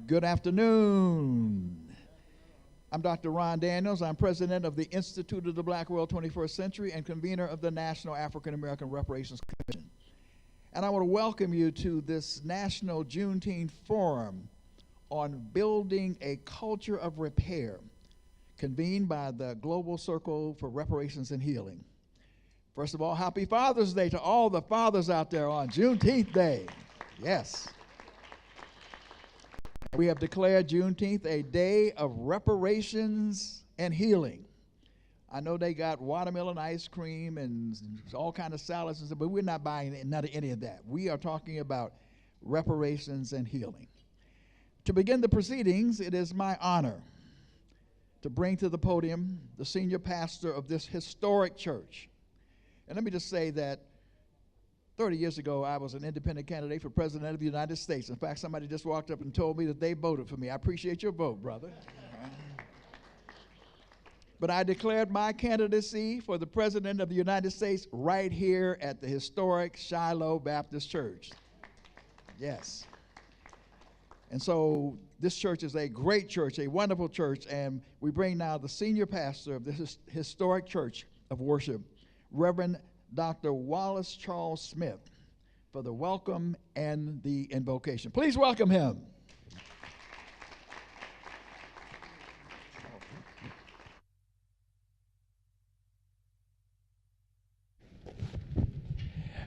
Good afternoon. I'm Dr. Ron Daniels. I'm president of the Institute of the Black World 21st Century and convener of the National African American Reparations Commission. And I want to welcome you to this National Juneteenth Forum on Building a Culture of Repair, convened by the Global Circle for Reparations and Healing. First of all, happy Father's Day to all the fathers out there on Juneteenth Day. Yes. We have declared Juneteenth a day of reparations and healing. I know they got watermelon ice cream and all kinds of salads, and stuff, but we're not buying any of that. We are talking about reparations and healing. To begin the proceedings, it is my honor to bring to the podium the senior pastor of this historic church. And let me just say that 30 years ago, I was an independent candidate for president of the United States. In fact, somebody just walked up and told me that they voted for me. I appreciate your vote, brother. But I declared my candidacy for the president of the United States right here at the historic Shiloh Baptist Church. Yes. And so this church is a great church, a wonderful church, and we bring now the senior pastor of this historic church of worship, Reverend Dr. Wallace Charles Smith, for the welcome and the invocation. Please welcome him.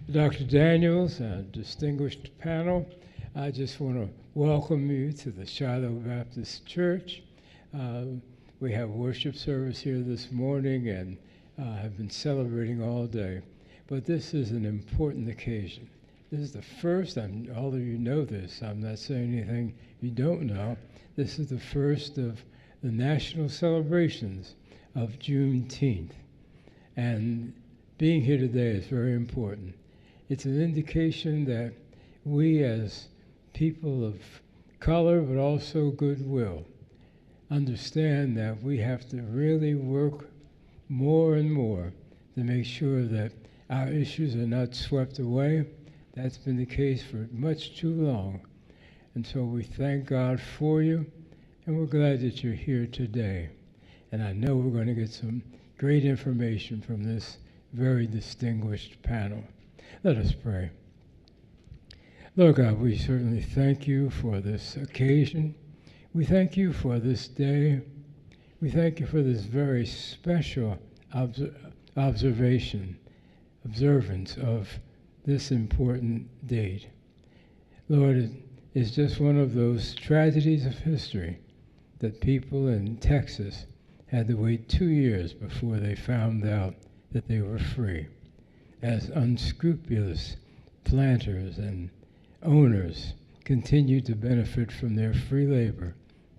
Dr. Daniels, a distinguished panel, I just want to welcome you to the Shiloh Baptist Church. We have worship service here this morning and have been celebrating all day. But this is an important occasion. This is the first, all of you know this, I'm not saying anything you don't know. This is the first of the national celebrations of Juneteenth. And being here today is very important. It's an indication that we as people of color, but also goodwill, understand that we have to really work more and more to make sure that our issues are not swept away. That's been the case for much too long. And so we thank God for you, and we're glad that you're here today. And I know we're going to get some great information from this very distinguished panel. Let us pray. Lord God, we certainly thank you for this occasion. We thank you for this day. We thank you for this very special observance of this important date. Lord, it is just one of those tragedies of history that people in Texas had to wait 2 years before they found out that they were free, as unscrupulous planters and owners continued to benefit from their free labor,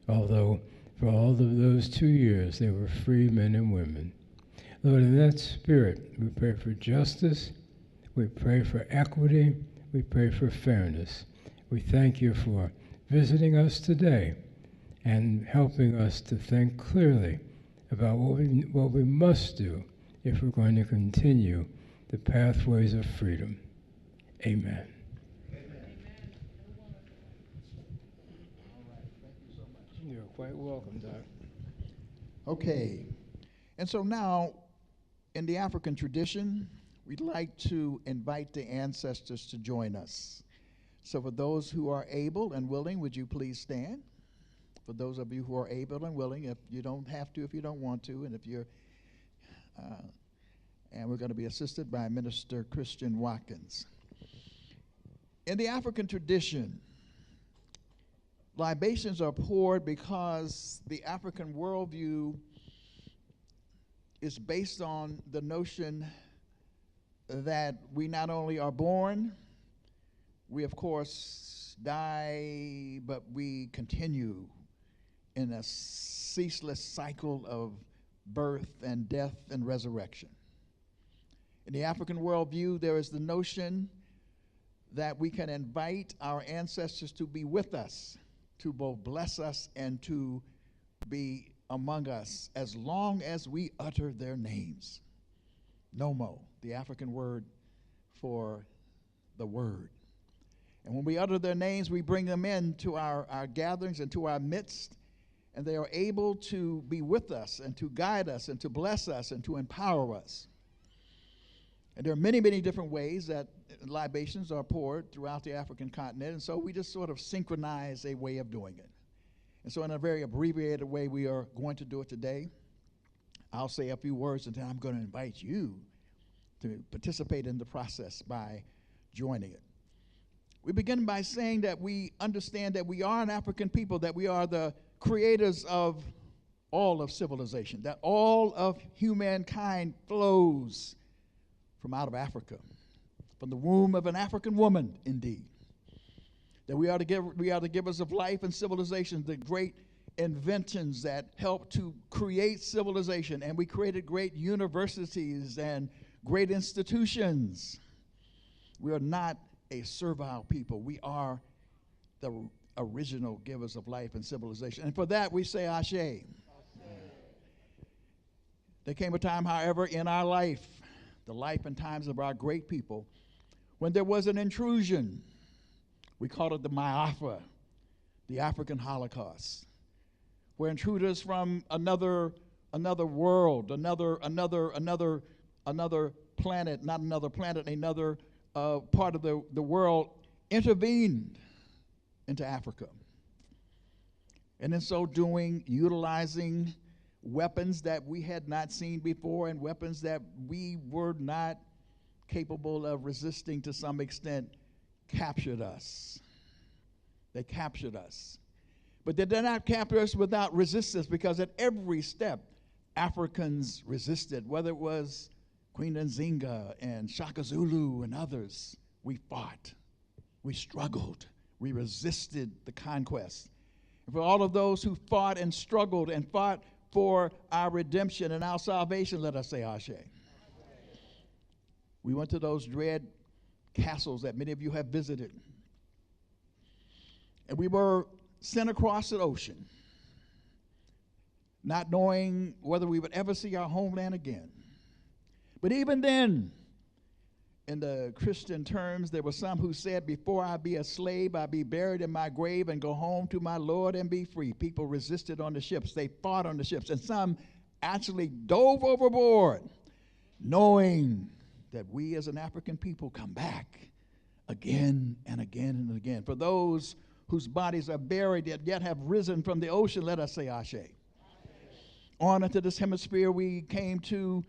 although for all of those 2 years they were free men and women. Lord, in that spirit, we pray for justice, we pray for equity, we pray for fairness. We thank you for visiting us today and helping us to think clearly about what we must do if we're going to continue the pathways of freedom. Amen. You're quite welcome, Doc. Okay. And so now, in the African tradition, we'd like to invite the ancestors to join us. So for those who are able and willing, would you please stand? For those of you who are able and willing, if you don't have to, if you don't want to, and if you're, and we're going to be assisted by Minister Christian Watkins. In the African tradition, libations are poured because the African worldview is based on the notion that we not only are born, we of course die, but we continue in a ceaseless cycle of birth and death and resurrection. In the African worldview, there is the notion that we can invite our ancestors to be with us, to both bless us and to be among us as long as we utter their names. Nomo, the African word for the word. And when we utter their names, we bring them into our gatherings and to our midst, and they are able to be with us and to guide us and to bless us and to empower us. And there are many, many different ways that libations are poured throughout the African continent, and so we just sort of synchronize a way of doing it. And so in a very abbreviated way, we are going to do it today. I'll say a few words, and then I'm going to invite you to participate in the process by joining it. We begin by saying that we understand that we are an African people, that we are the creators of all of civilization, that all of humankind flows from out of Africa, from the womb of an African woman, indeed. That we are the givers of life and civilization, the great inventions that helped to create civilization, and we created great universities and great institutions. We are not a servile people. We are the original givers of life and civilization. And for that, we say Ashe. Ashe. There came a time, however, in our life, the life and times of our great people, when there was an intrusion. We call it the Ma'afa, the African Holocaust, where intruders from another world, another planet, not another planet, another part of the world intervened into Africa. And in so doing, utilizing weapons that we had not seen before and weapons that we were not capable of resisting to some extent, captured us. They captured us. But they did not capture us without resistance, because at every step, Africans resisted, whether it was Queen Nzinga and Shaka Zulu and others. We fought, we struggled, we resisted the conquest. And for all of those who fought and struggled and fought for our redemption and our salvation, let us say Ashe. We went to those dread castles that many of you have visited. And we were sent across the ocean, not knowing whether we would ever see our homeland again. But even then, in the Christian terms, there were some who said, before I be a slave, I be buried in my grave and go home to my Lord and be free. People resisted on the ships. They fought on the ships. And some actually dove overboard, knowing that we as an African people come back again and again and again. For those whose bodies are buried yet have risen from the ocean, let us say Ashe. On into this hemisphere we came to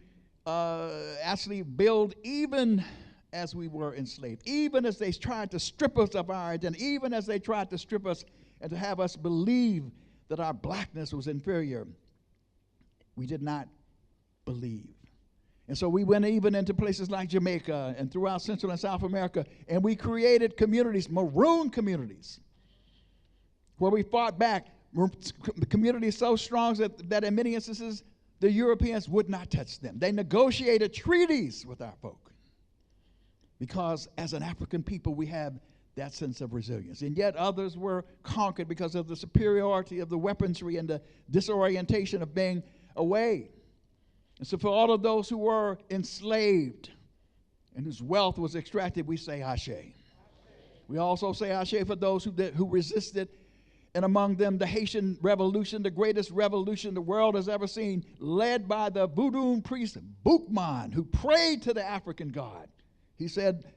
actually build, even as we were enslaved, even as they tried to strip us of our identity, even as they tried to strip us and to have us believe that our blackness was inferior. We did not believe. And so we went even into places like Jamaica and throughout Central and South America, and we created communities, maroon communities, where we fought back. The community is so strong that in many instances, the Europeans would not touch them. They negotiated treaties with our folk, because as an African people, we have that sense of resilience. And yet others were conquered because of the superiority of the weaponry and the disorientation of being away. And so for all of those who were enslaved and whose wealth was extracted, we say Ashe. We also say Ashe for those who resisted, and among them the Haitian Revolution, the greatest revolution the world has ever seen, led by the voodoo priest Boukman, who prayed to the African God. He said,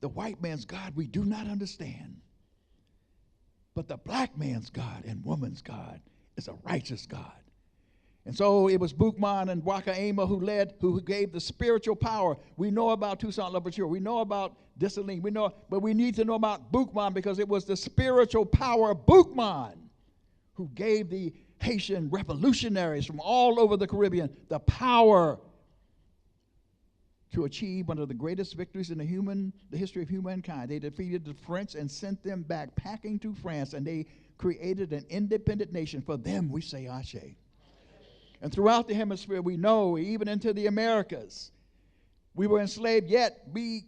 the white man's God we do not understand, but the black man's God and woman's God is a righteous God. And so it was Boukman and Wakaema who gave the spiritual power. We know about Toussaint Louverture. We know about Dessalines. But we need to know about Boukman, because it was the spiritual power of Boukman who gave the Haitian revolutionaries from all over the Caribbean the power to achieve one of the greatest victories in the history of humankind. They defeated the French and sent them back packing to France, and they created an independent nation. For them, we say Ashe. And throughout the hemisphere, we know, even into the Americas, we were enslaved, yet we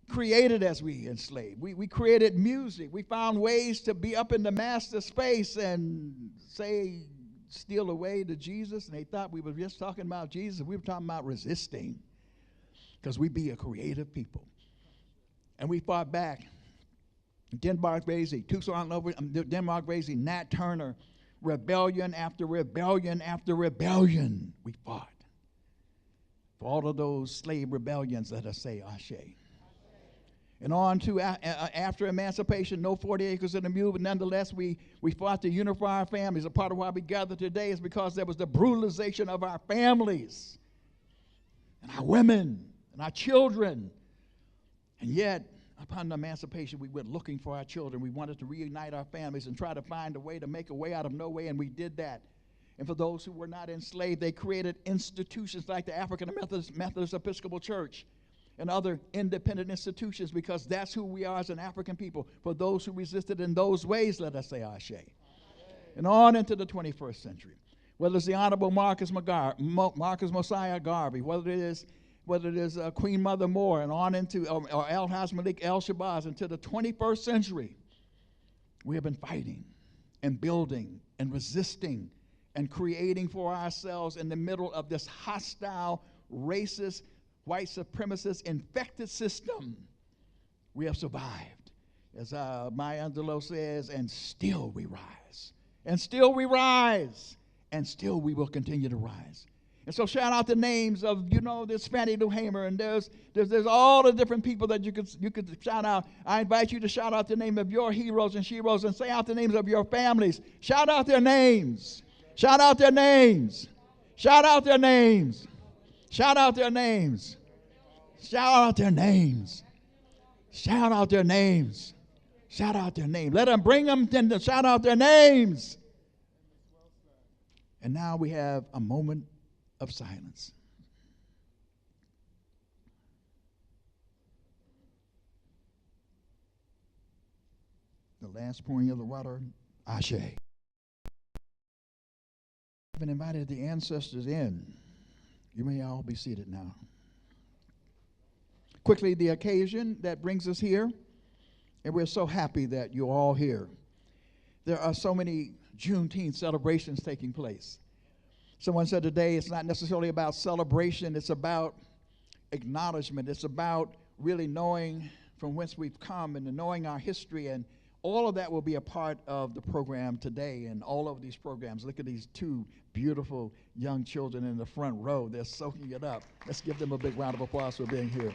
created as we enslaved. We created music. We found ways to be up in the master space and steal away to Jesus. And they thought we were just talking about Jesus. We were talking about resisting, because we be a creative people. And we fought back. Denmark Vesey, Tucson, Denmark Vesey, Nat Turner, rebellion after rebellion after rebellion. We fought. For all of those slave rebellions, let us say Ashe. And on to after emancipation, no 40 acres and a mule, but nonetheless, we fought to unify our families. A part of why we gather today is because there was the brutalization of our families and our women and our children. And yet, upon the emancipation, we went looking for our children. We wanted to reunite our families and try to find a way to make a way out of no way, and we did that. And for those who were not enslaved, they created institutions like the African Methodist Episcopal Church and other independent institutions, because that's who we are as an African people. For those who resisted in those ways, let us say Ashe. And on into the 21st century. Whether it's the Honorable Marcus Mosiah Garvey, whether it is Queen Mother Moore, and on into, or El-Haj Malik El-Shabazz, into the 21st century, we have been fighting and building and resisting and creating for ourselves in the middle of this hostile, racist, white supremacist infected system. We have survived. As Maya Angelou says, and still we rise. And still we rise. And still we will continue to rise. And so shout out the names of, this Fannie Lou Hamer, and there's all the different people that you could shout out. I invite you to shout out the name of your heroes and sheroes, and say out the names of your families. Shout out their names. Shout out their names. Shout out their names. Shout out their names. Shout out their names. Shout out their names. Shout out their names. Let them bring them to shout out their names. And now we have a moment of silence. The last pouring of the water, Ashe. I've been invited the ancestors in. You may all be seated now. Quickly, the occasion that brings us here, and we're so happy that you're all here. There are so many Juneteenth celebrations taking place. Someone said today it's not necessarily about celebration, it's about acknowledgement. It's about really knowing from whence we've come and knowing our history, and all of that will be a part of the program today and all of these programs. Look at these two beautiful young children in the front row. They're soaking it up. Let's give them a big round of applause for being here.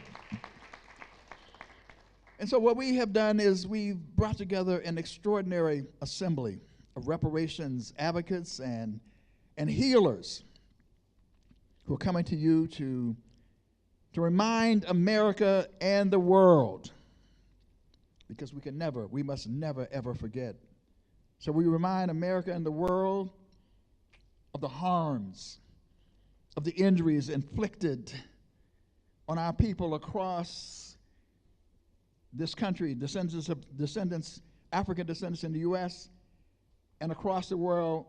And so what we have done is we've brought together an extraordinary assembly of reparations advocates and healers who are coming to you to remind America and the world, because we must never, ever forget. So we remind America and the world of the harms, of the injuries inflicted on our people across this country, African descendants in the U.S., and across the world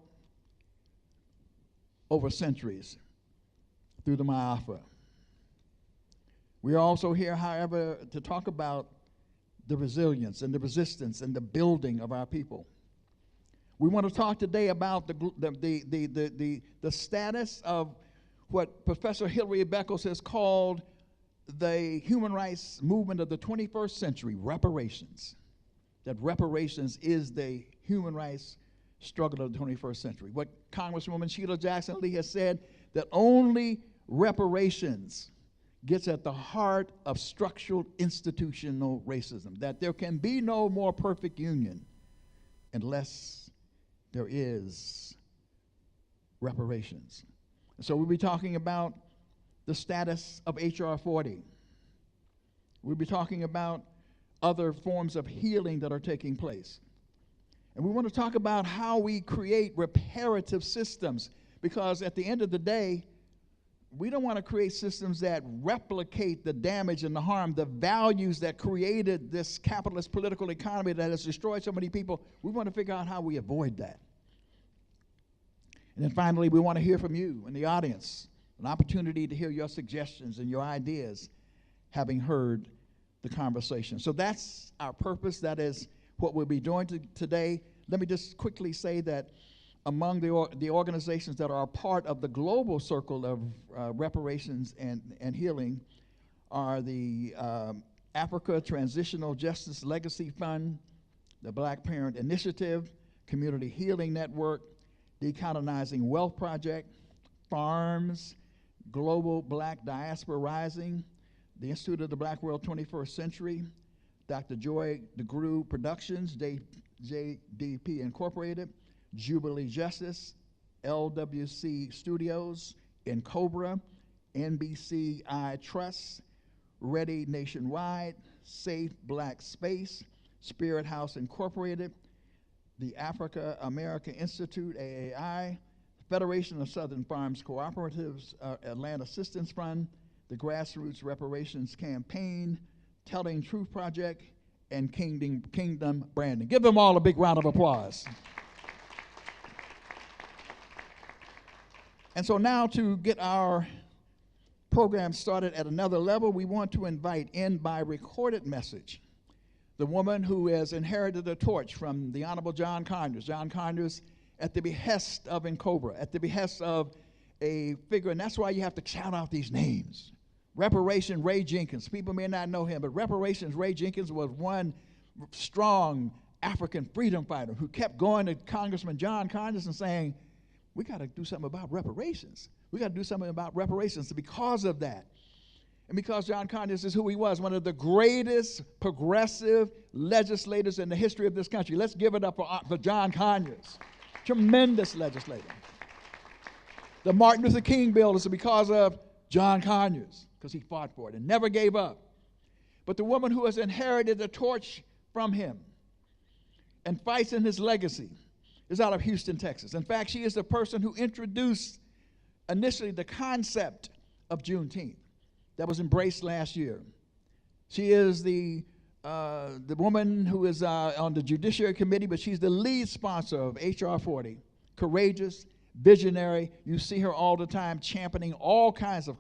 over centuries through the Ma'afa. We are also here, however, to talk about the resilience and the resistance and the building of our people. We want to talk today about the status of what Professor Hilary Beckles has called the human rights movement of the 21st century, reparations. That reparations is the human rights struggle of the 21st century. What Congresswoman Sheila Jackson Lee has said, that only reparations gets at the heart of structural institutional racism, that there can be no more perfect union unless there is reparations. So we'll be talking about the status of H.R. 40. We'll be talking about other forms of healing that are taking place. And we want to talk about how we create reparative systems, because at the end of the day, we don't want to create systems that replicate the damage and the harm, the values that created this capitalist political economy that has destroyed so many people. We want to figure out how we avoid that. And then finally, we want to hear from you in the audience, an opportunity to hear your suggestions and your ideas, having heard the conversation. So that's our purpose. That is what we'll be doing today. Let me just quickly say that among the organizations that are a part of the global circle of reparations and healing are the Africa Transitional Justice Legacy Fund, the Black Parent Initiative, Community Healing Network, Decolonizing Wealth Project, Farms, Global Black Diaspora Rising, the Institute of the Black World 21st Century, Dr. Joy DeGrue Productions, JDP Incorporated, Jubilee Justice, LWC Studios, Cobra, NBCI Trust, Ready Nationwide, Safe Black Space, Spirit House Incorporated, the Africa America Institute, AAI, Federation of Southern Farms Cooperatives, Atlanta Assistance Fund, the Grassroots Reparations Campaign, Telling Truth Project, and Kingdom Branding. Give them all a big round of applause. And so now, to get our program started at another level, we want to invite in by recorded message the woman who has inherited the torch from the Honorable John Conyers. John Conyers, at the behest of Cobra, at the behest of a figure, and that's why you have to shout out these names. Reparations Ray Jenkins. People may not know him, but Reparations Ray Jenkins was one strong African freedom fighter who kept going to Congressman John Conyers and saying, we got to do something about reparations. We got to do something about reparations. Because of that, and because John Conyers is who he was, one of the greatest progressive legislators in the history of this country. Let's give it up for John Conyers. Tremendous legislator. The Martin Luther King bill is because of John Conyers, because he fought for it and never gave up. But the woman who has inherited the torch from him and fights in his legacy is out of Houston, Texas. In fact, she is the person who introduced initially the concept of Juneteenth that was embraced last year. She is the woman who is on the Judiciary Committee, but she's the lead sponsor of H.R. 40. Courageous, visionary. You see her all the time championing all kinds of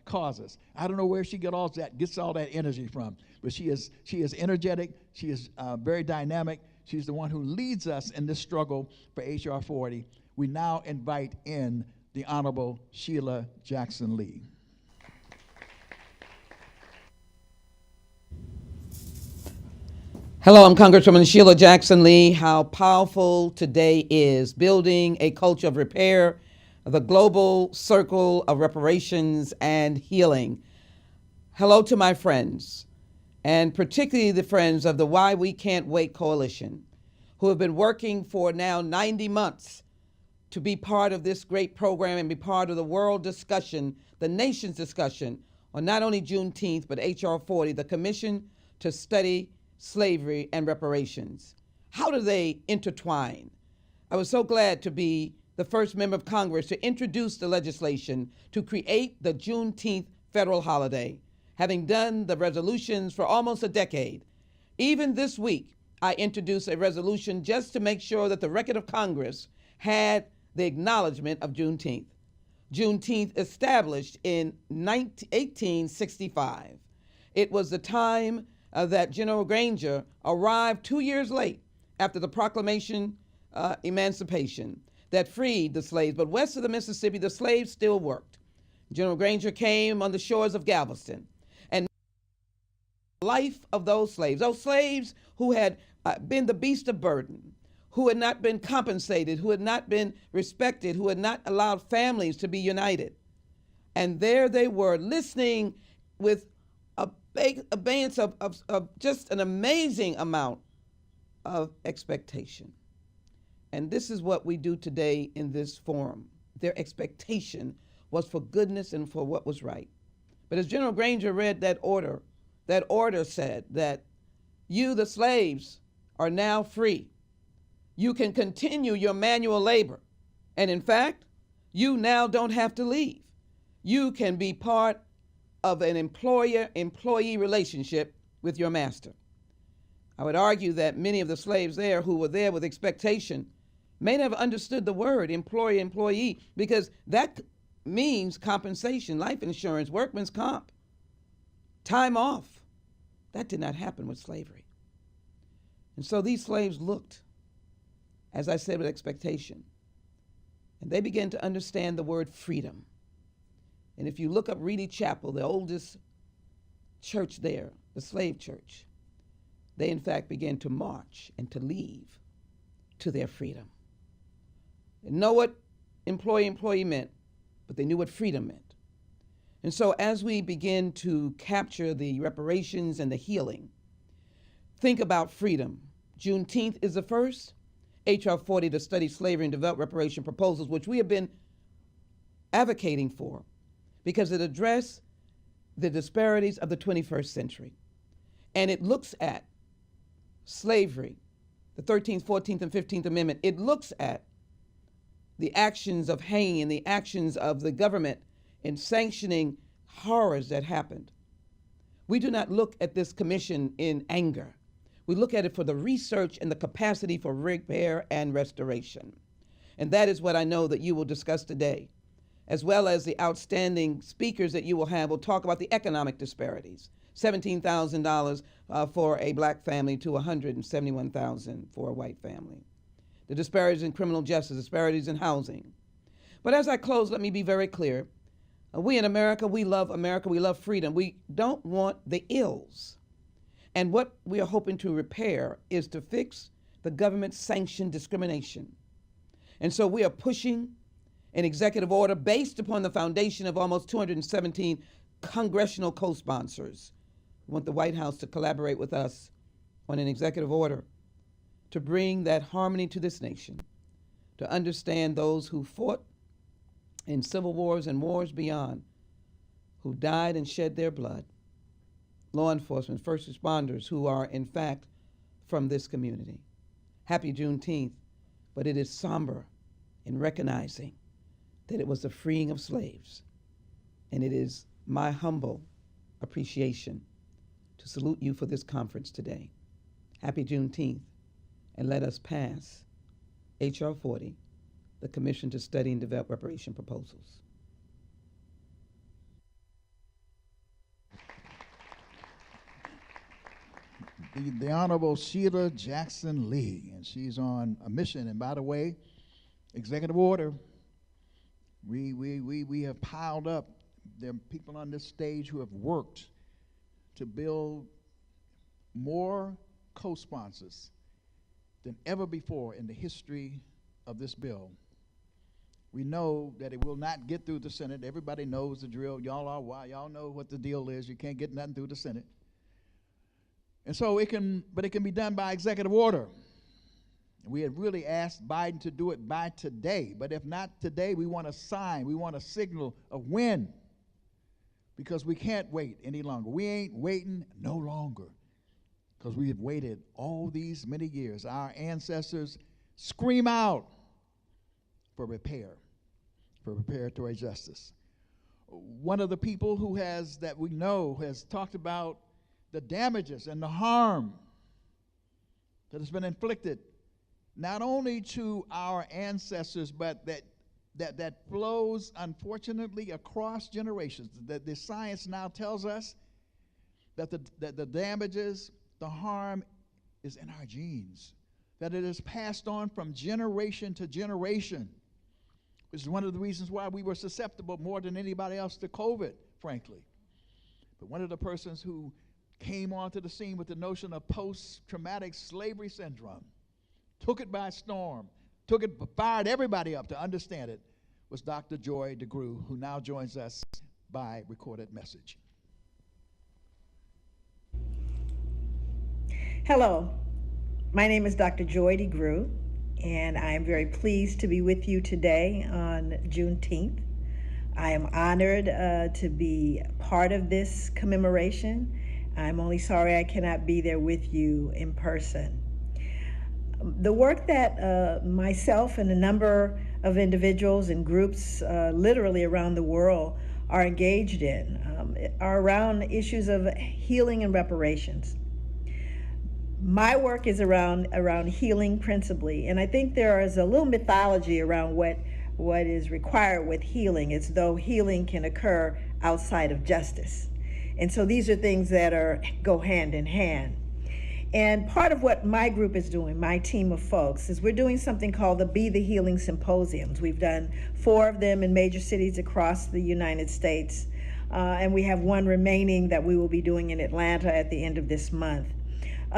causes. I don't know where she gets all that energy from, but she is energetic. She is very dynamic. She's the one who leads us in this struggle for H.R. 40. We now invite in the Honorable Sheila Jackson Lee. Hello, I'm Congresswoman Sheila Jackson Lee. How powerful today is building a culture of repair, the global circle of reparations and healing. Hello to my friends, and particularly the friends of the Why We Can't Wait Coalition, who have been working for now 90 months to be part of this great program and be part of the world discussion, the nation's discussion on not only Juneteenth, but H.R. 40, the Commission to Study Slavery and Reparations. How do they intertwine? I was so glad to be the first member of Congress to introduce the legislation to create the Juneteenth federal holiday, having done the resolutions for almost a decade. Even this week, I introduced a resolution just to make sure that the record of Congress had the acknowledgement of Juneteenth. Juneteenth established in 1865. It was the time that General Granger arrived 2 years late after the proclamation emancipation that freed the slaves. But west of the Mississippi, the slaves still worked. General Granger came on the shores of Galveston. And the life of those slaves who had been the beast of burden, who had not been compensated, who had not been respected, who had not allowed families to be united. And there they were listening with abeyance of just an amazing amount of expectation. And this is what we do today in this forum. Their expectation was for goodness and for what was right. But as General Granger read that order said that you, the slaves, are now free. You can continue your manual labor. And in fact, you now don't have to leave. You can be part of an employer-employee relationship with your master. I would argue that many of the slaves there who were there with expectation may never understood the word employer-employee, because that means compensation, life insurance, workman's comp, time off. That did not happen with slavery. And so these slaves looked, as I said, with expectation, and they began to understand the word freedom. And if you look up Reedy Chapel, the oldest church there, the slave church, they in fact began to march and to leave to their freedom. They know what employee meant, but they knew what freedom meant. And so as we begin to capture the reparations and the healing, think about freedom. Juneteenth is the first. H.R. 40 to study slavery and develop reparation proposals, which we have been advocating for because it addresses the disparities of the 21st century. And it looks at slavery, the 13th, 14th, and 15th Amendment. It looks at the actions of hanging and the actions of the government in sanctioning horrors that happened. We do not look at this commission in anger. We look at it for the research and the capacity for repair and restoration. And that is what I know that you will discuss today, as well as the outstanding speakers that you will have will talk about the economic disparities. $17,000 for a black family to $171,000 for a white family. The disparities in criminal justice, disparities in housing. But as I close, let me be very clear. We in America, we love freedom. We don't want the ills. And what we are hoping to repair is to fix the government-sanctioned discrimination. And so we are pushing an executive order based upon the foundation of almost 217 congressional co-sponsors. We want the White House to collaborate with us on an executive order to bring that harmony to this nation, to understand those who fought in civil wars and wars beyond, who died and shed their blood, law enforcement, first responders who are in fact from this community. Happy Juneteenth, but it is somber in recognizing that it was the freeing of slaves. And it is my humble appreciation to salute you for this conference today. Happy Juneteenth, and let us pass H.R. 40, the Commission to Study and Develop Reparation Proposals. The Honorable Sheila Jackson Lee, and she's on a mission. And by the way, executive order, we have piled up. There are people on this stage who have worked to build more co-sponsors than ever before in the history of this bill. We know that it will not get through the Senate. Everybody knows the drill. Y'all know what the deal is. You can't get nothing through the Senate. And so it can be done by executive order. We had really asked Biden to do it by today, but if not today, we want a sign, we want a signal of when, because we can't wait any longer. We ain't waiting no longer, because we have waited all these many years. Our ancestors scream out for repairatory justice. One of the people that we know has talked about the damages and the harm that has been inflicted not only to our ancestors, but that flows, unfortunately, across generations. That the science now tells us that the damages, the harm is in our genes, that it is passed on from generation to generation, which is one of the reasons why we were susceptible more than anybody else to COVID, frankly. But one of the persons who came onto the scene with the notion of post-traumatic slavery syndrome, took it by storm, fired everybody up to understand it, was Dr. Joy DeGruy, who now joins us by recorded message. Hello, my name is Dr. Joy DeGruy, and I am very pleased to be with you today on Juneteenth. I am honored to be part of this commemoration. I'm only sorry I cannot be there with you in person. The work that myself and a number of individuals and groups literally around the world are engaged in are around issues of healing and reparations. My work is around healing principally, and I think there is a little mythology around what is required with healing. It's though healing can occur outside of justice. And so these are things that go hand in hand. And part of what my group is doing, my team of folks, is we're doing something called the Be the Healing Symposiums. We've done 4 of them in major cities across the United States, and we have one remaining that we will be doing in Atlanta at the end of this month.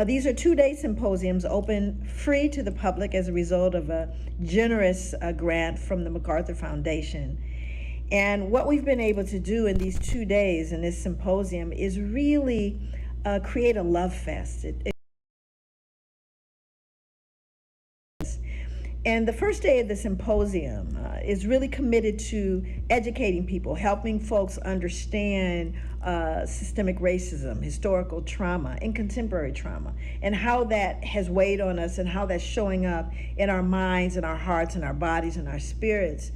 These are 2-day symposiums open free to the public as a result of a generous grant from the MacArthur Foundation. And what we've been able to do in these 2 days in this symposium is really create a love fest. And the first day of the symposium is really committed to educating people, helping folks understand systemic racism, historical trauma, and contemporary trauma, and how that has weighed on us and how that's showing up in our minds and our hearts and our bodies and our spirits.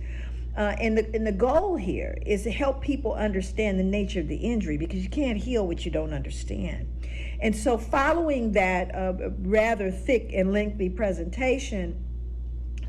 And the goal here is to help people understand the nature of the injury, because you can't heal what you don't understand. And so following that rather thick and lengthy presentation,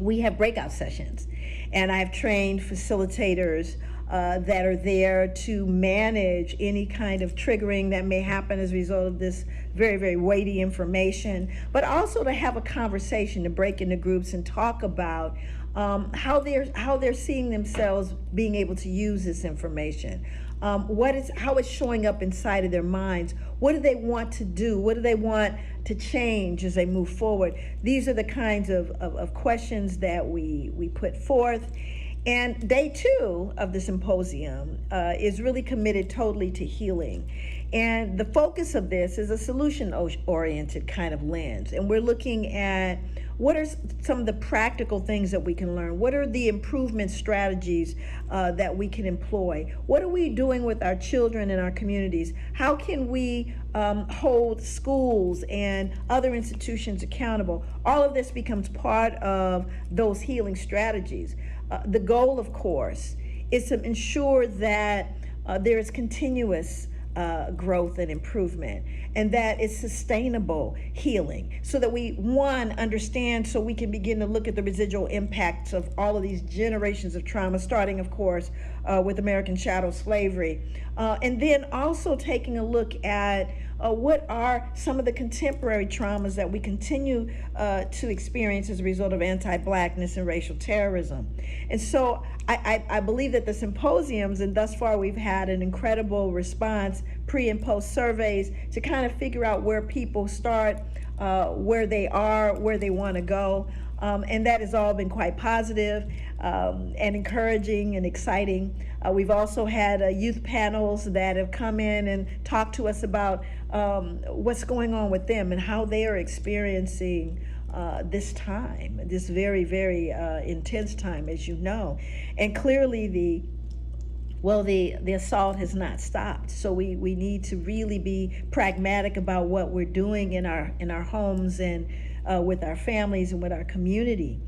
we have breakout sessions, and I've trained facilitators that are there to manage any kind of triggering that may happen as a result of this very, very weighty information, but also to have a conversation, to break into groups and talk about how they're seeing themselves being able to use this information. How it's showing up inside of their minds. What do they want to do? What do they want to change as they move forward? These are the kinds of questions that we put forth. And day 2 of the symposium is really committed totally to healing. And the focus of this is a solution-oriented kind of lens. And we're looking at what are some of the practical things that we can learn? What are the improvement strategies that we can employ? What are we doing with our children and our communities? How can we hold schools and other institutions accountable? All of this becomes part of those healing strategies. The goal, of course, is to ensure that there is continuous growth and improvement, and that it's sustainable healing, so that we, one, understand, so we can begin to look at the residual impacts of all of these generations of trauma, starting, of course, with American chattel slavery, and then also taking a look at what are some of the contemporary traumas that we continue to experience as a result of anti-Blackness and racial terrorism. And so I believe that the symposiums, and thus far we've had an incredible response, pre and post surveys, to kind of figure out where people start, where they are, where they want to go. And that has all been quite positive and encouraging and exciting. We've also had youth panels that have come in and talked to us about what's going on with them and how they are experiencing this time, this very, very intense time, as you know. And clearly the assault has not stopped. So we need to really be pragmatic about what we're doing in our homes and with our families and with our community.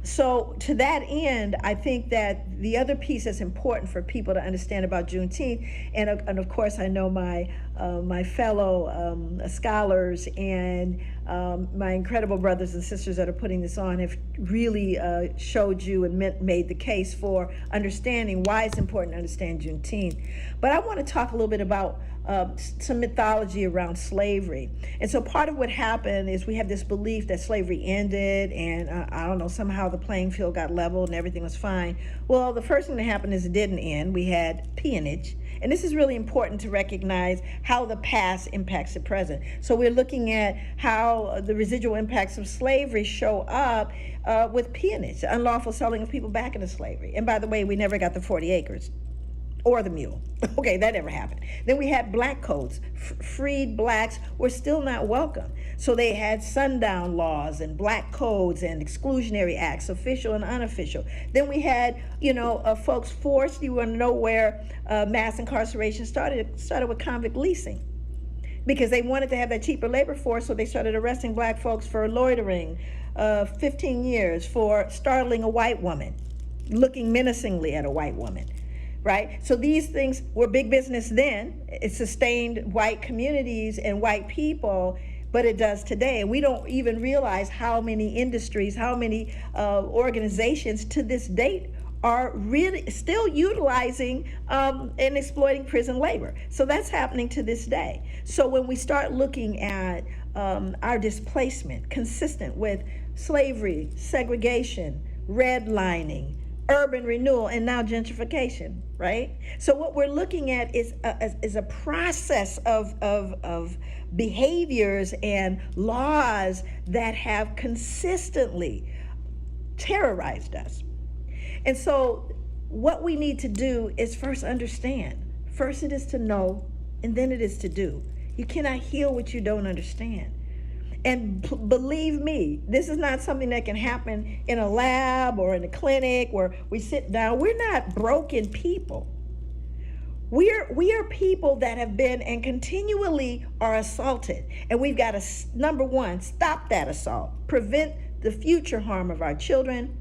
So to that end, I think that the other piece that's important for people to understand about Juneteenth, and of course I know my fellow scholars and my incredible brothers and sisters that are putting this on have really showed you and made the case for understanding why it's important to understand Juneteenth. But I want to talk a little bit about some mythology around slavery. And so part of what happened is we have this belief that slavery ended and I don't know, somehow the playing field got leveled and everything was fine. Well, the first thing that happened is it didn't end. We had peonage. And this is really important to recognize how the past impacts the present. So we're looking at how the residual impacts of slavery show up with peonage, the unlawful selling of people back into slavery. And by the way, we never got the 40 acres. Or the mule. Okay, that never happened. Then we had black codes. Freed blacks were still not welcome. So they had sundown laws and black codes and exclusionary acts, official and unofficial. Then we had, folks forced. You want to know where mass incarceration started? It started with convict leasing, because they wanted to have that cheaper labor force, so they started arresting black folks for loitering, 15 years for startling a white woman, looking menacingly at a white woman. Right? So these things were big business then. It sustained white communities and white people, but it does today. And we don't even realize how many industries, how many organizations to this date are really still utilizing and exploiting prison labor. So that's happening to this day. So when we start looking at our displacement consistent with slavery, segregation, redlining, urban renewal, and now gentrification, right? So what we're looking at is a process of behaviors and laws that have consistently terrorized us. And so what we need to do is first understand. First it is to know, and then it is to do. You cannot heal what you don't understand. And believe me, this is not something that can happen in a lab or in a clinic where we sit down. We're not broken people. We are people that have been and continually are assaulted. And we've got to, number one, stop that assault, prevent the future harm of our children.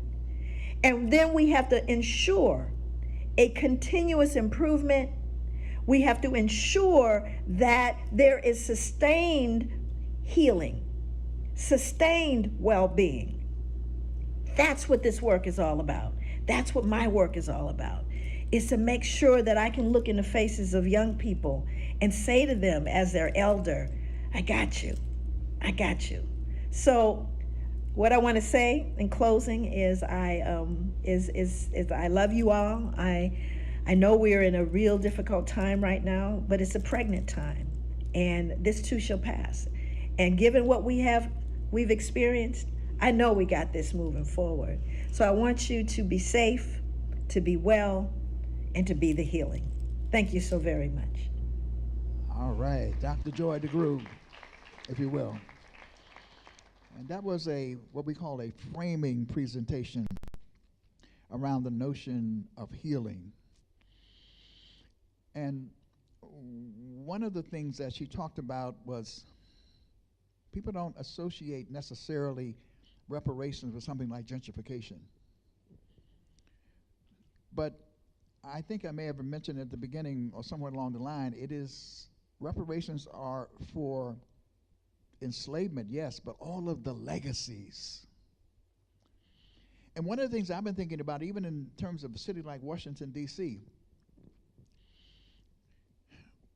And then we have to ensure a continuous improvement. We have to ensure that there is sustained healing, sustained well-being. That's what this work is all about. That's what my work is all about, is to make sure that I can look in the faces of young people and say to them as their elder, I got you. I got you. So what I want to say in closing is I love you all. I know we're in a real difficult time right now, but it's a pregnant time, and this too shall pass. And given what we've experienced, I know we got this moving forward. So I want you to be safe, to be well, and to be the healing. Thank you so very much. All right, Dr. Joy DeGroot, if you will. And that was what we call a framing presentation around the notion of healing. And one of the things that she talked about was people don't associate necessarily reparations with something like gentrification. But I think I may have mentioned at the beginning or somewhere along the line, reparations are for enslavement, yes, but all of the legacies. And one of the things I've been thinking about, even in terms of a city like Washington, D.C.,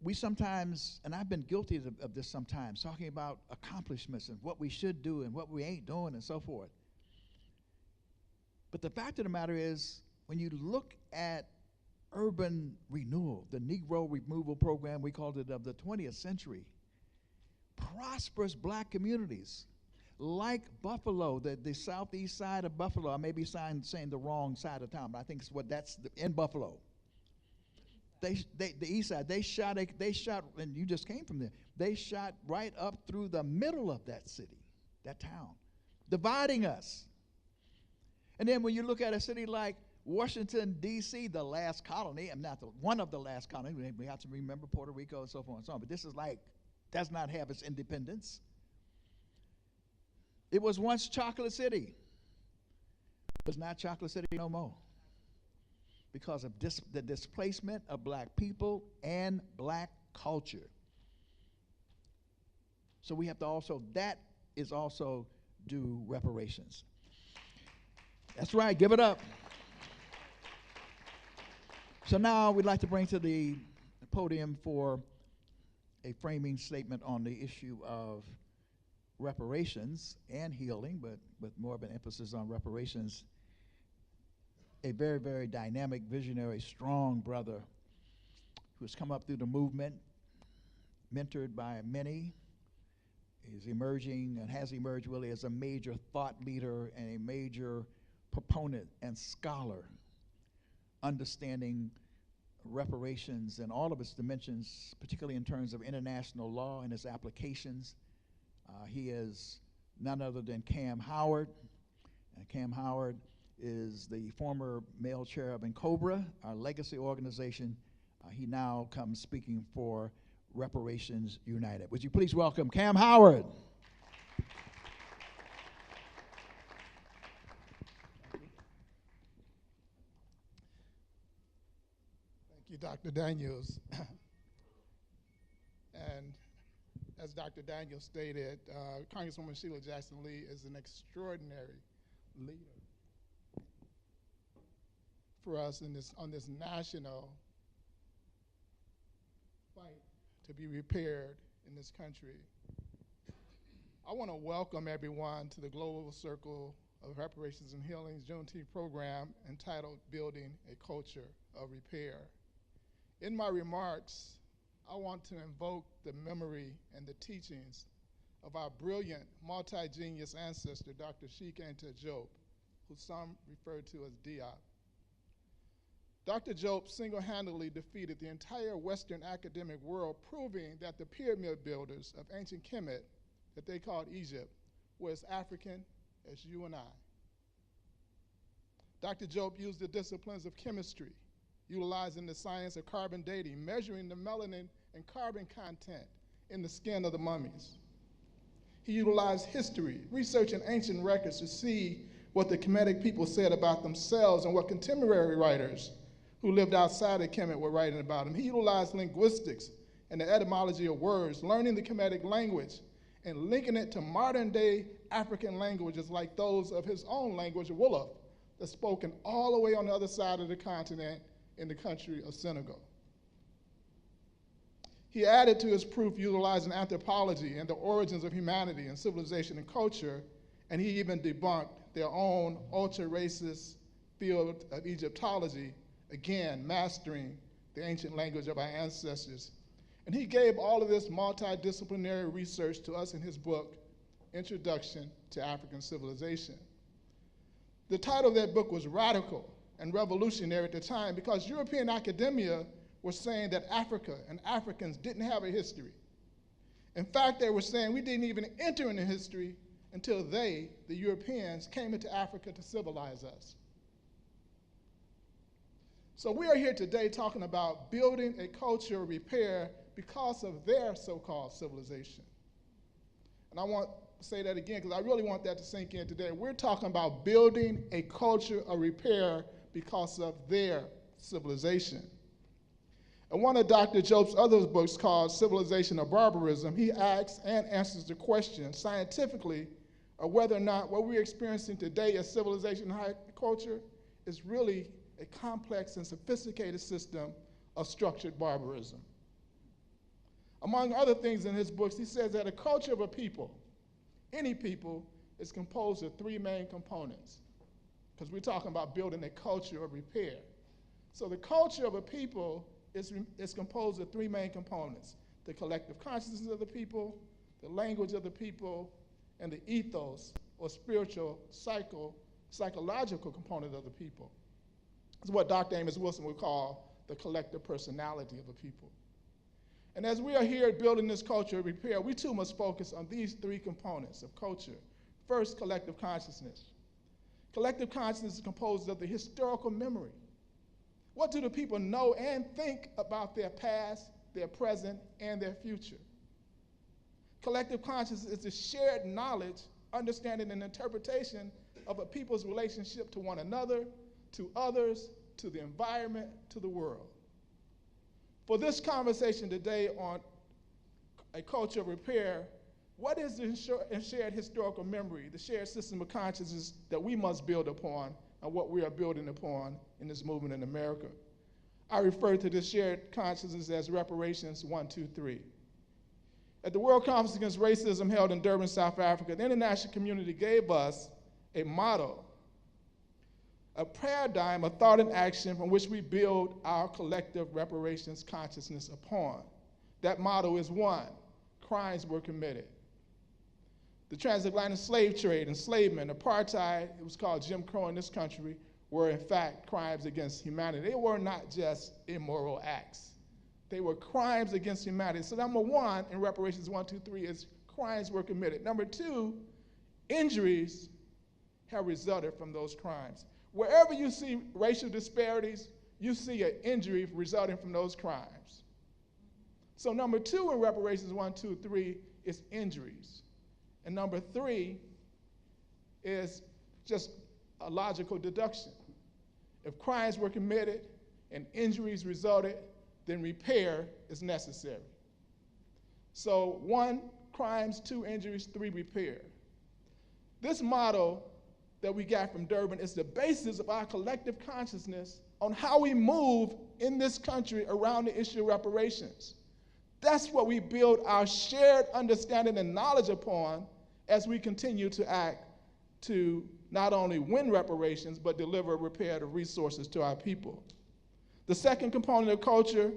we sometimes, and I've been guilty of this sometimes, talking about accomplishments and what we should do and what we ain't doing and so forth. But the fact of the matter is, when you look at urban renewal, the Negro Removal Program, we called it, of the 20th century, prosperous black communities like Buffalo, the southeast side of Buffalo. I may be saying the wrong side of town, but I think that's in Buffalo. The east side, they shot, and you just came from there. They shot right up through the middle of that city, that town, dividing us. And then when you look at a city like Washington, D.C., the last colony, and not one of the last colonies, we have to remember Puerto Rico and so forth and so on, but this is does not have its independence. It was once Chocolate City. It's not Chocolate City no more because of the displacement of black people and black culture. So we have to that is also due reparations. That's right, give it up. So now we'd like to bring to the podium for a framing statement on the issue of reparations and healing, but with more of an emphasis on reparations, a very, very dynamic, visionary, strong brother who's come up through the movement, mentored by many. He's emerging and has emerged really as a major thought leader and a major proponent and scholar, understanding reparations and all of its dimensions, particularly in terms of international law and its applications. He is none other than Cam Howard. And Cam Howard is the former male chair of NCOBRA, our legacy organization. He now comes speaking for Reparations United. Would you please welcome Cam Howard? Thank you, Dr. Daniels. And as Dr. Daniels stated, Congresswoman Sheila Jackson Lee is an extraordinary leader for us on this national fight to be repaired in this country. I want to welcome everyone to the Global Circle of Reparations and Healing's Juneteenth program entitled Building a Culture of Repair. In my remarks, I want to invoke the memory and the teachings of our brilliant, multi-genius ancestor, Dr. Sheikh Anta Diop, who some refer to as Diop. Dr. Diop single-handedly defeated the entire Western academic world, proving that the pyramid builders of ancient Kemet, that they called Egypt, were as African as you and I. Dr. Diop used the disciplines of chemistry, utilizing the science of carbon dating, measuring the melanin and carbon content in the skin of the mummies. He utilized history, researching ancient records to see what the Kemetic people said about themselves and what contemporary writers who lived outside of Kemet were writing about them. He utilized linguistics and the etymology of words, learning the Kemetic language and linking it to modern-day African languages like those of his own language, Wolof, that's spoken all the way on the other side of the continent in the country of Senegal. He added to his proof utilizing anthropology and the origins of humanity and civilization and culture, and he even debunked their own ultra-racist field of Egyptology, again, mastering the ancient language of our ancestors. And he gave all of this multidisciplinary research to us in his book, Introduction to African Civilization. The title of that book was radical and revolutionary at the time because European academia were saying that Africa and Africans didn't have a history. In fact, they were saying we didn't even enter into history until they, the Europeans, came into Africa to civilize us. So we are here today talking about building a culture of repair because of their so-called civilization. And I want to say that again because I really want that to sink in today. We're talking about building a culture of repair because of their civilization. In one of Dr. Diop's other books called Civilization or Barbarism, he asks and answers the question scientifically of whether or not what we're experiencing today as civilization and high culture is really a complex and sophisticated system of structured barbarism. Among other things in his books, he says that a culture of a people, any people, is composed of three main components, because we're talking about building a culture of repair. So the culture of a people is composed of three main components: the collective consciousness of the people, the language of the people, and the ethos, or spiritual, psychological component of the people. It's what Dr. Amos Wilson would call the collective personality of a people. And as we are here building this culture of repair, we too must focus on these three components of culture. First, collective consciousness. Collective consciousness is composed of the historical memory. What do the people know and think about their past, their present, and their future? Collective consciousness is the shared knowledge, understanding, and interpretation of a people's relationship to one another, to others, to the environment, to the world. For this conversation today on a culture of repair, what is the shared historical memory, the shared system of consciousness that we must build upon and what we are building upon in this movement in America? I refer to this shared consciousness as Reparations 1, 2, 3. At the World Conference Against Racism held in Durban, South Africa, the international community gave us a model, a paradigm of thought and action from which we build our collective reparations consciousness upon. That motto is one: crimes were committed. The transatlantic slave trade, enslavement, apartheid, it was called Jim Crow in this country, were in fact crimes against humanity. They were not just immoral acts. They were crimes against humanity. So number one in Reparations 1, 2, 3 is crimes were committed. Number two, injuries have resulted from those crimes. Wherever you see racial disparities, you see an injury resulting from those crimes. So number two in Reparations 1, 2, 3 is injuries. And number three is just a logical deduction. If crimes were committed and injuries resulted, then repair is necessary. So one, crimes, two, injuries, three, repair. This model that we got from Durban is the basis of our collective consciousness on how we move in this country around the issue of reparations. That's what we build our shared understanding and knowledge upon as we continue to act to not only win reparations, but deliver reparative resources to our people. The second component of culture,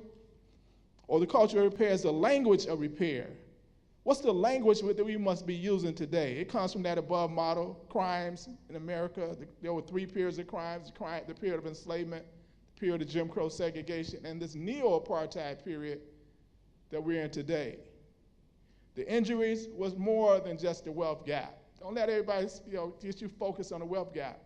or the culture of repair, is the language of repair. What's the language that we must be using today? It comes from that above model, crimes in America. There were 3 periods of crimes: the period of enslavement, the period of Jim Crow segregation, and this neo-apartheid period that we're in today. The injuries was more than just the wealth gap. Don't let everybody get you focused on the wealth gap.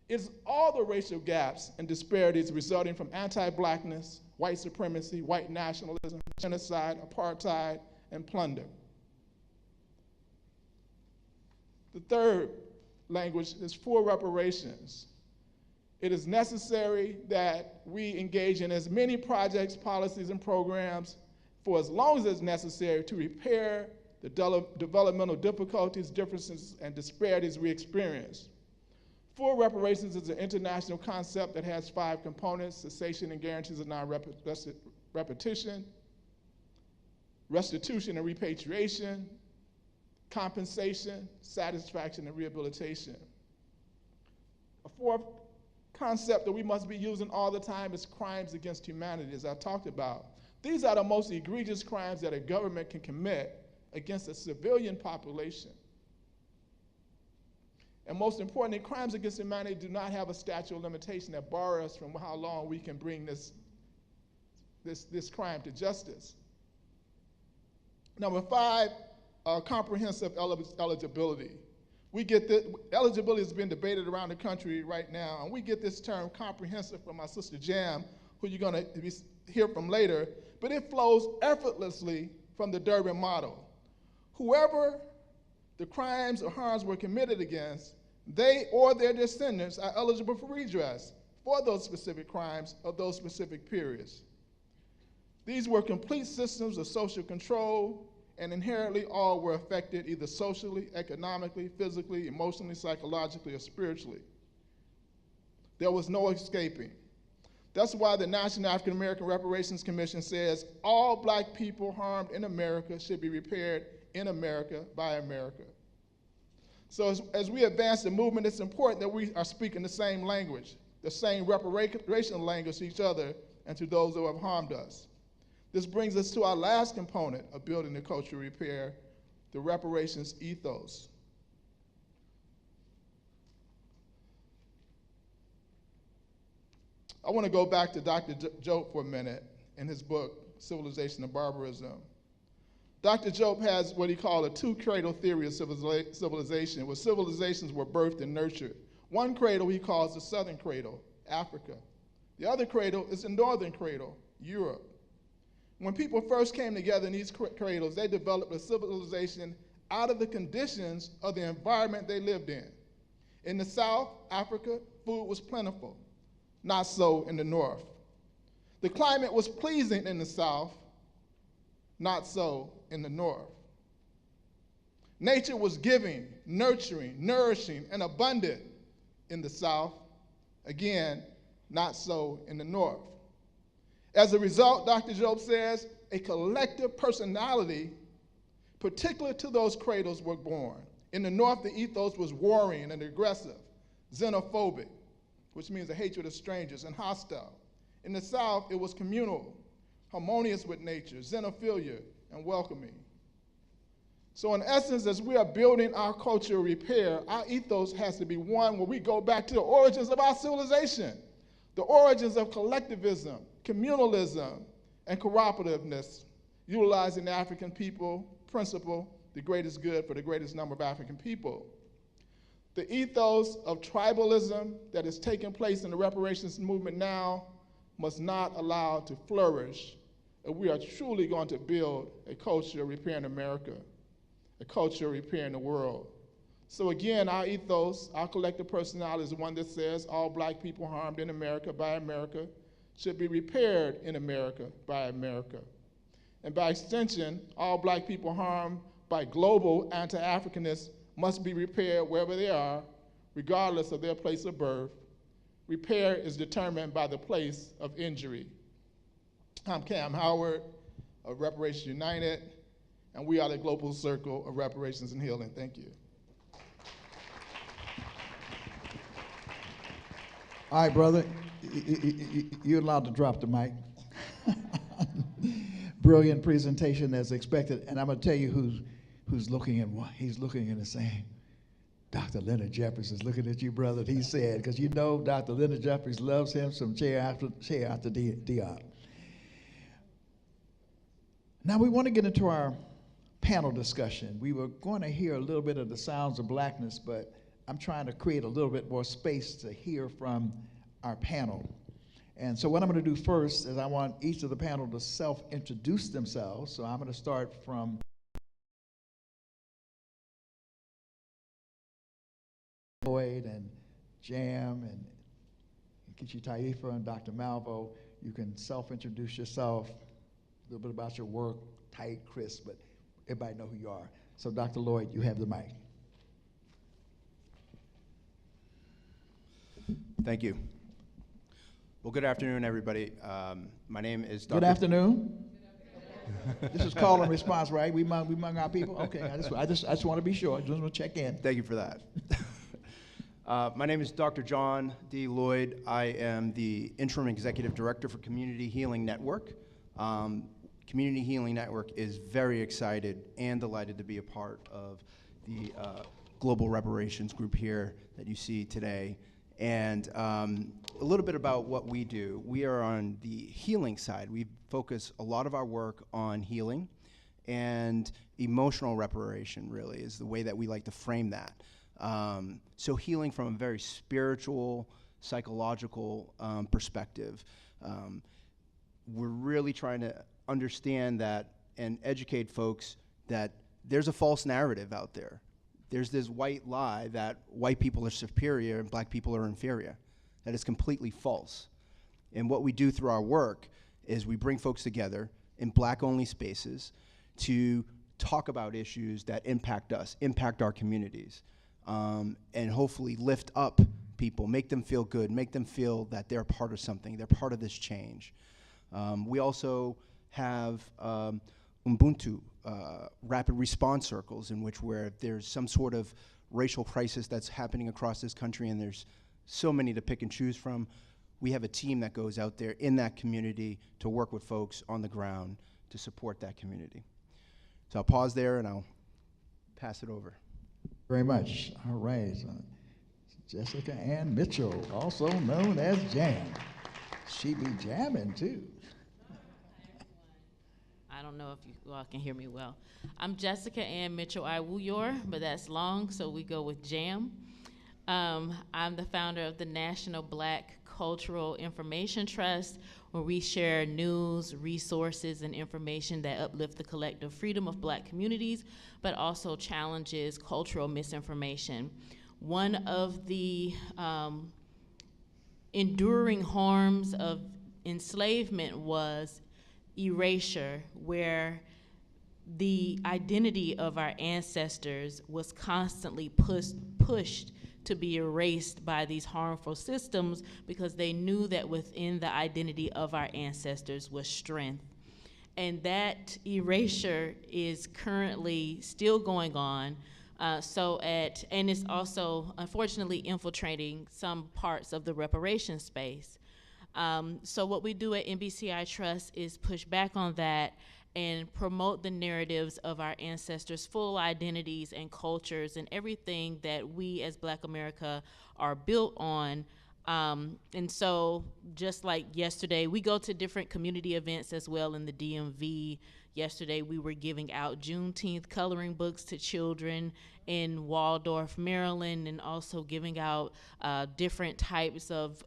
It's all the racial gaps and disparities resulting from anti-blackness, white supremacy, white nationalism, genocide, apartheid, and plunder. The third language is for reparations. It is necessary that we engage in as many projects, policies, and programs for as long as it's necessary to repair the developmental difficulties, differences, and disparities we experience. Full reparations is an international concept that has 5 components: cessation and guarantees of non-repetition, restitution and repatriation, compensation, satisfaction, and rehabilitation. A fourth concept that we must be using all the time is crimes against humanity, as I talked about. These are the most egregious crimes that a government can commit against a civilian population. And most importantly, crimes against humanity do not have a statute of limitation that bars us from how long we can bring this crime to justice. Number 5, comprehensive eligibility. We get that eligibility has been debated around the country right now, and we get this term comprehensive from our sister Jam, who you're going to hear from later, but it flows effortlessly from the Durban model. Whoever the crimes or harms were committed against, they or their descendants are eligible for redress for those specific crimes of those specific periods. These were complete systems of social control, and inherently all were affected either socially, economically, physically, emotionally, psychologically, or spiritually. There was no escaping. That's why the National African American Reparations Commission says all black people harmed in America should be repaired in America by America. So as we advance the movement, it's important that we are speaking the same language, the same reparational language to each other and to those who have harmed us. This brings us to our last component of building the culture of repair, the reparations ethos. I want to go back to Dr. Jope for a minute in his book, Civilization and Barbarism. Dr. Jope has what he called a 2-cradle theory of civilization, where civilizations were birthed and nurtured. One cradle he calls the southern cradle, Africa. The other cradle is the northern cradle, Europe. When people first came together in these cradles, they developed a civilization out of the conditions of the environment they lived in. In the South, Africa, food was plentiful. Not so in the North. The climate was pleasing in the South, not so in the North. Nature was giving, nurturing, nourishing, and abundant in the South, again, not so in the North. As a result, Dr. Jope says, a collective personality, particular to those cradles, were born. In the North, the ethos was warring and aggressive, xenophobic, which means a hatred of strangers, and hostile. In the South, it was communal, harmonious with nature, xenophilia, and welcoming. So in essence, as we are building our culture of repair, our ethos has to be one where we go back to the origins of our civilization, the origins of collectivism, communalism, and cooperativeness, utilizing the African people principle, the greatest good for the greatest number of African people. The ethos of tribalism that is taking place in the reparations movement now must not allow to flourish if we are truly going to build a culture of repair in America, a culture of repair in the world. So again, our ethos, our collective personality is one that says all black people harmed in America by America should be repaired in America by America. And by extension, all black people harmed by global anti-Africanists must be repaired wherever they are, regardless of their place of birth. Repair is determined by the place of injury. I'm Cam Howard of Reparations United, and we are the Global Circle of Reparations and Healing. Thank you. All right, brother, you're allowed to drop the mic. Brilliant presentation as expected, and I'm going to tell you who's looking at what he's looking at and saying, Dr. Leonard Jeffries is looking at you, brother. He said, because you know Dr. Leonard Jeffries loves him some chair after Dion. Now we want to get into our panel discussion. We were going to hear a little bit of the sounds of blackness, but I'm trying to create a little bit more space to hear from our panel. And so what I'm going to do first is I want each of the panel to self-introduce themselves. So I'm going to start from Lloyd and Jam and Nkechi Taifa and Dr. Malvo. You can self-introduce yourself, a little bit about your work, tight, crisp, but everybody know who you are. So Dr. Lloyd, you have the mic. Thank you. Well, good afternoon, everybody. My name is Dr. Good afternoon. This is call and response, right? We among our people. Okay, I just want to be sure. I just want to check in. Thank you for that. My name is Dr. John D. Lloyd. I am the Interim Executive Director for Community Healing Network. Community Healing Network is very excited and delighted to be a part of the Global Reparations group here that you see today. And a little bit about what we do. We are on the healing side. We focus a lot of our work on healing, and emotional reparation really is the way that we like to frame that. So healing from a very spiritual, psychological perspective. We're really trying to understand that and educate folks that there's a false narrative out there. There's this white lie that white people are superior and black people are inferior. That is completely false. And what we do through our work is we bring folks together in black-only spaces to talk about issues that impact us, impact our communities, and hopefully lift up people, make them feel good, make them feel that they're part of something, they're part of this change. We also have Ubuntu, rapid response circles in which where there's some sort of racial crisis that's happening across this country and there's so many to pick and choose from. We have a team that goes out there in that community to work with folks on the ground to support that community. So I'll pause there and I'll pass it over. Very much. All right. Jessica Ann Mitchell, also known as Jam. She be jamming too. I don't know if you all can hear me well. I'm Jessica Ann Mitchell Iwuyor, but that's long, so we go with Jam. I'm the founder of the National Black Cultural Information Trust, where we share news, resources, and information that uplift the collective freedom of black communities, but also challenges cultural misinformation. One of the enduring harms of enslavement was erasure, where the identity of our ancestors was constantly pushed to be erased by these harmful systems because they knew that within the identity of our ancestors was strength. And that erasure is currently still going on. And it's also unfortunately infiltrating some parts of the reparations space. So what we do at NBCI Trust is push back on that and promote the narratives of our ancestors' full identities and cultures and everything that we as Black America are built on. And so just like yesterday, we go to different community events as well in the DMV. Yesterday, we were giving out Juneteenth coloring books to children in Waldorf, Maryland, and also giving out different types of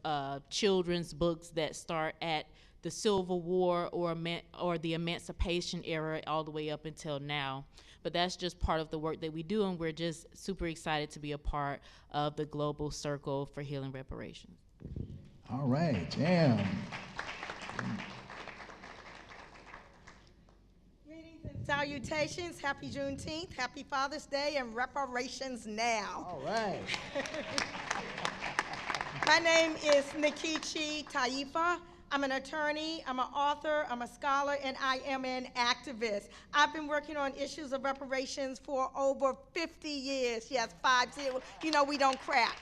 children's books that start at the Civil War or the Emancipation era all the way up until now. But that's just part of the work that we do, and we're just super excited to be a part of the Global Circle for Healing Reparations. All right, Jam. Greetings and salutations. Happy Juneteenth, happy Father's Day, and reparations now. All right. My name is Nkechi Taifa. I'm an attorney, I'm an author, I'm a scholar, and I am an activist. I've been working on issues of reparations for over 50 years. Yes, 50. You know, we don't crack.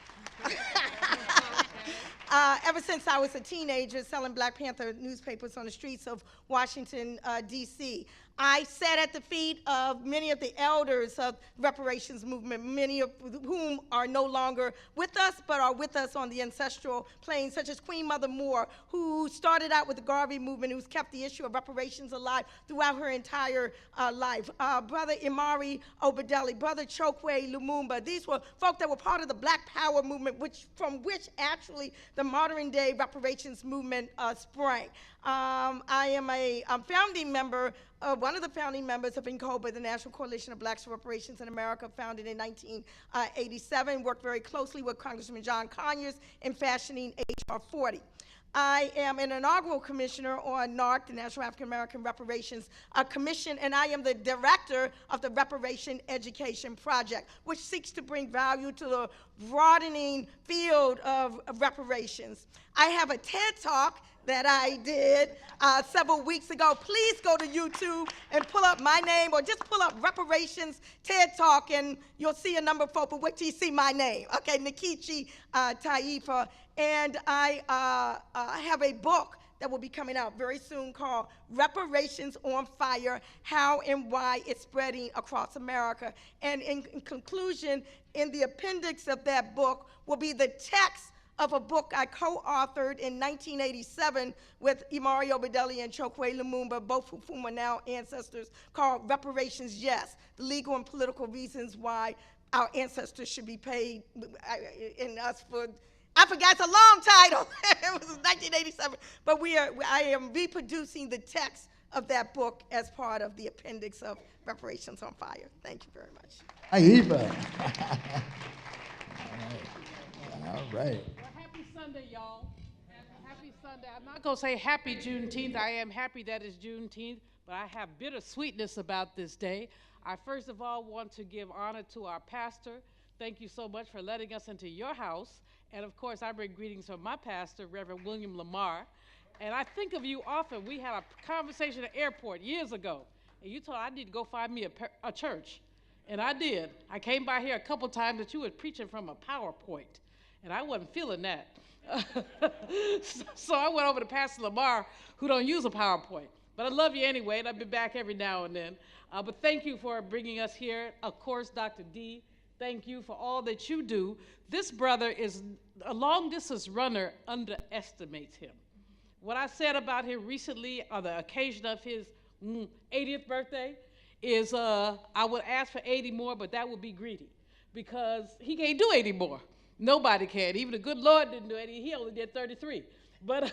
ever since I was a teenager selling Black Panther newspapers on the streets of Washington, D.C. I sat at the feet of many of the elders of reparations movement, many of whom are no longer with us, but are with us on the ancestral plane, such as Queen Mother Moore, who started out with the Garvey movement, who's kept the issue of reparations alive throughout her entire life. Brother Imari Obadeli, Brother Chokwe Lumumba, these were folk that were part of the Black Power movement, from which actually the modern day reparations movement sprang. I am a founding member, one of the founding members of NCOBA, the National Coalition of Blacks for Reparations in America, founded in 1987, worked very closely with Congressman John Conyers in fashioning H.R. 40. I am an inaugural commissioner on NARC, the National African American Reparations Commission, and I am the director of the Reparation Education Project, which seeks to bring value to the broadening field of reparations. I have a TED Talk that I did several weeks ago. Please go to YouTube and pull up my name, or just pull up Reparations TED Talk, and you'll see a number of folks, but wait till you see my name. Okay, Nikichi Taifa. And I have a book that will be coming out very soon called Reparations on Fire, How and Why It's Spreading Across America. And in conclusion, in the appendix of that book will be the text of a book I co-authored in 1987 with Imari Obadeli and Chokwe Lumumba, both of whom are now ancestors, called Reparations Yes, the legal and political reasons why our ancestors should be paid in us for, I forgot, it's a long title. It was 1987, but I am reproducing the text of that book as part of the appendix of Reparations on Fire. Thank you very much. Aiba. All right. Well, happy Sunday, y'all. Happy Sunday. I'm not going to say happy Juneteenth. I am happy that it's Juneteenth, but I have bittersweetness about this day. I first of all want to give honor to our pastor. Thank you so much for letting us into your house. And of course, I bring greetings from my pastor, Reverend William Lamar. And I think of you often. We had a conversation at the airport years ago, and you told I need to go find me a church. And I did. I came by here a couple times that you were preaching from a PowerPoint, and I wasn't feeling that. So I went over to Pastor Lamar, who don't use a PowerPoint. But I love you anyway, and I'll be back every now and then. But thank you for bringing us here. Of course, Dr. D, thank you for all that you do. This brother is a long-distance runner, underestimates him. What I said about him recently on the occasion of his 80th birthday is I would ask for 80 more, but that would be greedy because he can't do 80 more. Nobody can. Even the good Lord didn't do 80. He only did 33. But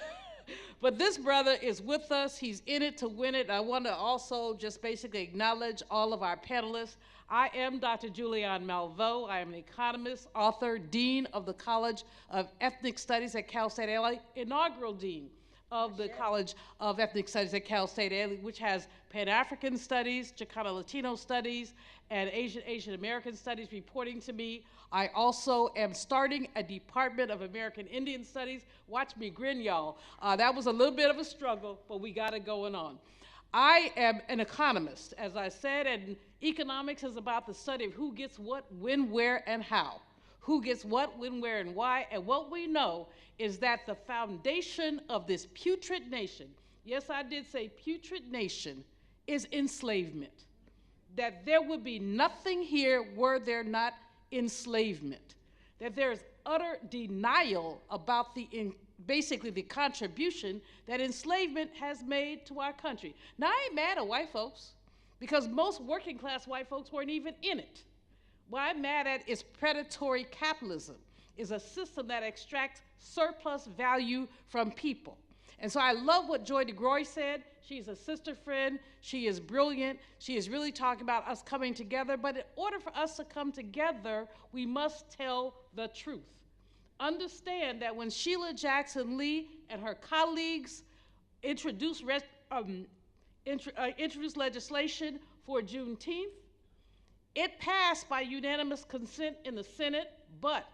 this brother is with us. He's in it to win it. I want to also just basically acknowledge all of our panelists. I am Dr. Julianne Malveaux. I am an economist, author, dean of the College of Ethnic Studies at Cal State LA, inaugural dean of the College of Ethnic Studies at Cal State LA, which has Pan-African Studies, Chicano Latino Studies, and Asian American Studies reporting to me. I also am starting a Department of American Indian Studies. Watch me grin, y'all. That was a little bit of a struggle, but we got it going on. I am an economist, as I said, and economics is about the study of who gets what, when, where, and how. Who gets what, when, where, and why. And what we know is that the foundation of this putrid nation, yes, I did say putrid nation, is enslavement. That there would be nothing here were there not enslavement. That there is utter denial about basically the contribution that enslavement has made to our country. Now, I ain't mad at white folks, because most working class white folks weren't even in it. What I'm mad at is predatory capitalism, is a system that extracts surplus value from people. And so I love what Joy DeGroy said. She's a sister friend. She is brilliant. She is really talking about us coming together. But in order for us to come together, we must tell the truth. Understand that when Sheila Jackson Lee and her colleagues introduced legislation for Juneteenth, it passed by unanimous consent in the Senate, but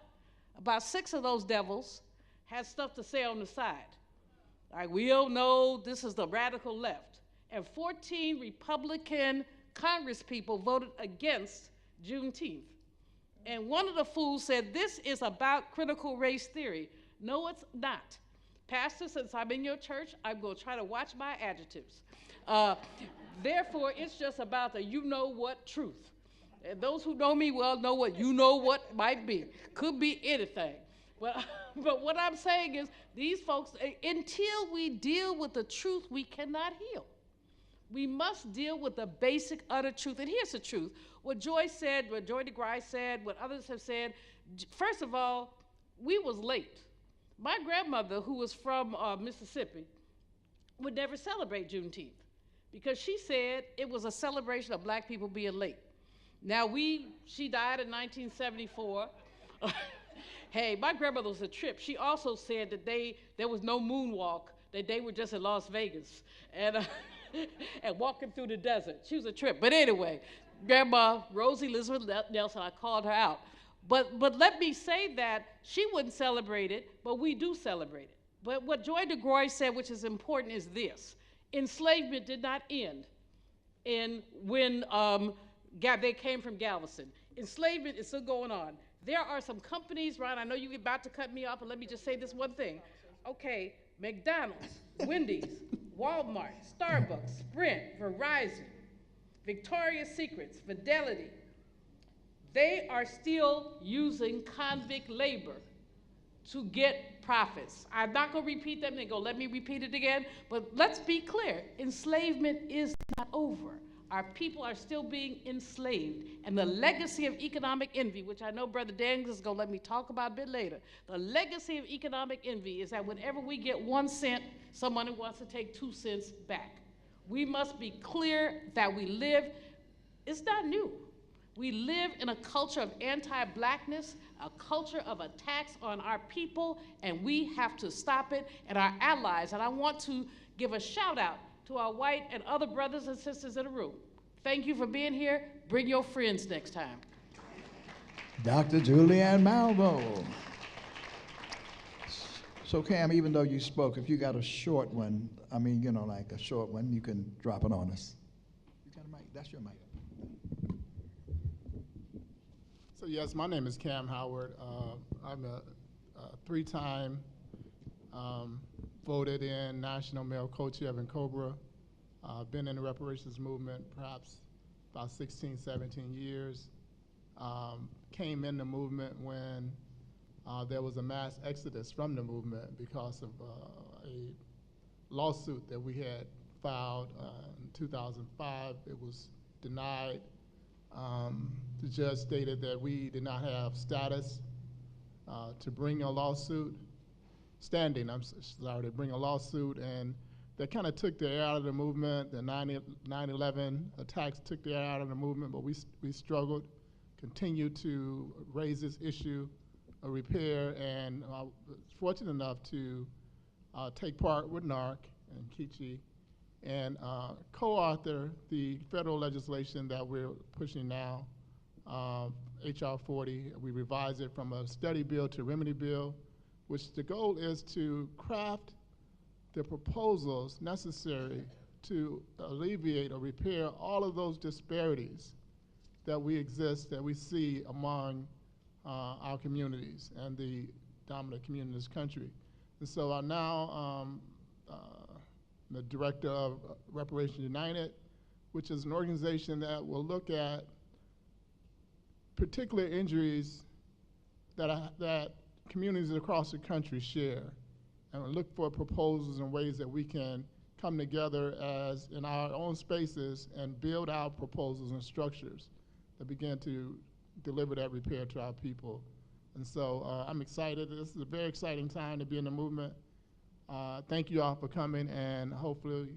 about 6 of those devils had stuff to say on the side. Like, we don't know, this is the radical left. And 14 Republican congresspeople voted against Juneteenth. And one of the fools said, this is about critical race theory. No, it's not. Pastor, since I'm in your church, I'm going to try to watch my adjectives. Uh, Therefore, it's just about the you know what truth. And those who know me well know what you know what might be. Could be anything. But, but what I'm saying is, these folks, until we deal with the truth, we cannot heal. We must deal with the basic, utter truth. And here's the truth. What Joy said, what Joy DeGry said, what others have said, first of all, we was late. My grandmother, who was from Mississippi, would never celebrate Juneteenth because she said it was a celebration of black people being late. Now she died in 1974. Hey, my grandmother was a trip. She also said that there was no moonwalk, that they were just in Las Vegas and and walking through the desert. She was a trip. But anyway, Grandma Rosie Elizabeth Nelson, I called her out. But let me say that she wouldn't celebrate it, but we do celebrate it. But what Joy DeGroy said, which is important, is this. Enslavement did not end when they came from Galveston. Enslavement is still going on. There are some companies, Ron, I know you're about to cut me off, but let me just say this one thing. Okay, McDonald's, Wendy's, Walmart, Starbucks, Sprint, Verizon, Victoria's Secrets, Fidelity, they are still using convict labor to get profits. I'm not going to repeat them. They go, let me repeat it again. But let's be clear. Enslavement is not over. Our people are still being enslaved. And the legacy of economic envy, which I know Brother Daniels is going to let me talk about a bit later, the legacy of economic envy is that whenever we get 1 cent, someone wants to take 2 cents back. We must be clear that we live, it's not new. We live in a culture of anti-blackness, a culture of attacks on our people, and we have to stop it, and our allies. And I want to give a shout out to our white and other brothers and sisters in the room. Thank you for being here. Bring your friends next time. Dr. Julianne Malvo. So Cam, even though you spoke, if you got a short one, I mean, you know, like a short one, you can drop it on us. You got a mic? That's your mic. So yes, my name is Cam Howard. I'm a three-time voted in National Male Co-Chair in Cobra. Been in the reparations movement perhaps about 16, 17 years. Came in the movement when there was a mass exodus from the movement because of a lawsuit that we had filed in 2005. It was denied. The judge stated that we did not have status to bring a lawsuit, to bring a lawsuit, and that kind of took the air out of the movement. The 9/11 attacks took the air out of the movement, but we struggled, continued to raise this issue of repair, and I was fortunate enough to take part with NARC and Kichi and co-author the federal legislation that we're pushing now, HR 40. We revised it from a study bill to remedy bill, which the goal is to craft the proposals necessary to alleviate or repair all of those disparities that we see among our communities and the dominant community in this country. And so I'm now the director of Reparations United, which is an organization that will look at particular injuries that communities across the country share, and we'll look for proposals and ways that we can come together as in our own spaces and build out proposals and structures that begin to deliver that repair to our people. And so I'm excited. This is a very exciting time to be in the movement. Thank you all for coming, and hopefully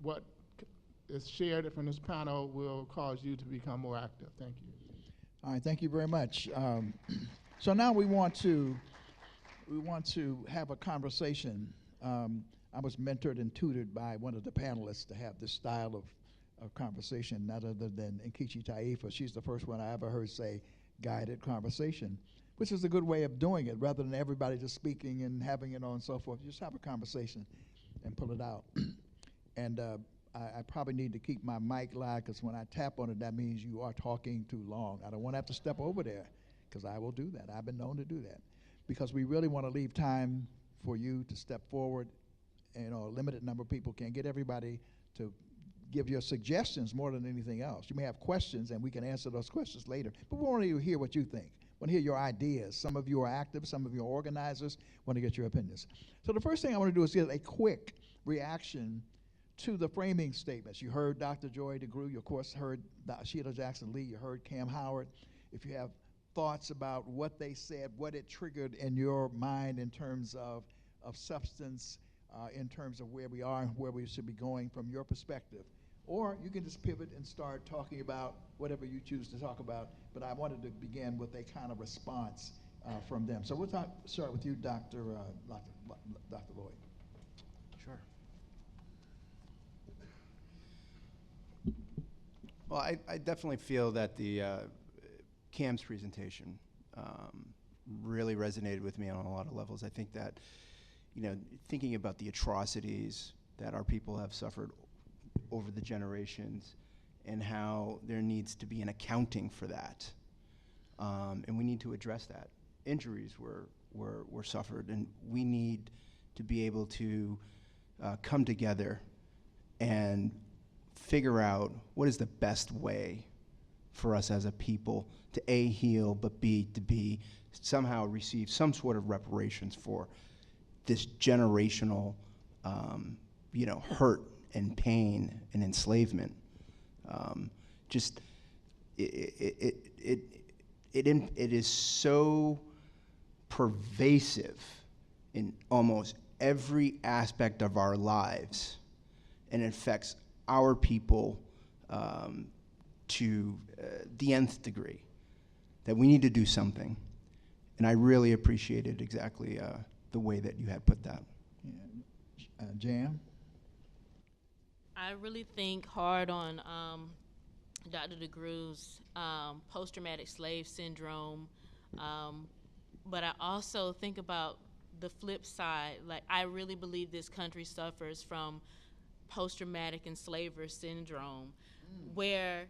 what is shared from this panel will cause you to become more active. Thank you. All right, thank you very much. So now we want to have a conversation. I was mentored and tutored by one of the panelists to have this style of conversation, not other than Nkechi Taifa. She's the first one I ever heard say guided conversation, which is a good way of doing it, rather than everybody just speaking and having it on and so forth. Just have a conversation and pull it out. And I probably need to keep my mic live, because when I tap on it, that means you are talking too long. I don't want to have to step over there, because I will do that. I've been known to do that. because we really want to leave time for you to step forward. You know, a limited number of people can't get everybody to give your suggestions more than anything else. You may have questions, and we can answer those questions later, but we want to hear what you think. We want to hear your ideas. Some of you are active, some of you are organizers, want to get your opinions. So the first thing I want to do is get a quick reaction to the framing statements. You heard Dr. Joy DeGruy, you of course heard Sheila Jackson-Lee, you heard Cam Howard. If you have thoughts about what they said, what it triggered in your mind in terms of substance, in terms of where we are and where we should be going from your perspective. Or you can just pivot and start talking about whatever you choose to talk about, but I wanted to begin with a kind of response from them. So we'll start with you, Dr. Lloyd. Sure. Well, I definitely feel that the Cam's presentation really resonated with me on a lot of levels. I think that, you know, thinking about the atrocities that our people have suffered over the generations and how there needs to be an accounting for that. And we need to address that. Injuries were suffered, and we need to be able to come together and figure out what is the best way for us as a people to A, heal, but B, to somehow receive some sort of reparations for this generational, hurt and pain and enslavement. It is so pervasive in almost every aspect of our lives, and it affects our people to the nth degree, that we need to do something. And I really appreciated exactly the way that you had put that. Yeah. Jan? I really think hard on Dr. DeGrew's post-traumatic slave syndrome, but I also think about the flip side. Like, I really believe this country suffers from post-traumatic enslaver syndrome, where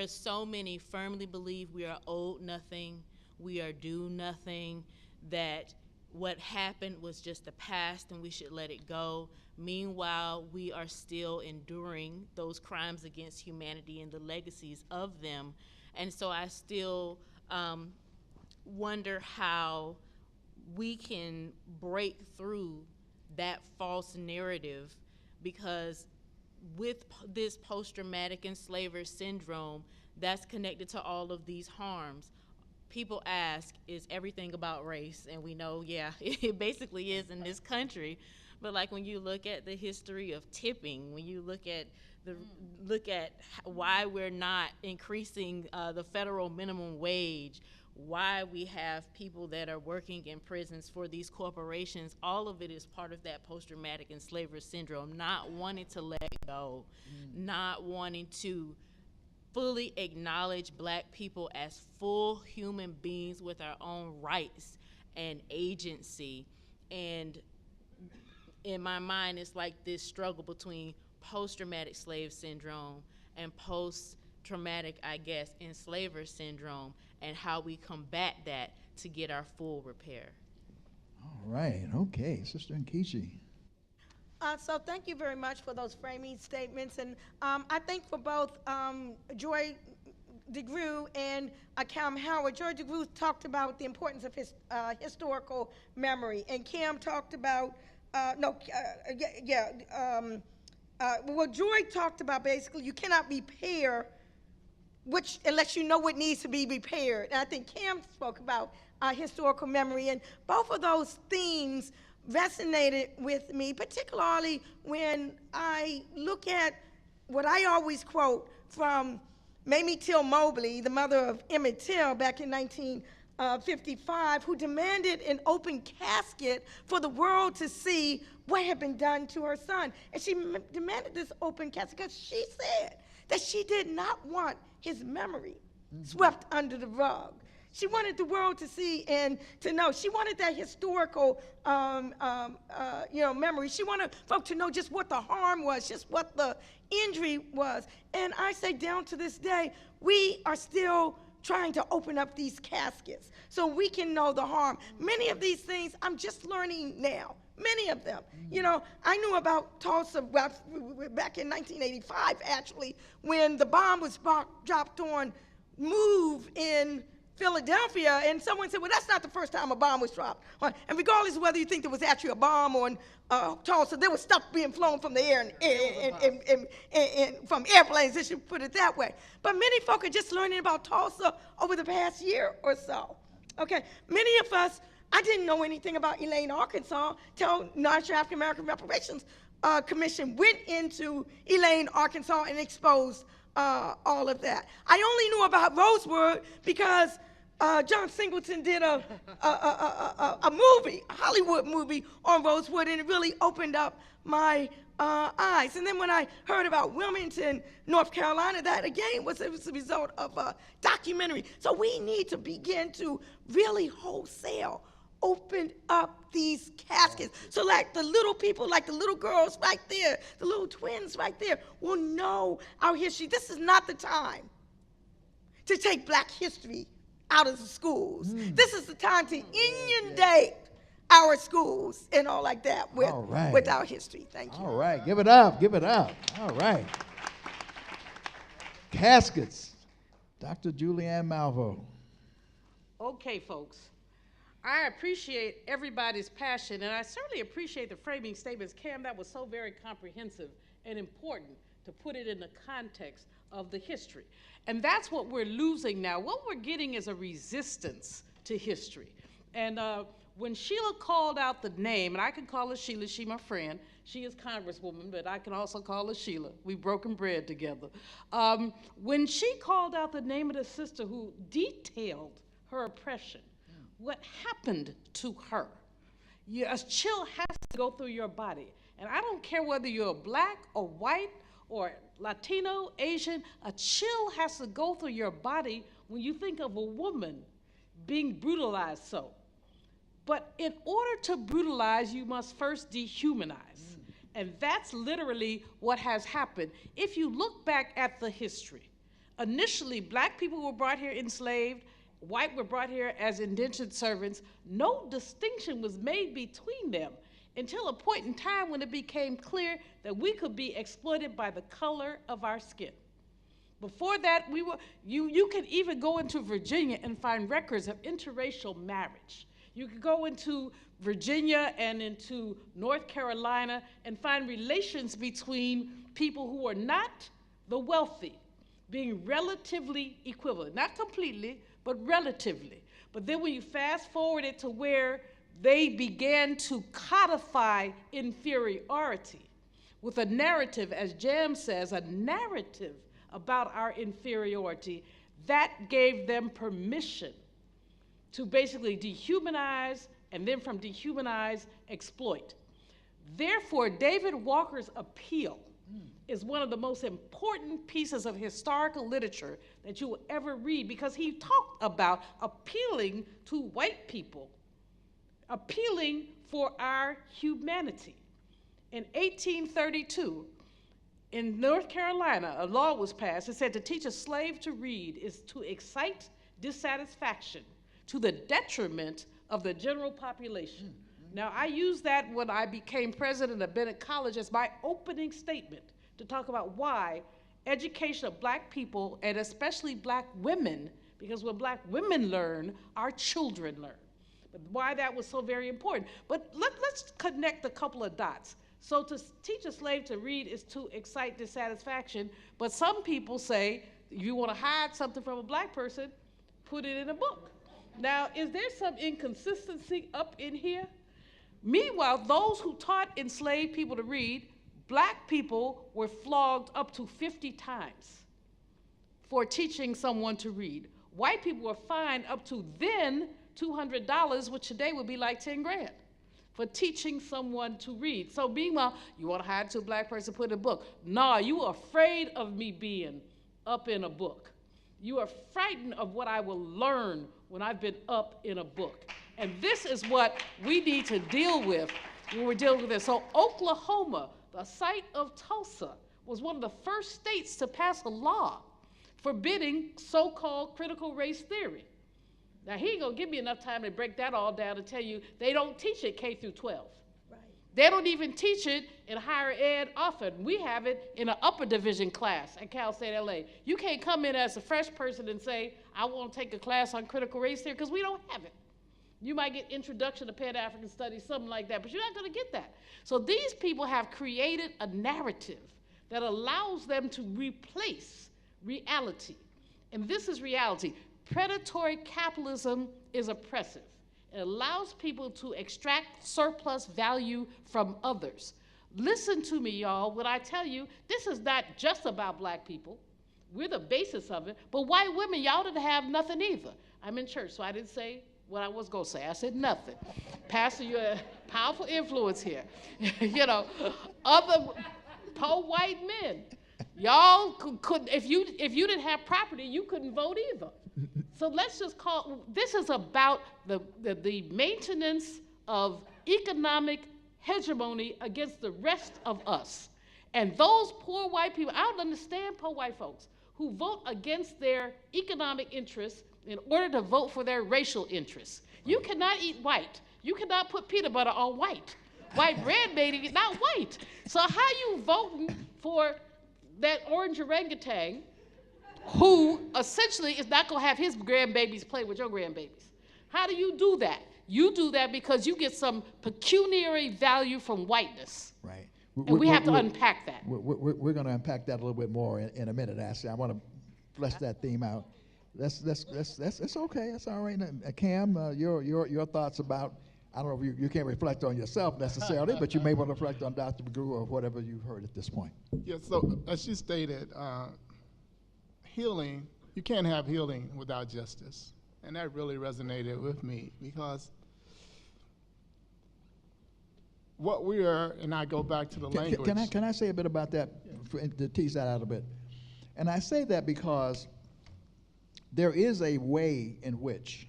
so many firmly believe we are owed nothing, we are due nothing, that what happened was just the past and we should let it go. Meanwhile, we are still enduring those crimes against humanity and the legacies of them. And so I still wonder how we can break through that false narrative, because with this post-traumatic enslaver syndrome, that's connected to all of these harms. People ask, is everything about race? And we know, yeah, it basically is in this country. But like when you look at the history of tipping, when you look at why we're not increasing the federal minimum wage, why we have people that are working in prisons for these corporations, all of it is part of that post-traumatic enslaver syndrome, not wanting to let go, not wanting to fully acknowledge Black people as full human beings with our own rights and agency. And in my mind, it's like this struggle between post-traumatic slave syndrome and post-traumatic, I guess, enslaver syndrome, and how we combat that to get our full repair. All right, okay, Sister Nkechi. So thank you very much for those framing statements. And I think for both Joy DeGruy and Cam Howard, Joy DeGruy talked about the importance of historical memory, and Cam talked about, Joy talked about basically you cannot repair unless you know what needs to be repaired. And I think Cam spoke about historical memory, and both of those themes resonated with me, particularly when I look at what I always quote from Mamie Till Mobley, the mother of Emmett Till, back in 1955, who demanded an open casket for the world to see what had been done to her son. And she demanded this open casket because she said that she did not want his memory swept under the rug. She wanted the world to see and to know. She wanted that historical, memory. She wanted folk to know just what the harm was, just what the injury was. And I say, down to this day, we are still trying to open up these caskets so we can know the harm. Many of these things I'm just learning now. Many of them. You know, I knew about Tulsa back in 1985, actually, when the bomb was dropped on Move in Philadelphia, and someone said, well, that's not the first time a bomb was dropped. And regardless of whether you think there was actually a bomb on Tulsa, there was stuff being flown from the air and from airplanes, let's just put it that way. But many folk are just learning about Tulsa over the past year or so. Okay, many of us, I didn't know anything about Elaine, Arkansas, till National African American Reparations Commission went into Elaine, Arkansas, and exposed all of that. I only knew about Rosewood because John Singleton did a movie, a Hollywood movie on Rosewood, and it really opened up my eyes. And then when I heard about Wilmington, North Carolina, that again was a result of a documentary. So we need to begin to really wholesale open up these caskets so like the little people, like the little girls right there, the little twins right there, will know our history. This is not the time to take Black history out of the schools. This is the time to inundate our schools and all like that with our history. Thank you. All right, give it up, give it up. All right. Caskets. Dr. Julianne Malvo. Okay, folks. I appreciate everybody's passion, and I certainly appreciate the framing statements. Cam, that was so very comprehensive and important to put it in the context of the history. And that's what we're losing now. What we're getting is a resistance to history. And when Sheila called out the name, and I can call her Sheila, she's my friend. She is Congresswoman, but I can also call her Sheila. We've broken bread together. When she called out the name of the sister who detailed her oppression, what happened to her? A chill has to go through your body. And I don't care whether you're Black or white or Latino, Asian, a chill has to go through your body when you think of a woman being brutalized so. But in order to brutalize, you must first dehumanize. And that's literally what has happened. If you look back at the history, initially Black people were brought here enslaved, white were brought here as indentured servants. No distinction was made between them until a point in time when it became clear that we could be exploited by the color of our skin. Before that, you could even go into Virginia and find records of interracial marriage. You could go into Virginia and into North Carolina and find relations between people who are not the wealthy being relatively equivalent, not completely, but relatively. But then when you fast forward it to where they began to codify inferiority with a narrative, as Jam says, a narrative about our inferiority, that gave them permission to basically dehumanize, and then from dehumanize, exploit. Therefore, David Walker's appeal is one of the most important pieces of historical literature that you will ever read, because he talked about appealing to white people, appealing for our humanity. In 1832, in North Carolina, a law was passed. It said to teach a slave to read is to excite dissatisfaction to the detriment of the general population. Now, I used that when I became president of Bennett College as my opening statement to talk about why education of Black people, and especially Black women, because when Black women learn, our children learn. But why that was so very important. But let's connect a couple of dots. So to teach a slave to read is to excite dissatisfaction, but some people say, if you want to hide something from a Black person, put it in a book. Now, is there some inconsistency up in here? Meanwhile, those who taught enslaved people to read, Black people were flogged up to 50 times for teaching someone to read. White people were fined up to then $200, which today would be like 10 grand, for teaching someone to read. So meanwhile, you want to hide to a Black person, put in a book. Nah, you are afraid of me being up in a book. You are frightened of what I will learn when I've been up in a book. And this is what we need to deal with when we're dealing with this. So Oklahoma, the site of Tulsa, was one of the first states to pass a law forbidding so-called critical race theory. Now, he ain't gonna give me enough time to break that all down to tell you they don't teach it K through 12. Right. They don't even teach it in higher ed often. We have it in an upper division class at Cal State LA. You can't come in as a fresh person and say, I want to take a class on critical race theory, because we don't have it. You might get Introduction to Pan-African Studies, something like that, but you're not gonna get that. So these people have created a narrative that allows them to replace reality. And this is reality. Predatory capitalism is oppressive. It allows people to extract surplus value from others. Listen to me, y'all, when I tell you, this is not just about black people. We're the basis of it, but white women, y'all didn't have nothing either. I'm in church, so I didn't say what I was gonna say. I said nothing. Pastor, you're a powerful influence here. You know, other poor white men, y'all could if you didn't have property, you couldn't vote either. So let's just this is about the maintenance of economic hegemony against the rest of us. And those poor white people, I don't understand poor white folks who vote against their economic interests in order to vote for their racial interests. You cannot eat white. You cannot put peanut butter on white. White bread made it not white. So how you voting for that orange orangutan who essentially is not gonna have his grandbabies play with your grandbabies? How do you do that? You do that because you get some pecuniary value from whiteness. Right. And we have to unpack that. We're going to unpack that a little bit more in a minute, Ashley. I want to flesh that theme out. That's okay. That's all right. Cam, your thoughts about, I don't know if you can't reflect on yourself necessarily, but you may want to reflect on Dr. McGrew or whatever you've heard at this point. Yeah, so as you stated, healing, you can't have healing without justice. And that really resonated with me because what we are, and I go back to the language. Can I say a bit about that, to tease that out a bit? And I say that because there is a way in which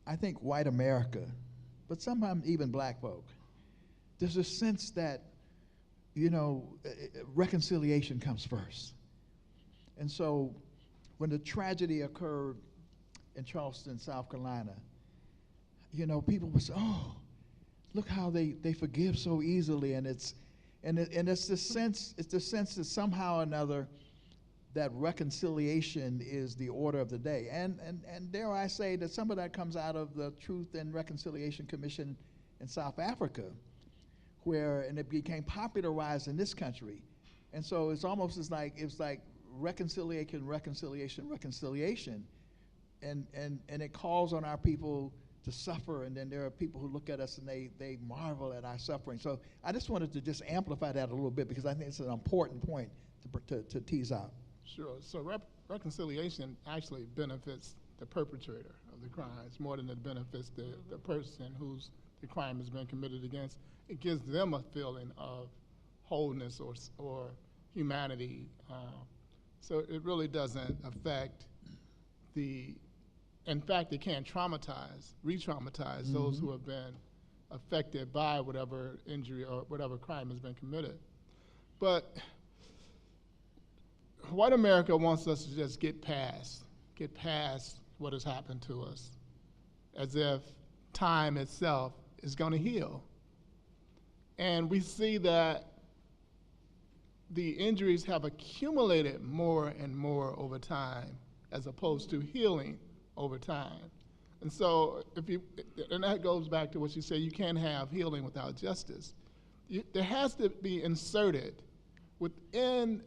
I think white America, but sometimes even black folk, there's a sense that, reconciliation comes first. And so when the tragedy occurred in Charleston, South Carolina, people would say, oh, look how they forgive so easily. And it's the sense that somehow or another that reconciliation is the order of the day. And dare I say that some of that comes out of the Truth and Reconciliation Commission in South Africa, and it became popularized in this country. And so it's almost it's like reconciliation, and it calls on our people to suffer, and then there are people who look at us and they marvel at our suffering. So I just wanted to just amplify that a little bit because I think it's an important point to tease out. Sure. So reconciliation actually benefits the perpetrator of the crimes more than it benefits the person whose the crime has been committed against. It gives them a feeling of wholeness or humanity. So it really doesn't affect in fact, it can re-traumatize those who have been affected by whatever injury or whatever crime has been committed. But white America wants us to just get past what has happened to us, as if time itself is going to heal. And we see that the injuries have accumulated more and more over time, as opposed to healing over time. And so, and that goes back to what you say, you can't have healing without justice. There has to be inserted within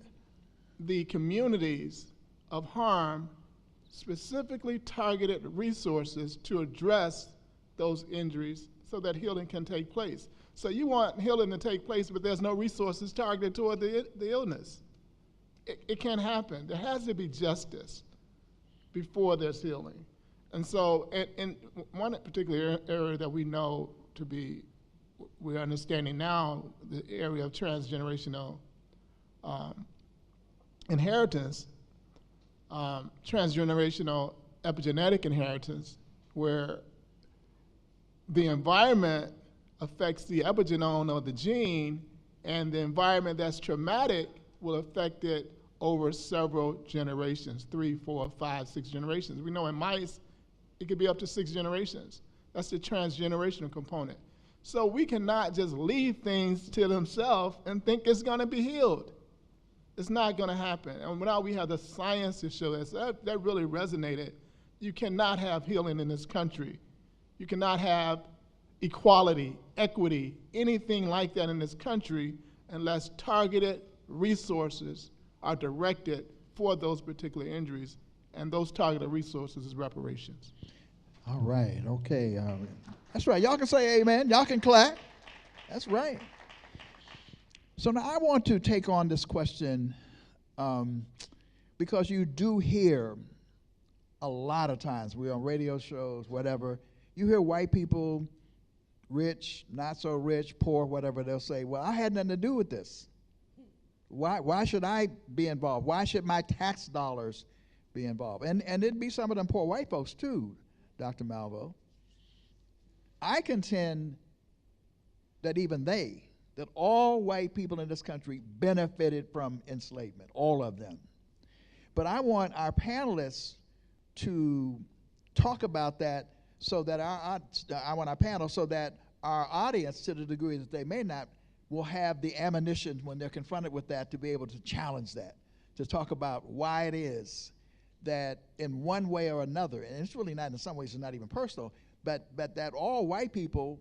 the communities of harm specifically targeted resources to address those injuries so that healing can take place. So you want healing to take place, but there's no resources targeted toward the illness. It can't happen. There has to be justice before there's healing. And so in one particular area that we know to be, we're understanding now, the area of transgenerational inheritance, transgenerational epigenetic inheritance, where the environment affects the epigenome of the gene, and the environment that's traumatic will affect it over several generations, 3, 4, 5, 6 generations. We know in mice, it could be up to 6 generations. That's the transgenerational component. So we cannot just leave things to themselves and think it's gonna be healed. It's not gonna happen. And now we have the science to show us. That really resonated. You cannot have healing in this country. You cannot have equality, equity, anything like that in this country unless targeted resources are directed for those particular injuries, and those targeted resources is reparations. All right, okay. That's right. Y'all can say amen. Y'all can clap. That's right. So now I want to take on this question because you do hear a lot of times, we're on radio shows, whatever, you hear white people, rich, not so rich, poor, whatever, they'll say, well, I had nothing to do with this. Why should I be involved? Why should my tax dollars be involved? And it'd be some of them poor white folks too, Dr. Malvo. I contend that even that all white people in this country benefited from enslavement, all of them. But I want our panelists to talk about that so that I want our panel so that our audience, to the degree that they may not, will have the ammunition when they're confronted with that to be able to challenge that, to talk about why it is that in one way or another, and it's really not, in some ways it's not even personal, but that all white people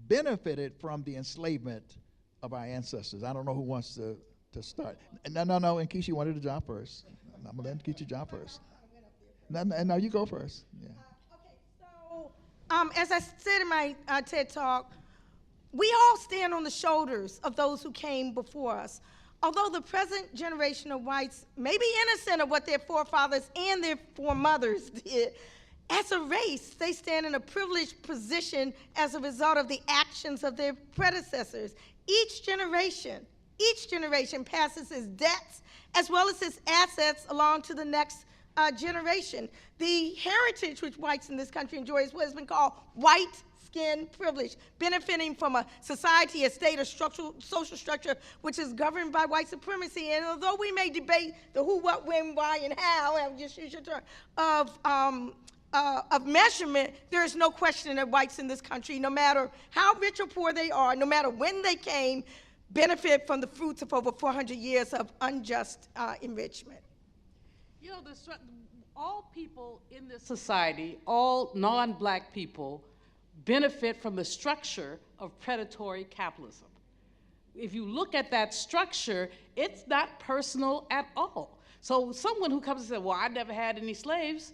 benefited from the enslavement of our ancestors. I don't know who wants to start. No, and Keisha wanted to jump first. I'm gonna let Keisha jump first. No, you go first. Yeah. Okay, so as I said in my TED Talk, we all stand on the shoulders of those who came before us. Although the present generation of whites may be innocent of what their forefathers and their foremothers did, as a race, they stand in a privileged position as a result of the actions of their predecessors. Each generation passes its debts as well as its assets along to the next generation. The heritage which whites in this country enjoy is what has been called white skin privilege, benefiting from a society, a state, a social structure which is governed by white supremacy. And although we may debate the who, what, when, why, and how, and just use your term, of measurement, there is no question that whites in this country, no matter how rich or poor they are, no matter when they came, benefit from the fruits of over 400 years of unjust enrichment. You know, all people in this society, all non-black people, benefit from the structure of predatory capitalism. If you look at that structure, it's not personal at all. So someone who comes and says, well, I never had any slaves,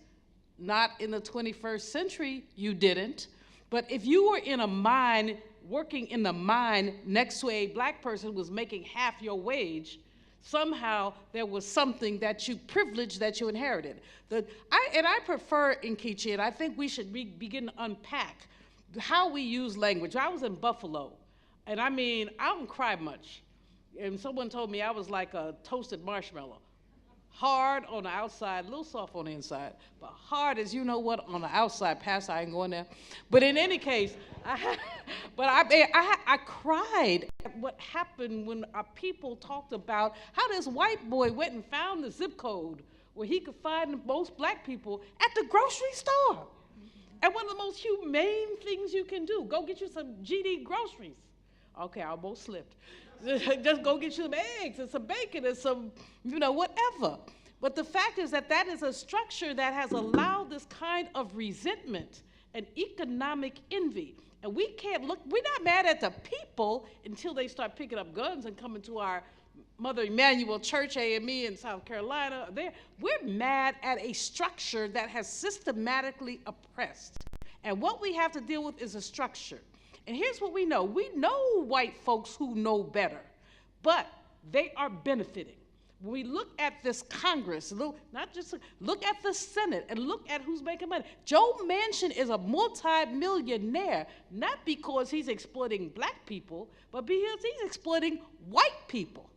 not in the 21st century, you didn't. But if you were in a mine, working in the mine next to a black person who was making half your wage, somehow there was something that you privileged that you inherited. I prefer, Nkechi, and I think we should begin to unpack how we use language. I was in Buffalo, and I mean, I don't cry much. And someone told me I was like a toasted marshmallow. Hard on the outside, a little soft on the inside, but hard as you know what on the outside. Pastor, I ain't going there. But in any case, I cried at what happened when our people talked about how this white boy went and found the zip code where he could find most black people at the grocery store. And one of the most humane things you can do, go get you some GD groceries. Okay, I almost slipped. Just go get you some eggs and some bacon and some, whatever. But the fact is that is a structure that has allowed this kind of resentment and economic envy. And we can't look, we're not mad at the people until they start picking up guns and coming to our Mother Emanuel Church, AME in South Carolina. We're mad at a structure that has systematically oppressed. And what we have to deal with is a structure. And here's what we know. We know white folks who know better, but they are benefiting. When we look at this Congress, look at the Senate and look at who's making money. Joe Manchin is a multi-millionaire, not because he's exploiting black people, but because he's exploiting white people.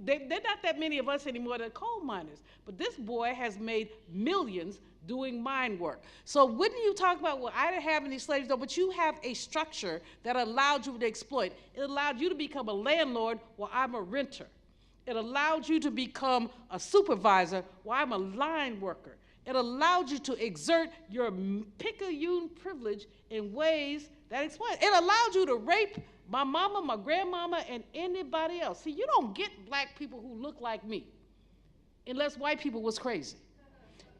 They're not that many of us anymore that are coal miners, but this boy has made millions doing mine work. So when you talk about, well, I didn't have any slaves, though, but you have a structure that allowed you to exploit. It allowed you to become a landlord while I'm a renter. It allowed you to become a supervisor while I'm a line worker. It allowed you to exert your picayune privilege in ways that explain. It allowed you to rape my mama, my grandmama, and anybody else. See, you don't get black people who look like me unless white people was crazy,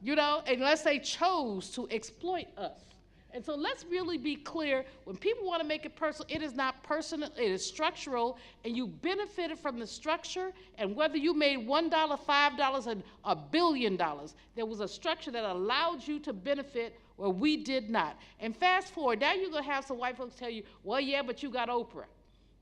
unless they chose to exploit us. And so let's really be clear, when people want to make it personal, it is not personal, it is structural, and you benefited from the structure, and whether you made $1, $5, and $1 billion, there was a structure that allowed you to benefit where we did not. And fast forward, now you're gonna have some white folks tell you, well, yeah, but you got Oprah.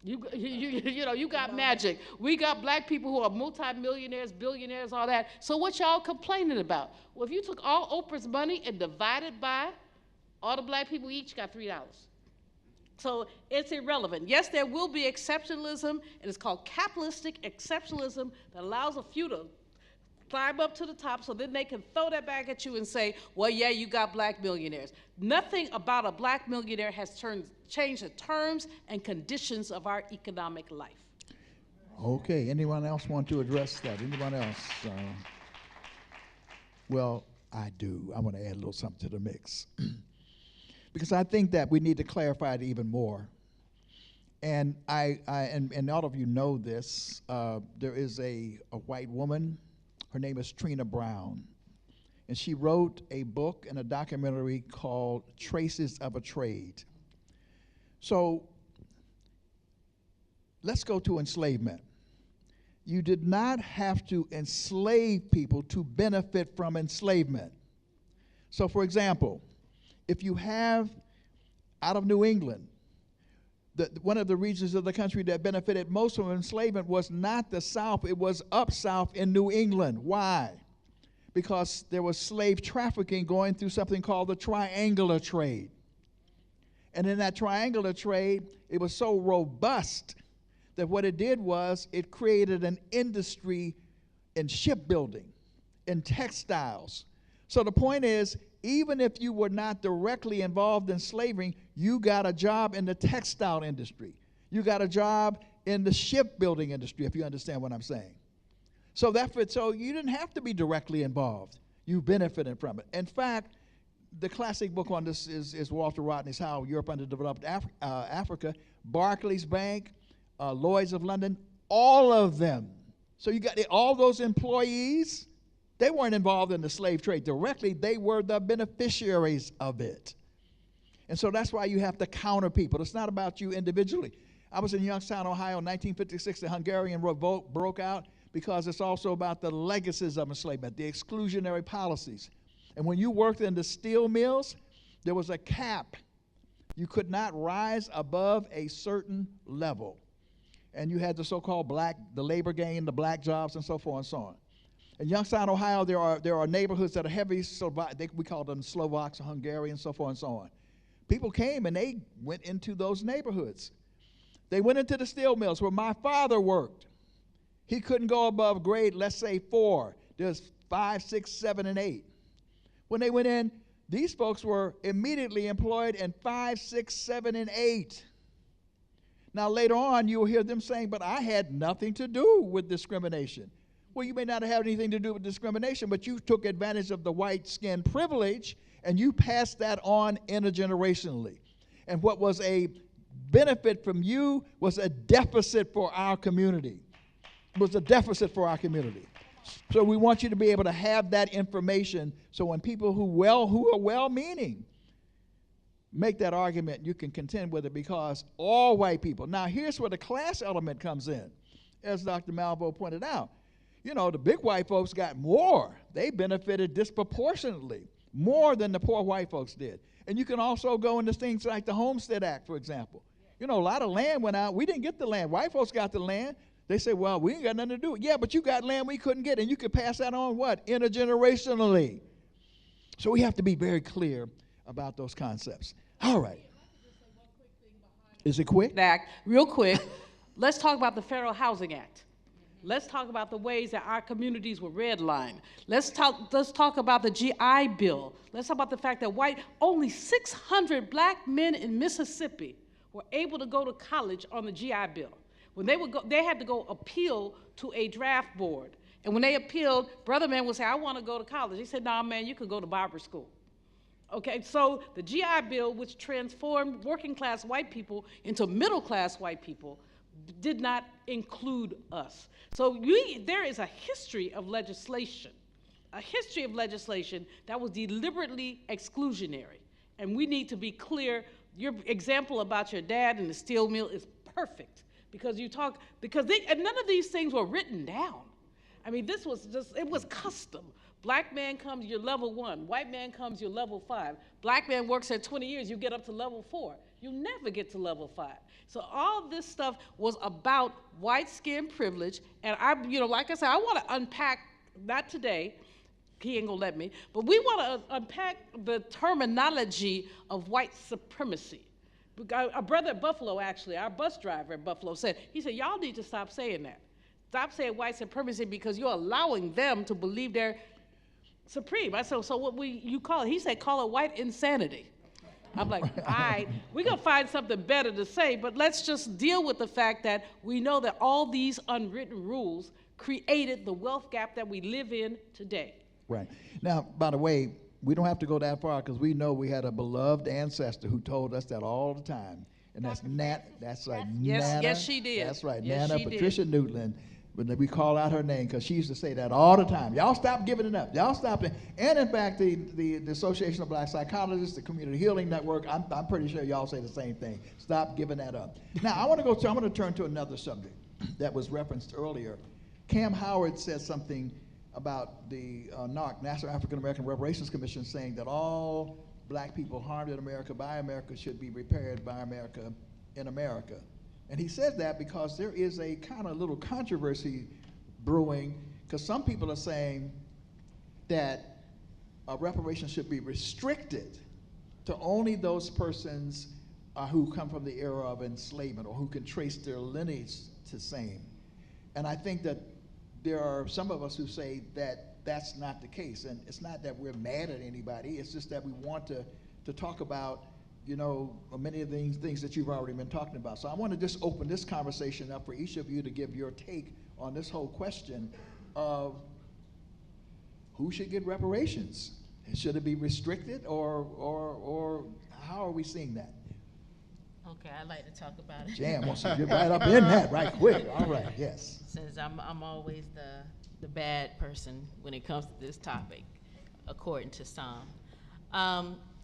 You got Magic. We got black people who are multimillionaires, billionaires, all that. So what y'all complaining about? Well, if you took all Oprah's money and divided by all the black people each got $3. So it's irrelevant. Yes, there will be exceptionalism, and it's called capitalistic exceptionalism that allows a few to climb up to the top so then they can throw that back at you and say, well, yeah, you got black millionaires. Nothing about a black millionaire has changed the terms and conditions of our economic life. Okay, anyone else want to address that? Anyone else? Well, I do. I want to add a little something to the mix. Because I think that we need to clarify it even more. And and all of you know this. There is a white woman. Her name is Trina Brown. And she wrote a book and a documentary called Traces of a Trade. So let's go to enslavement. You did not have to enslave people to benefit from enslavement. So for example, if you have, out of New England, one of the regions of the country that benefited most from enslavement was not the South, it was up South in New England. Why? Because there was slave trafficking going through something called the triangular trade. And in that triangular trade, it was so robust that what it did was it created an industry in shipbuilding, in textiles. So the point is, even if you were not directly involved in slavery, you got a job in the textile industry. You got a job in the shipbuilding industry, if you understand what I'm saying. So so you didn't have to be directly involved. You benefited from it. In fact, the classic book on this is Walter Rodney's How Europe Underdeveloped Africa, Barclays Bank, Lloyd's of London, all of them. So you got all those employees. They weren't involved in the slave trade directly. They were the beneficiaries of it. And so that's why you have to counter people. It's not about you individually. I was in Youngstown, Ohio in 1956. The Hungarian revolt broke out because it's also about the legacies of enslavement, the exclusionary policies. And when you worked in the steel mills, there was a cap. You could not rise above a certain level. And you had the so-called the labor gain, the black jobs, and so forth and so on. In Youngstown, Ohio, there are neighborhoods that are heavy, we call them Slovaks or Hungarians, so forth and so on. People came and they went into those neighborhoods. They went into the steel mills where my father worked. He couldn't go above grade, let's say 4. There's 5, 6, 7, and 8. When they went in, these folks were immediately employed in 5, 6, 7, and 8. Now later on, you'll hear them saying, but I had nothing to do with discrimination. Well, you may not have anything to do with discrimination, but you took advantage of the white skin privilege and you passed that on intergenerationally. And what was a benefit from you was a deficit for our community. It was a deficit for our community. So we want you to be able to have that information so when people who are well-meaning make that argument, you can contend with it because all white people. Now here's where the class element comes in, as Dr. Malvo pointed out. You know, the big white folks got more. They benefited disproportionately, more than the poor white folks did. And you can also go into things like the Homestead Act, for example. You know, a lot of land went out. We didn't get the land. White folks got the land. They say, well, we ain't got nothing to do with it. Yeah, but you got land we couldn't get, and you could pass that on what? Intergenerationally. So we have to be very clear about those concepts. All right. Is it quick? Act, real quick, let's talk about the Federal Housing Act. Let's talk about the ways that our communities were redlined. Let's talk about the GI Bill. Let's talk about the fact that only 600 black men in Mississippi were able to go to college on the GI Bill. When they would go, they had to go appeal to a draft board. And when they appealed, brother man would say, I want to go to college. He said, nah, man, you could go to barber school. Okay, so the GI Bill, which transformed working class white people into middle class white people, did not include us. So there is a history of legislation that was deliberately exclusionary. And we need to be clear. Your example about your dad and the steel mill is perfect, because and none of these things were written down. I mean, this was just, it was custom. Black man comes, you're level 1. White man comes, you're level 5. Black man works at 20 years, you get up to level 4. You never get to level 5. So all this stuff was about white skin privilege, and like I said, I want to unpack, not today, he ain't gonna let me, but we want to unpack the terminology of white supremacy. A brother at Buffalo, actually, our bus driver at Buffalo said, y'all need to stop saying that. Stop saying white supremacy, because you're allowing them to believe they're supreme. I said, so what you call it? He said, call it white insanity. I'm like, all right, we're going to find something better to say, but let's just deal with the fact that we know that all these unwritten rules created the wealth gap that we live in today. Right. Now, by the way, we don't have to go that far, because we know we had a beloved ancestor who told us that all the time. And that's Nana. That's right. Yes, Nana. yes, she did. That's right. Yes, Nana she did. Patricia Newtland. When we call out her name, because she used to say that all the time. Y'all stop giving it up. Y'all stop it. And in fact, the Association of Black Psychologists, the Community Healing Network, I'm pretty sure y'all say the same thing. Stop giving that up. Now, I'm going to turn to another subject that was referenced earlier. Cam Howard said something about the NARC, National African American Reparations Commission, saying that all black people harmed in America by America should be repaired by America in America. And he says that because there is a kind of little controversy brewing, because some people are saying that reparations should be restricted to only those persons who come from the era of enslavement, or who can trace their lineage to same. And I think that there are some of us who say that that's not the case. And it's not that we're mad at anybody, it's just that we want to talk about many of the things that you've already been talking about. So I want to just open this conversation up for each of you to give your take on this whole question of who should get reparations. Should it be restricted, or how are we seeing that? Okay, I'd like to talk about it. Jan wants to get right up in that right quick. All right, yes. Since I'm always the bad person when it comes to this topic, according to some.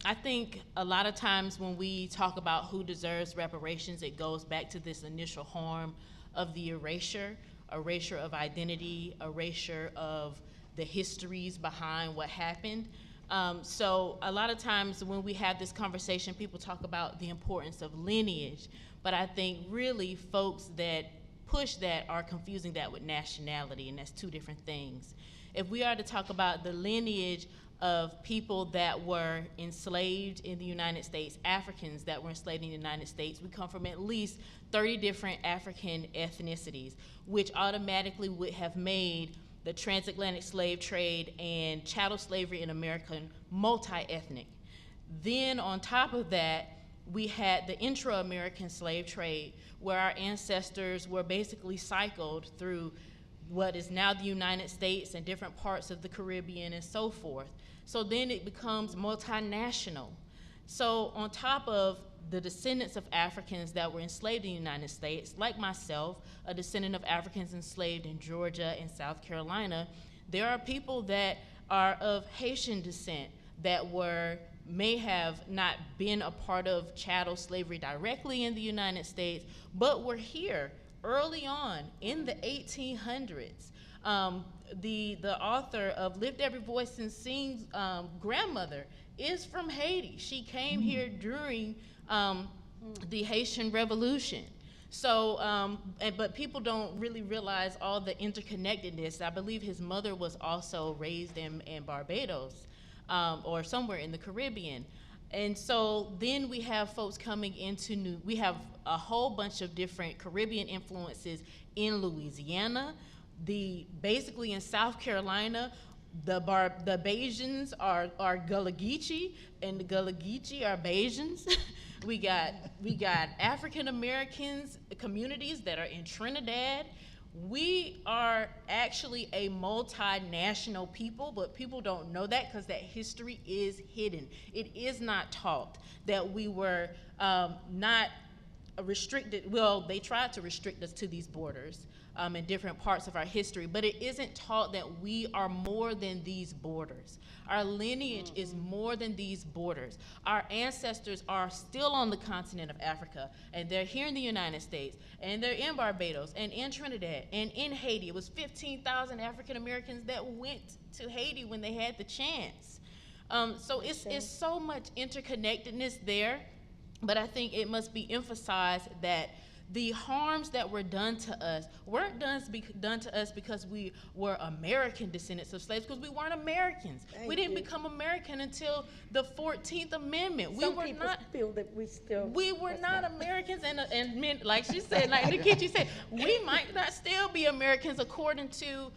I think a lot of times when we talk about who deserves reparations, it goes back to this initial harm of the erasure of identity, erasure of the histories behind what happened. So a lot of times when we have this conversation, people talk about the importance of lineage, but I think really folks that push that are confusing that with nationality, and that's two different things. If we are to talk about the lineage of people that were enslaved in the United States, Africans that were enslaved in the United States, we come from at least 30 different African ethnicities, which automatically would have made the transatlantic slave trade and chattel slavery in America multi-ethnic. Then on top of that, we had the intra-American slave trade, where our ancestors were basically cycled through what is now the United States and different parts of the Caribbean and so forth. So then it becomes multinational. So on top of the descendants of Africans that were enslaved in the United States, like myself, a descendant of Africans enslaved in Georgia and South Carolina, there are people that are of Haitian descent that may have not been a part of chattel slavery directly in the United States, but were here early on in the 1800s. The author of Lift Every Voice and Sing's grandmother is from Haiti. She came here during the Haitian Revolution. So, but people don't really realize all the interconnectedness. I believe his mother was also raised in Barbados, or somewhere in the Caribbean. And so then we have folks coming into we have a whole bunch of different Caribbean influences in Louisiana, basically in South Carolina. The Bajans are Gullah Geechee, and the Gullah Geechee are Bajans. we got African Americans communities that are in Trinidad. We are actually a multinational people, but people don't know that because that history is hidden. It is not taught that we were not restricted. Well, they tried to restrict us to these borders in different parts of our history, but it isn't taught that we are more than these borders. Our lineage is more than these borders. Our ancestors are still on the continent of Africa, and they're here in the United States, and they're in Barbados, and in Trinidad, and in Haiti. It was 15,000 African Americans that went to Haiti when they had the chance. So it's so much interconnectedness there, but I think it must be emphasized that the harms that were done to us weren't done to us because we were American descendants of slaves, because we weren't Americans. We didn't become American until the 14th Amendment. Some people feel that we were not Americans, and men, like she said, like Nikichi said, we might not still be Americans according to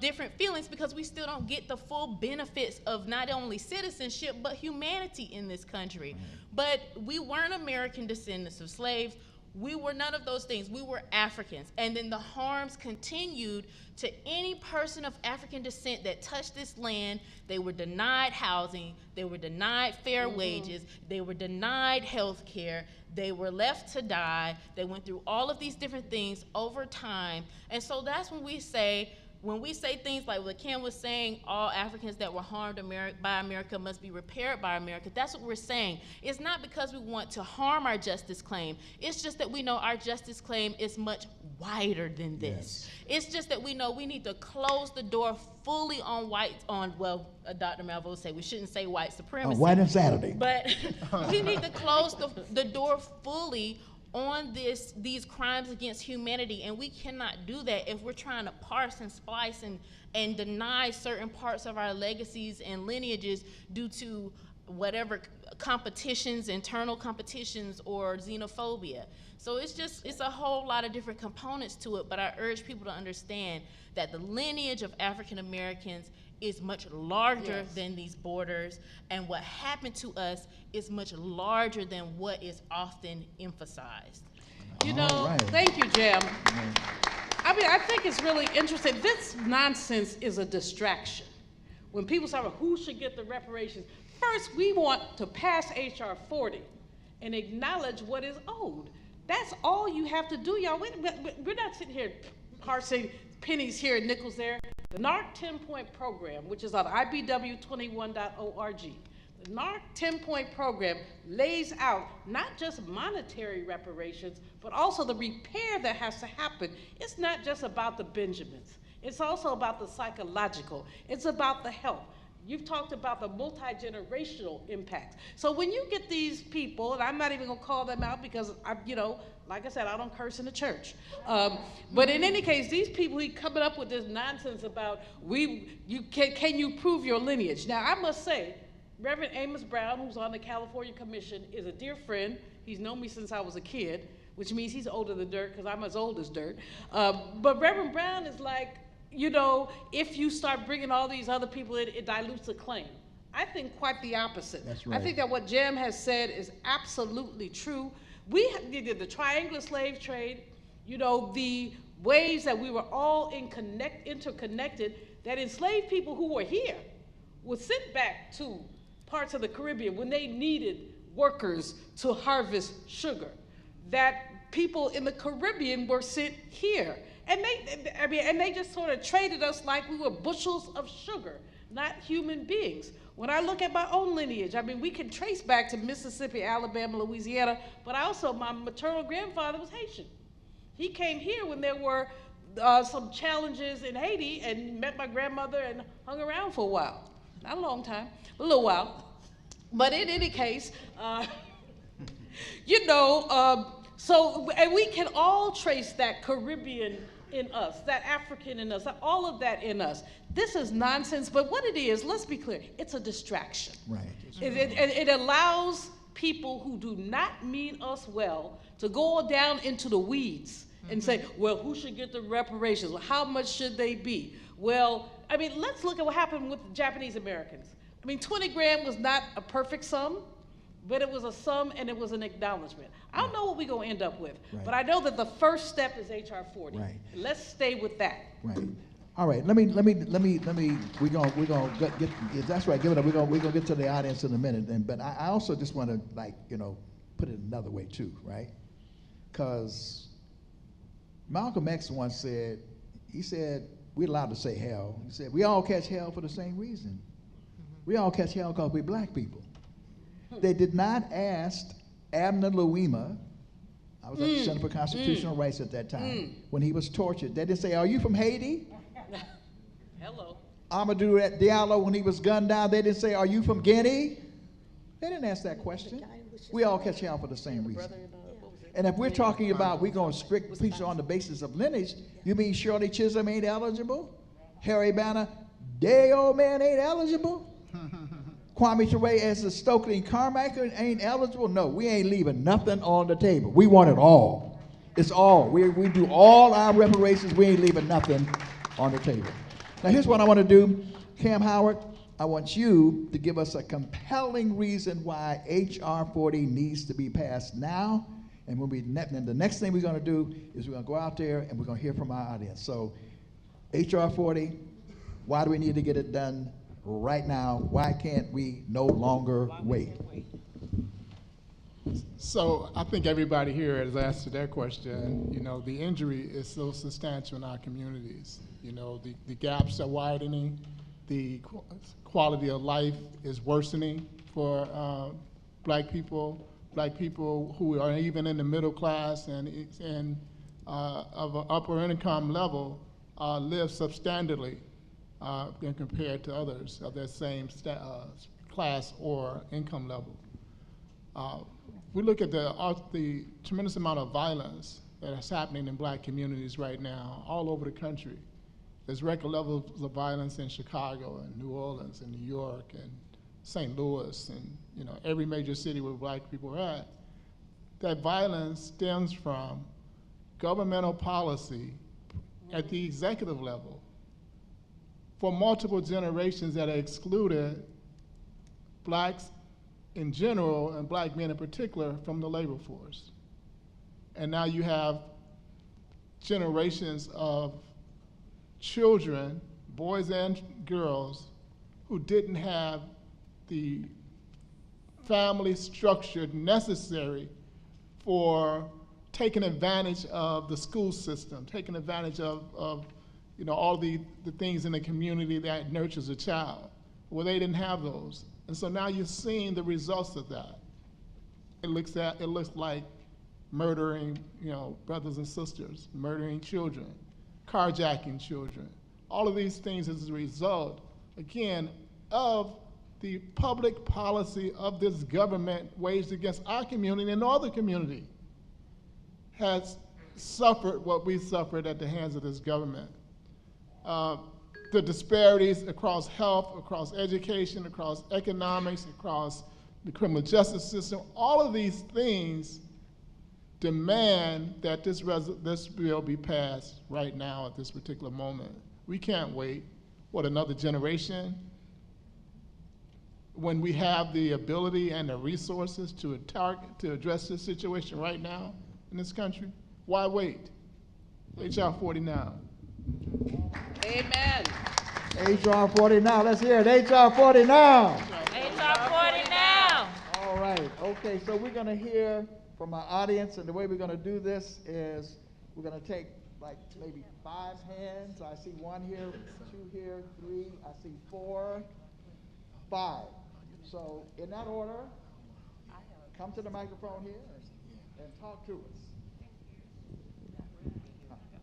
different feelings, because we still don't get the full benefits of not only citizenship but humanity in this country. But we weren't American descendants of slaves. We were none of those things. We were Africans. And then the harms continued to any person of African descent that touched this land. They were denied housing. They were denied fair wages. They were denied health care. They were left to die. They went through all of these different things over time. And so that's when we say things like what Ken was saying, all Africans that were harmed by America must be repaired by America, that's what we're saying. It's not because we want to harm our justice claim. It's just that we know our justice claim is much wider than this. Yes. It's just that we know we need to close the door fully on Dr. Malveaux would say we shouldn't say white supremacy. White and Saturday. But we need to close the door fully on these crimes against humanity, and we cannot do that if we're trying to parse and splice and deny certain parts of our legacies and lineages due to whatever competitions, internal competitions, or xenophobia. So it's a whole lot of different components to it, but I urge people to understand that the lineage of African Americans is much larger than these borders, and what happened to us is much larger than what is often emphasized. You know, thank you, Jam. I mean, I think it's really interesting. This nonsense is a distraction. When people say, well, who should get the reparations? First, we want to pass H.R. 40 and acknowledge what is owed. That's all you have to do, y'all. We're not sitting here parsing pennies here and nickels there. The NARC 10-point program, which is on ibw21.org, the NARC 10-point program lays out not just monetary reparations, but also the repair that has to happen. It's not just about the Benjamins. It's also about the psychological. It's about the health. You've talked about the multi-generational impacts. So when you get these people, and I'm not even gonna call them out because like I said, I don't curse in the church. But in any case, these people who coming up with this nonsense about can you prove your lineage? Now I must say, Reverend Amos Brown, who's on the California Commission, is a dear friend. He's known me since I was a kid, which means he's older than dirt because I'm as old as dirt. But Reverend Brown is like, if you start bringing all these other people in, it dilutes the claim. I think quite the opposite. That's right. I think that what Jam has said is absolutely true. We did the triangular slave trade, the ways that we were all interconnected, that enslaved people who were here were sent back to parts of the Caribbean when they needed workers to harvest sugar, that people in the Caribbean were sent here. And they just sort of traded us like we were bushels of sugar, not human beings. When I look at my own lineage, we can trace back to Mississippi, Alabama, Louisiana, but my maternal grandfather was Haitian. He came here when there were some challenges in Haiti and met my grandmother and hung around for a while. Not a long time, a little while. But in any case, and we can all trace that Caribbean in us, that African in us, all of that in us. This is nonsense, but what it is, let's be clear, it's a distraction. Right. It allows people who do not mean us well to go down into the weeds and say, well, who should get the reparations? How much should they be? Well, I mean, let's look at what happened with Japanese Americans. I mean, 20 grand was not a perfect sum, but it was a sum and it was an acknowledgement. I don't know what we're going to end up with, but I know that the first step is HR 40. Right. Let's stay with that. Right. All right. Let me. We're gonna get. That's right. Give it up. We're gonna get to the audience in a minute. But I also just want to put it another way too, right? Because Malcolm X once said, he said, we're allowed to say hell. He said, we all catch hell for the same reason. We all catch hell because we're black people. They did not ask Abner Louima, I was at the Center for Constitutional Rights at that time, when he was tortured. They didn't say, are you from Haiti? Hello. Amadou Diallo, when he was gunned down, they didn't say, are you from Guinea? They didn't ask that question. We all catch hell for the same reason. And if we're talking about we're going to strict preach on the basis of lineage, you mean Shirley Chisholm ain't eligible? Harry Banner, day old man ain't eligible? Kwame Ture as a Stokely and Carmichael ain't eligible? No, we ain't leaving nothing on the table. We want it all. It's all. We do all our reparations. We ain't leaving nothing on the table. Now here's what I want to do. Cam Howard, I want you to give us a compelling reason why H.R. 40 needs to be passed now. And the next thing we're going to do is we're going to go out there and we're going to hear from our audience. So H.R. 40, why do we need to get it done right now? Why can't we no longer wait? So I think everybody here has answered that question. You know, the injury is so substantial in our communities. You know, the gaps are widening, the quality of life is worsening for black people who are even in the middle class and of an upper income level live substandardly when compared to others of that same class or income level. We look at the tremendous amount of violence that is happening in black communities right now all over the country. There's record levels of violence in Chicago and New Orleans and New York and St. Louis and every major city where black people are at. That violence stems from governmental policy at the executive level for multiple generations that have excluded blacks in general and black men in particular from the labor force. And now you have generations of children, boys and girls, who didn't have the family structure necessary for taking advantage of the school system, taking advantage of all the things in the community that nurtures a child. Well, they didn't have those. And so now you're seeing the results of that. It looks like murdering, brothers and sisters, murdering children, carjacking children. All of these things as a result, again, of the public policy of this government waged against our community and all the community has suffered what we suffered at the hands of this government. The disparities across health, across education, across economics, across the criminal justice system, all of these things demand that this bill be passed right now at this particular moment. We can't wait, another generation? When we have the ability and the resources to address this situation right now in this country, why wait? H.R. 40 now. Amen. H.R. 40 now. Let's hear it. H.R. 40 now. HR 40 now. All right. Okay, so we're going to hear from our audience, and the way we're going to do this is we're going to take like maybe 5 hands. I see 1 here, 2 here, 3. I see 4, 5. So in that order, come to the microphone here and talk to us.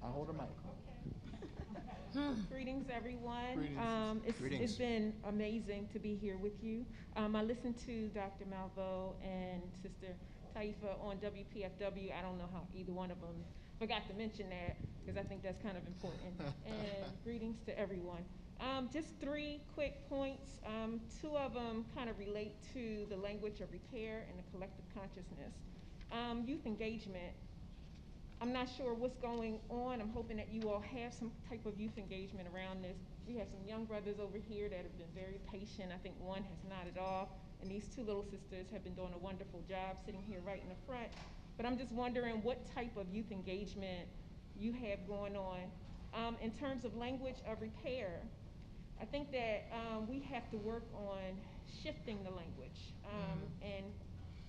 I'll hold the mic. Greetings, everyone. Greetings. It's been amazing to be here with you. I listened to Dr. Malveaux and Sister Taifa on WPFW. I don't know how either one of them forgot to mention that because I think that's kind of important. And greetings to everyone. Just 3 quick points. 2 of them kind of relate to the language of repair and the collective consciousness. Youth engagement. I'm not sure what's going on. I'm hoping that you all have some type of youth engagement around this We have some young brothers over here that have been very patient. I think one has nodded off, and these two little sisters have been doing a wonderful job sitting here right in the front. But I'm just wondering what type of youth engagement you have going on. In terms of language of repair, I think that we have to work on shifting the language and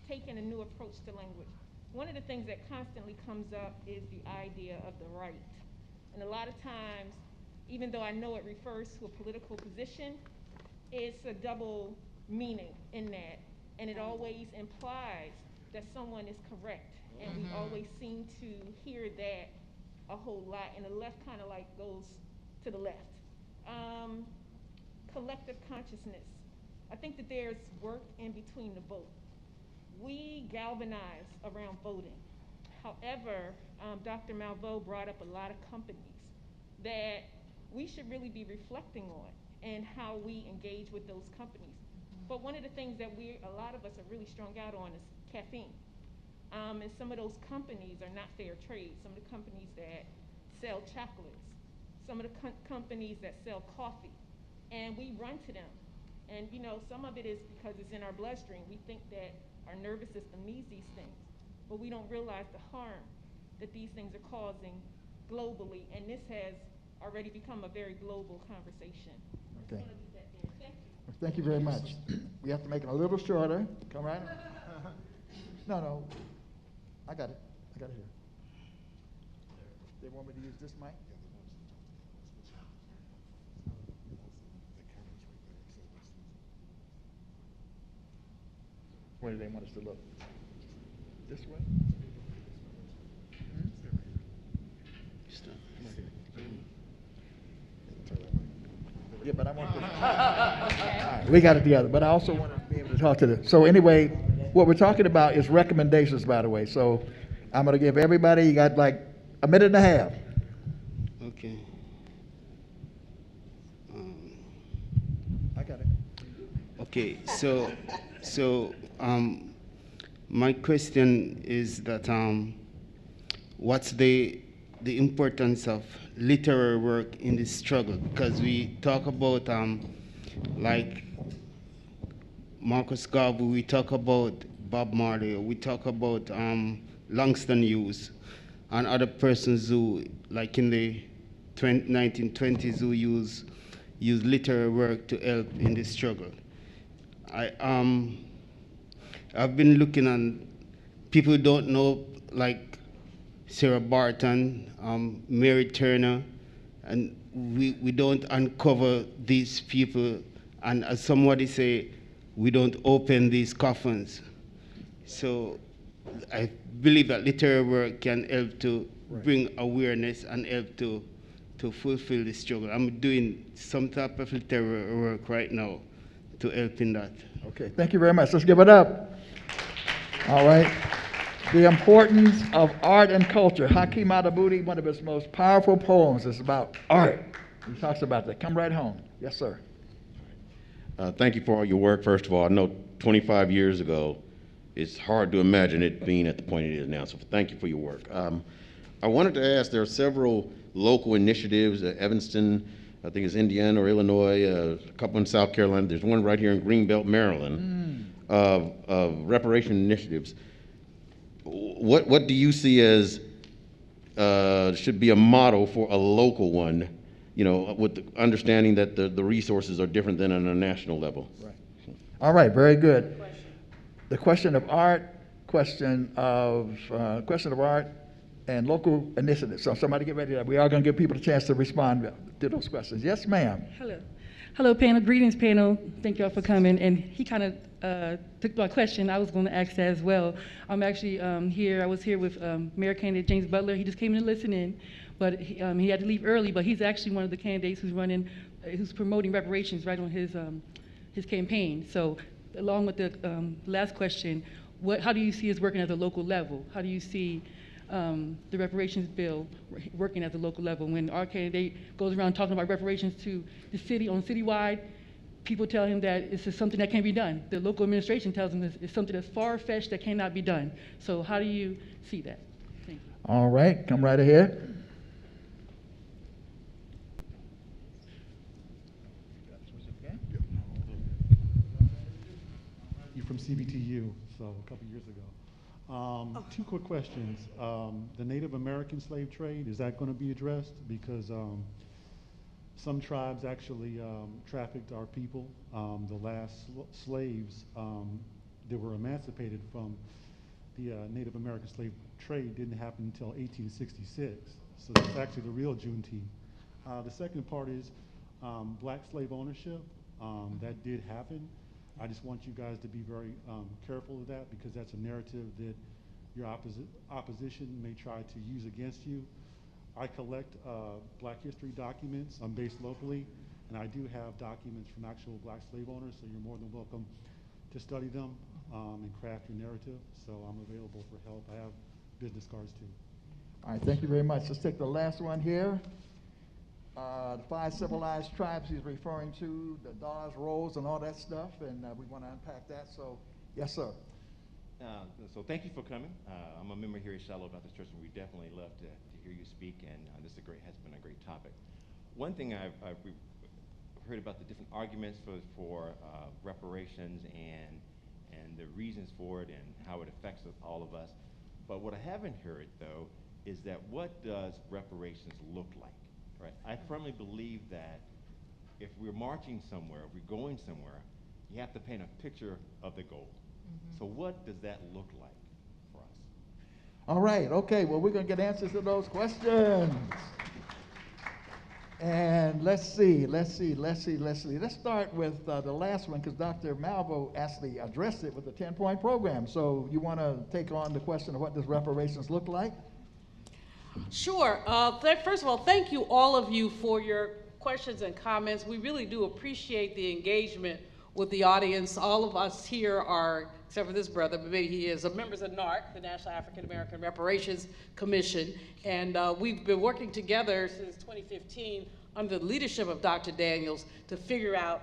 taking a new approach to language. One of the things that constantly comes up is the idea of the right. And a lot of times, even though I know it refers to a political position, it's a double meaning in that. And it always implies that someone is correct. And we always seem to hear that a whole lot. And the left kind of like goes to the left. Collective consciousness. I think that there's work in between the both. We galvanize around voting. However, Dr. Malveaux brought up a lot of companies that we should really be reflecting on and how we engage with those companies. But one of the things that a lot of us are really strung out on is caffeine. And some of those companies are not fair trade. Some of the companies that sell chocolates, some of the companies that sell coffee, and we run to them. And you know, some of it is because it's in our bloodstream. We think that our nervous system needs these things, but we don't realize the harm that these things are causing globally, and this has already become a very global conversation. Okay. I'm just gonna leave that there. Thank you. Thank you very much. We have to make it a little shorter. Come right. No, I got it. I got it here. They want me to use this mic? Where do they want us to look? This way? Yeah, but I want this. Right, we got it together, but I also want to be able to talk to them. So anyway, what we're talking about is recommendations, by the way. So I'm going to give everybody, you got like a minute and a half. Okay. I got it. Okay, so my question is that what's the importance of literary work in this struggle? Because we talk about like Marcus Garvey, we talk about Bob Marley, we talk about Langston Hughes, and other persons who, like in the 1920s, who use literary work to help in this struggle. I've been looking on people who don't know, like Sarah Barton, Mary Turner, and we don't uncover these people, and as somebody say, we don't open these coffins. So I believe that literary work can help to bring awareness and help to fulfill the struggle. I'm doing some type of literary work right now to help in that. Okay, thank you very much. Let's give it up. All right. The importance of art and culture. Hakeem Adabuti, one of his most powerful poems is about art. He talks about that. Come right home. Yes, sir. Thank you for all your work, first of all. I know 25 years ago, it's hard to imagine it being at the point it is now, so thank you for your work. I wanted to ask, there are several local initiatives, Evanston, I think it's Indiana or Illinois, a couple in South Carolina. There's one right here in Greenbelt, Maryland, of reparation initiatives. What do you see as should be a model for a local one, you know, with the understanding that the resources are different than on a national level? Right. All right, very good. The question of art, question of art and local initiatives. So somebody get ready. We are going to give people a chance to respond to those questions. Yes, ma'am. Hello. Hello, panel. Greetings, panel. Thank y'all for coming. And he kind of took my question. I was going to ask that as well. I'm actually here. I was here with Mayor candidate James Butler. He just came in to listen in, but he had to leave early. But he's actually one of the candidates who's promoting reparations right on his campaign. So along with the last question, how do you see us working at the local level? How do you see the reparations bill working at the local level? When our candidate goes around talking about reparations to the city on citywide, people tell him that it's just something that can't be done. The local administration tells him it's something that's far-fetched that cannot be done. So how do you see that? Thank you. All right, come right ahead. from CBTU, so a couple years ago. Two quick questions. The Native American slave trade, is that going to be addressed? Because some tribes actually trafficked our people. The last slaves that were emancipated from the Native American slave trade didn't happen until 1866. So that's actually the real Juneteenth. The second part is black slave ownership. That did happen. I just want you guys to be very careful of that, because that's a narrative that your opposition may try to use against you. I collect Black history documents. I'm based locally, and I do have documents from actual black slave owners, so you're more than welcome to study them and craft your narrative. So I'm available for help. I have business cards too. All right, thank you very much. Let's take the last one here. The 5 civilized tribes he's referring to, the Dawes, roles, and all that stuff, and we want to unpack that. So, yes, sir. So thank you for coming. I'm a member here at Shiloh Baptist Church, and we definitely love to hear you speak, and this has been a great topic. One thing I've heard about the different arguments for reparations and the reasons for it and how it affects all of us. But what I haven't heard, though, is that what does reparations look like? Right? I firmly believe that if we're marching somewhere, if we're going somewhere, you have to paint a picture of the goal. So what does that look like for us? All right, okay, well, we're going to get answers to those questions. And let's start with the last one, because Dr. Malvo actually addressed it with the 10-point program. So you want to take on the question of what does reparations look like? Sure. First of all, thank you, all of you, for your questions and comments. We really do appreciate the engagement with the audience. All of us here are, except for this brother, but maybe he is, members of NARC, the National African American Reparations Commission, and we've been working together since 2015 under the leadership of Dr. Daniels to figure out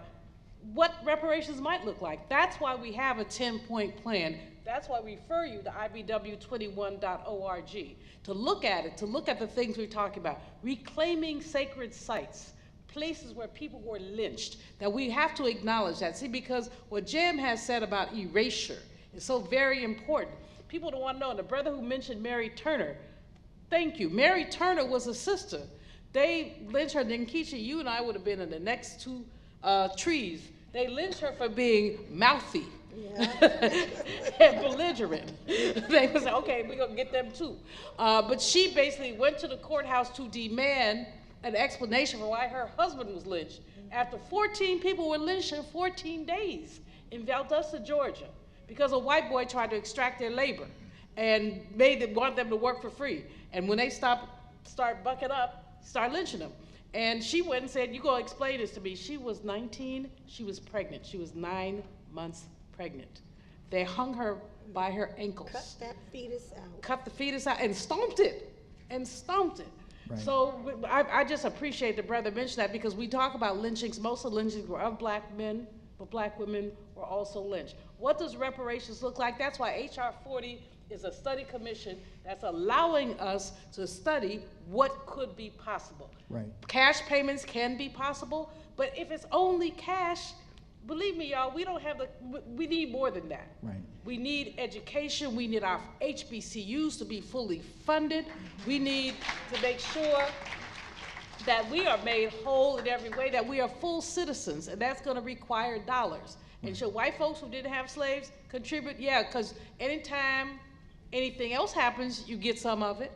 what reparations might look like. That's why we have a 10-point plan. That's why we refer you to ibw21.org to look at it, to look at the things we're talking about. Reclaiming sacred sites, places where people were lynched, that we have to acknowledge that. See, because what Jam has said about erasure is so very important. People don't want to know, and the brother who mentioned Mary Turner, thank you. Mary Turner was a sister. They lynched her, Keisha, you and I would have been in the next two trees. They lynched her for being mouthy. Yeah. And belligerent. They was like, okay, we're gonna get them too. But she basically went to the courthouse to demand an explanation for why her husband was lynched. After 14 people were lynched in 14 days in Valdosta, Georgia, because a white boy tried to extract their labor and wanted them to work for free. And when they start bucking up, start lynching them. And she went and said, you gonna explain this to me. She was 19, she was pregnant. She was 9 months pregnant. They hung her by her ankles. Cut that fetus out. Cut the fetus out and stomped it. Right. So I just appreciate the brother mentioned that, because we talk about lynchings. Most of the lynchings were of black men, but black women were also lynched. What does reparations look like? That's why HR 40 is a study commission that's allowing us to study what could be possible. Right. Cash payments can be possible, but if it's only cash, believe me, y'all, we need more than that. Right. We need education. We need our HBCUs to be fully funded. We need to make sure that we are made whole in every way, that we are full citizens, and that's going to require dollars. And should white folks who didn't have slaves contribute? Yeah, because anytime anything else happens, you get some of it.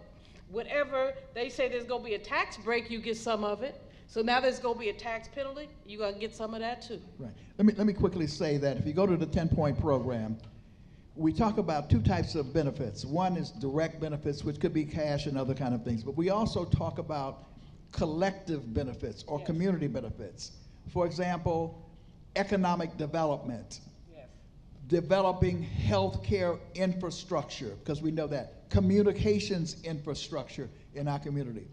Whatever they say there's going to be a tax break, you get some of it. So now there's going to be a tax penalty, you're going to get some of that too. Right. Let me quickly say that if you go to the 10-point program, we talk about 2 types of benefits. One is direct benefits, which could be cash and other kind of things. But we also talk about collective benefits or community benefits. For example, economic development, developing healthcare infrastructure, because we know that, communications infrastructure in our community.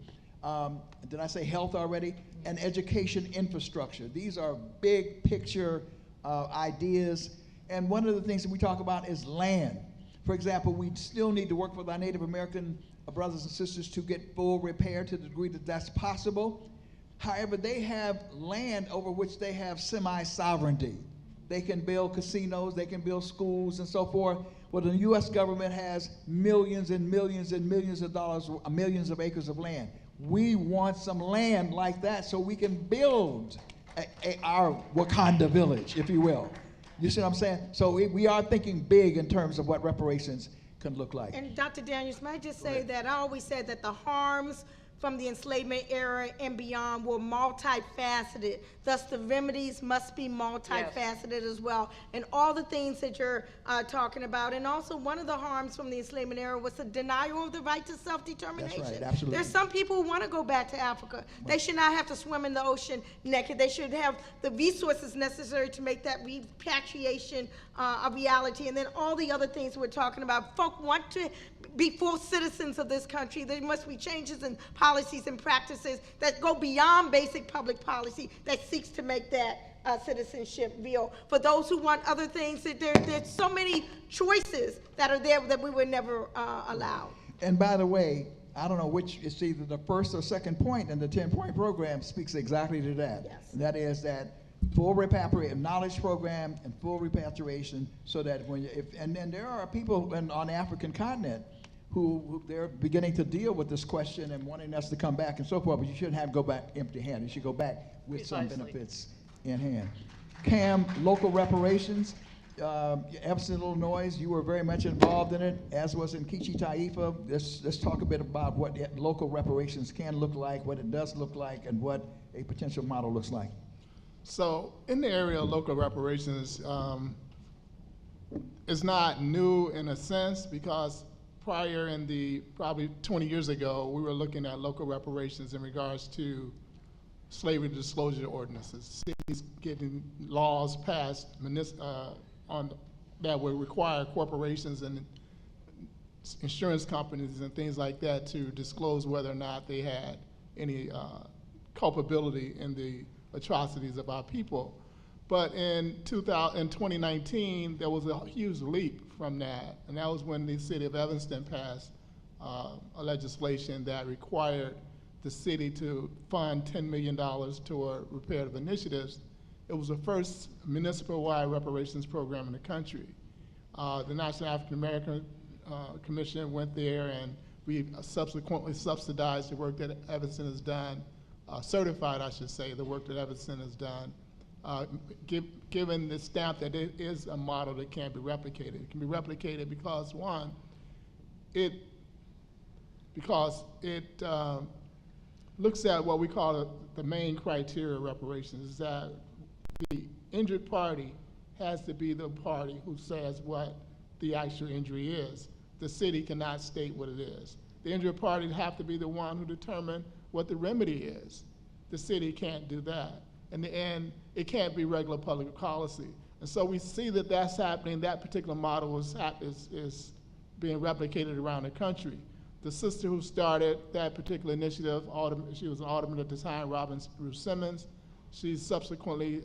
Did I say health already? And education infrastructure. These are big picture ideas. And one of the things that we talk about is land. For example, we still need to work with our Native American brothers and sisters to get full repair to the degree that that's possible. However, they have land over which they have semi-sovereignty. they can build casinos, they can build schools and so forth. Well, the U.S. government has millions and millions and millions of dollars, millions of acres of land. We want some land like that so we can build our Wakanda village, if you will. You see what I'm saying? So we are thinking big in terms of what reparations can look like. And Dr. Daniels, may I just say that I always said that the harms from the enslavement era and beyond were multifaceted. Thus, the remedies must be multifaceted as well. And all the things that you're talking about. And also, one of the harms from the enslavement era was the denial of the right to self-determination. That's right, absolutely. There's some people who want to go back to Africa. They should not have to swim in the ocean naked. They should have the resources necessary to make that repatriation a reality. And then all the other things we're talking about. Folk want to be full citizens of this country. There must be changes in policies and practices that go beyond basic public policy that seeks to make that citizenship real. For those who want other things, there's so many choices that are there that we were never allowed. And by the way, I don't know which, it's either the first or second point in the 10-point program speaks exactly to that. Yes. And that is that full repatriation, knowledge program and full repatriation, so that when and then there are people on the African continent who they're beginning to deal with this question and wanting us to come back and so forth, but you shouldn't go back empty-handed. You should go back with some benefits in hand. Cam, local reparations, Evanston, Illinois, you were very much involved in it, as was in Kichi Taifa. Let's talk a bit about what local reparations can look like, what it does look like, and what a potential model looks like. So in the area of local reparations, it's not new in a sense, because prior in probably 20 years ago, we were looking at local reparations in regards to slavery disclosure ordinances. Cities getting laws passed that would require corporations and insurance companies and things like that to disclose whether or not they had any culpability in the atrocities of our people. But in 2019, there was a huge leap from that, and that was when the city of Evanston passed a legislation that required the city to fund $10 million toward reparative initiatives. It was the first municipal-wide reparations program in the country. The National African American Commission went there, and we subsequently subsidized the work that Evanston has done, certified, I should say, the work that Evanston has done, given the stamp that it is a model that can be replicated. It can be replicated because, one, it looks at what we call the main criteria of reparations, is that the injured party has to be the party who says what the actual injury is. The city cannot state what it is. The injured party have to be the one who determine what the remedy is. The city can't do that. In the end, it can't be regular public policy. And so we see that that's happening. That particular model is being replicated around the country. The sister who started that particular initiative, she was an alderman at the time, Robin Bruce Simmons. She subsequently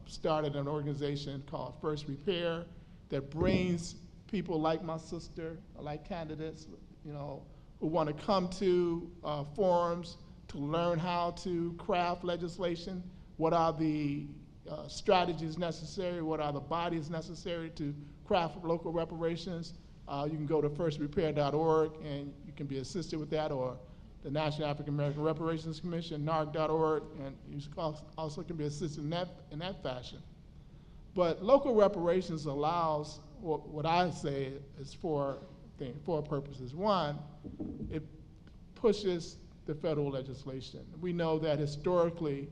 started an organization called First Repair that brings people like my sister, like candidates, who want to come to forums to learn how to craft legislation. What are the strategies necessary? What are the bodies necessary to craft local reparations? You can go to firstrepair.org and you can be assisted with that, or the National African American Reparations Commission, NARC.org, and you also can be assisted in that fashion. But local reparations allows what I say is four purposes. One, it pushes the federal legislation. We know that historically,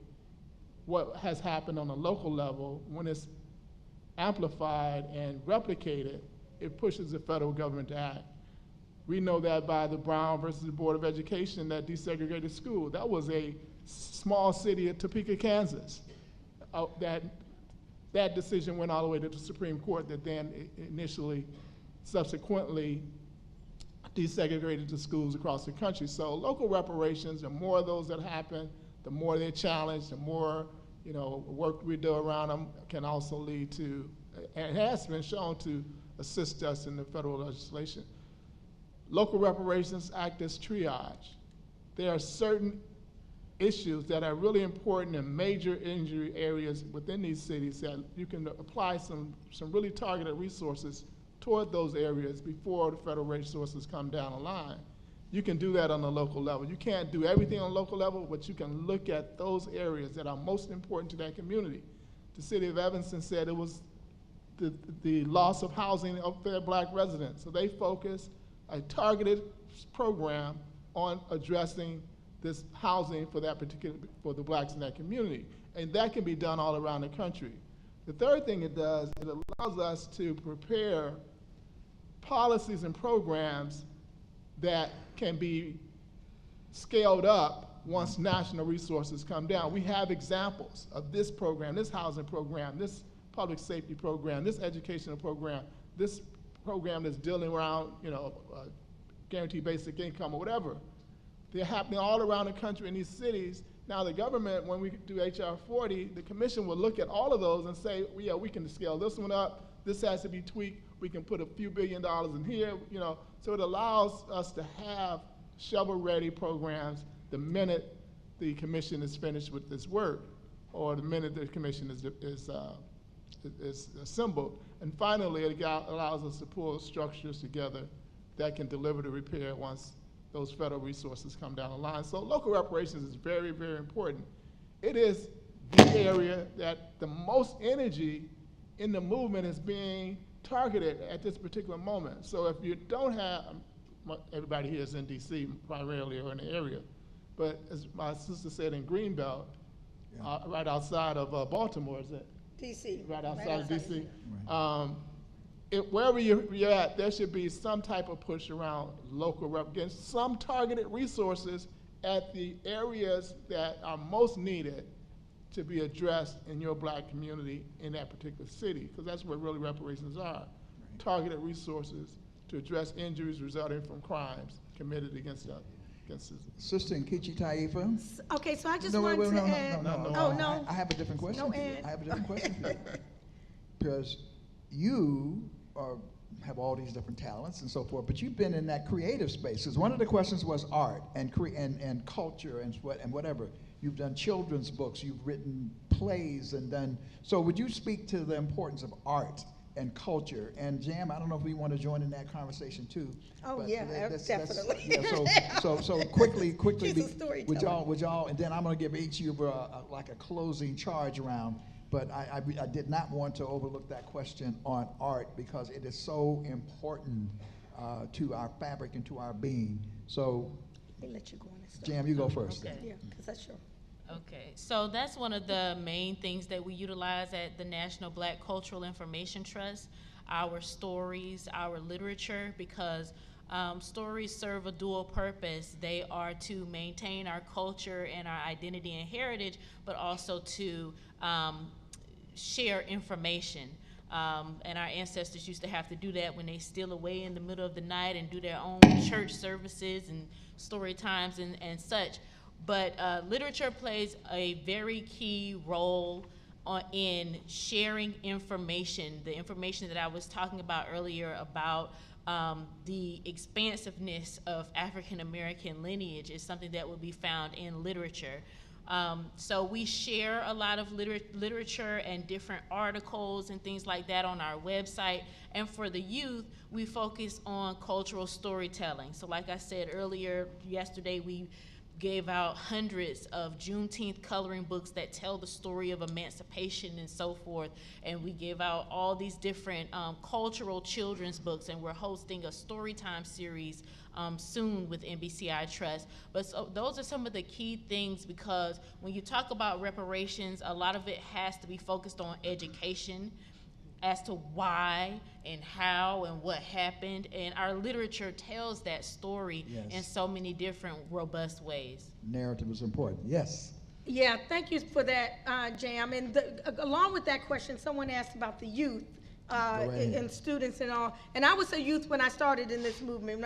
what has happened on a local level, when it's amplified and replicated, it pushes the federal government to act. We know that by the Brown versus the Board of Education that desegregated school. That was a small city of Topeka, Kansas. That decision went all the way to the Supreme Court that then subsequently desegregated the schools across the country. So local reparations, the more of those that happen, the more they're challenged, the more work we do around them can also lead to, and has been shown to assist us in the federal legislation. Local reparations act as triage. There are certain issues that are really important in major injury areas within these cities, that you can apply some really targeted resources toward those areas before the federal resources come down the line. You can do that on the local level. You can't do everything on the local level, but you can look at those areas that are most important to that community. The city of Evanston said it was the loss of housing of their black residents. So they focused a targeted program on addressing this housing for for the blacks in that community. And that can be done all around the country. The third thing it does, it allows us to prepare policies and programs that can be scaled up once national resources come down. We have examples of this program, this housing program, this public safety program, this educational program, this program that's dealing around, guaranteed basic income or whatever. They're happening all around the country in these cities. Now the government, when we do HR 40, the commission will look at all of those and say, well, yeah, we can scale this one up, this has to be tweaked, we can put a few $1 billion in here, so it allows us to have shovel-ready programs the minute the commission is finished with this work, or the minute the commission is assembled. And finally, it allows us to pull structures together that can deliver the repair once those federal resources come down the line. So local reparations is very, very important. It is the area that the most energy in the movement is being targeted at this particular moment. So if you don't have, everybody here is in DC primarily or in the area, but as my sister said, in Greenbelt, right outside of Baltimore, is it? DC. Right outside of DC. Wherever you're at, there should be some type of push around local against some targeted resources at the areas that are most needed to be addressed in your black community in that particular city, because that's what really reparations are. Targeted resources to address injuries resulting from crimes committed against us. Sister Nkechi Taifa. Okay, so I just want to add. No. I have a different question for you. I have a different question for you. Because you have all these different talents and so forth, but you've been in that creative space. Because one of the questions was art and culture and whatever. You've done children's books, you've written plays and done, so would you speak to the importance of art and culture? And Jam, I don't know if we want to join in that conversation too. Oh yeah, definitely. So quickly, would y'all, and then I'm going to give each of you like a closing charge around. But I did not want to overlook that question on art because it is so important to our fabric and to our being. So, let me let you go on this. Jam, you go first. Okay. Yeah, because that's sure. Okay, so that's one of the main things that we utilize at the National Black Cultural Information Trust, our stories, our literature, because stories serve a dual purpose. They are to maintain our culture and our identity and heritage, but also to share information. And our ancestors used to have to do that when they steal away in the middle of the night and do their own church services and story times and such. But literature plays a very key role in sharing information, the information that I was talking about earlier about the expansiveness of African American lineage is something that will be found in literature. So we share a lot of literature and different articles and things like that on our website. And for the youth, we focus on cultural storytelling. So like I said earlier, yesterday we gave out hundreds of Juneteenth coloring books that tell the story of emancipation and so forth. And we gave out all these different cultural children's books, and we're hosting a storytime series soon with NBCI Trust. But so those are some of the key things, because when you talk about reparations, a lot of it has to be focused on education as to why and how and what happened, and our literature tells that story in so many different robust ways. Narrative is important. Yes. Yeah, thank you for that, Jam. And along with that question, someone asked about the youth and students and all. And I was a youth when I started in this movement.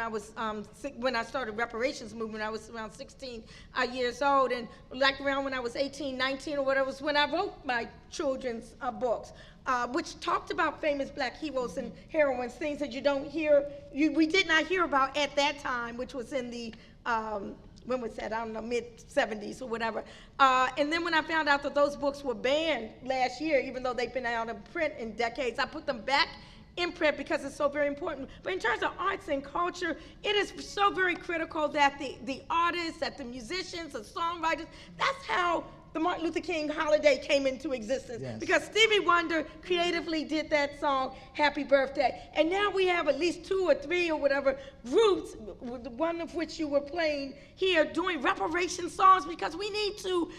When I started reparations movement, I was around 16 years old. And like around when I was 18, 19 or whatever was when I wrote my children's books, which talked about famous black heroes and heroines, things that you don't hear, we did not hear about at that time, which was in the when was that? I don't know, mid-70s or whatever. And then when I found out that those books were banned last year, even though they've been out of print in decades, I put them back in print because it's so very important. But in terms of arts and culture, it is so very critical that the artists, that the musicians, the songwriters, that's how the Martin Luther King holiday came into existence. Yes. Because Stevie Wonder creatively did that song, Happy Birthday. And now we have at least 2 or 3 or whatever groups, one of which you were playing here, doing reparation songs, because we need to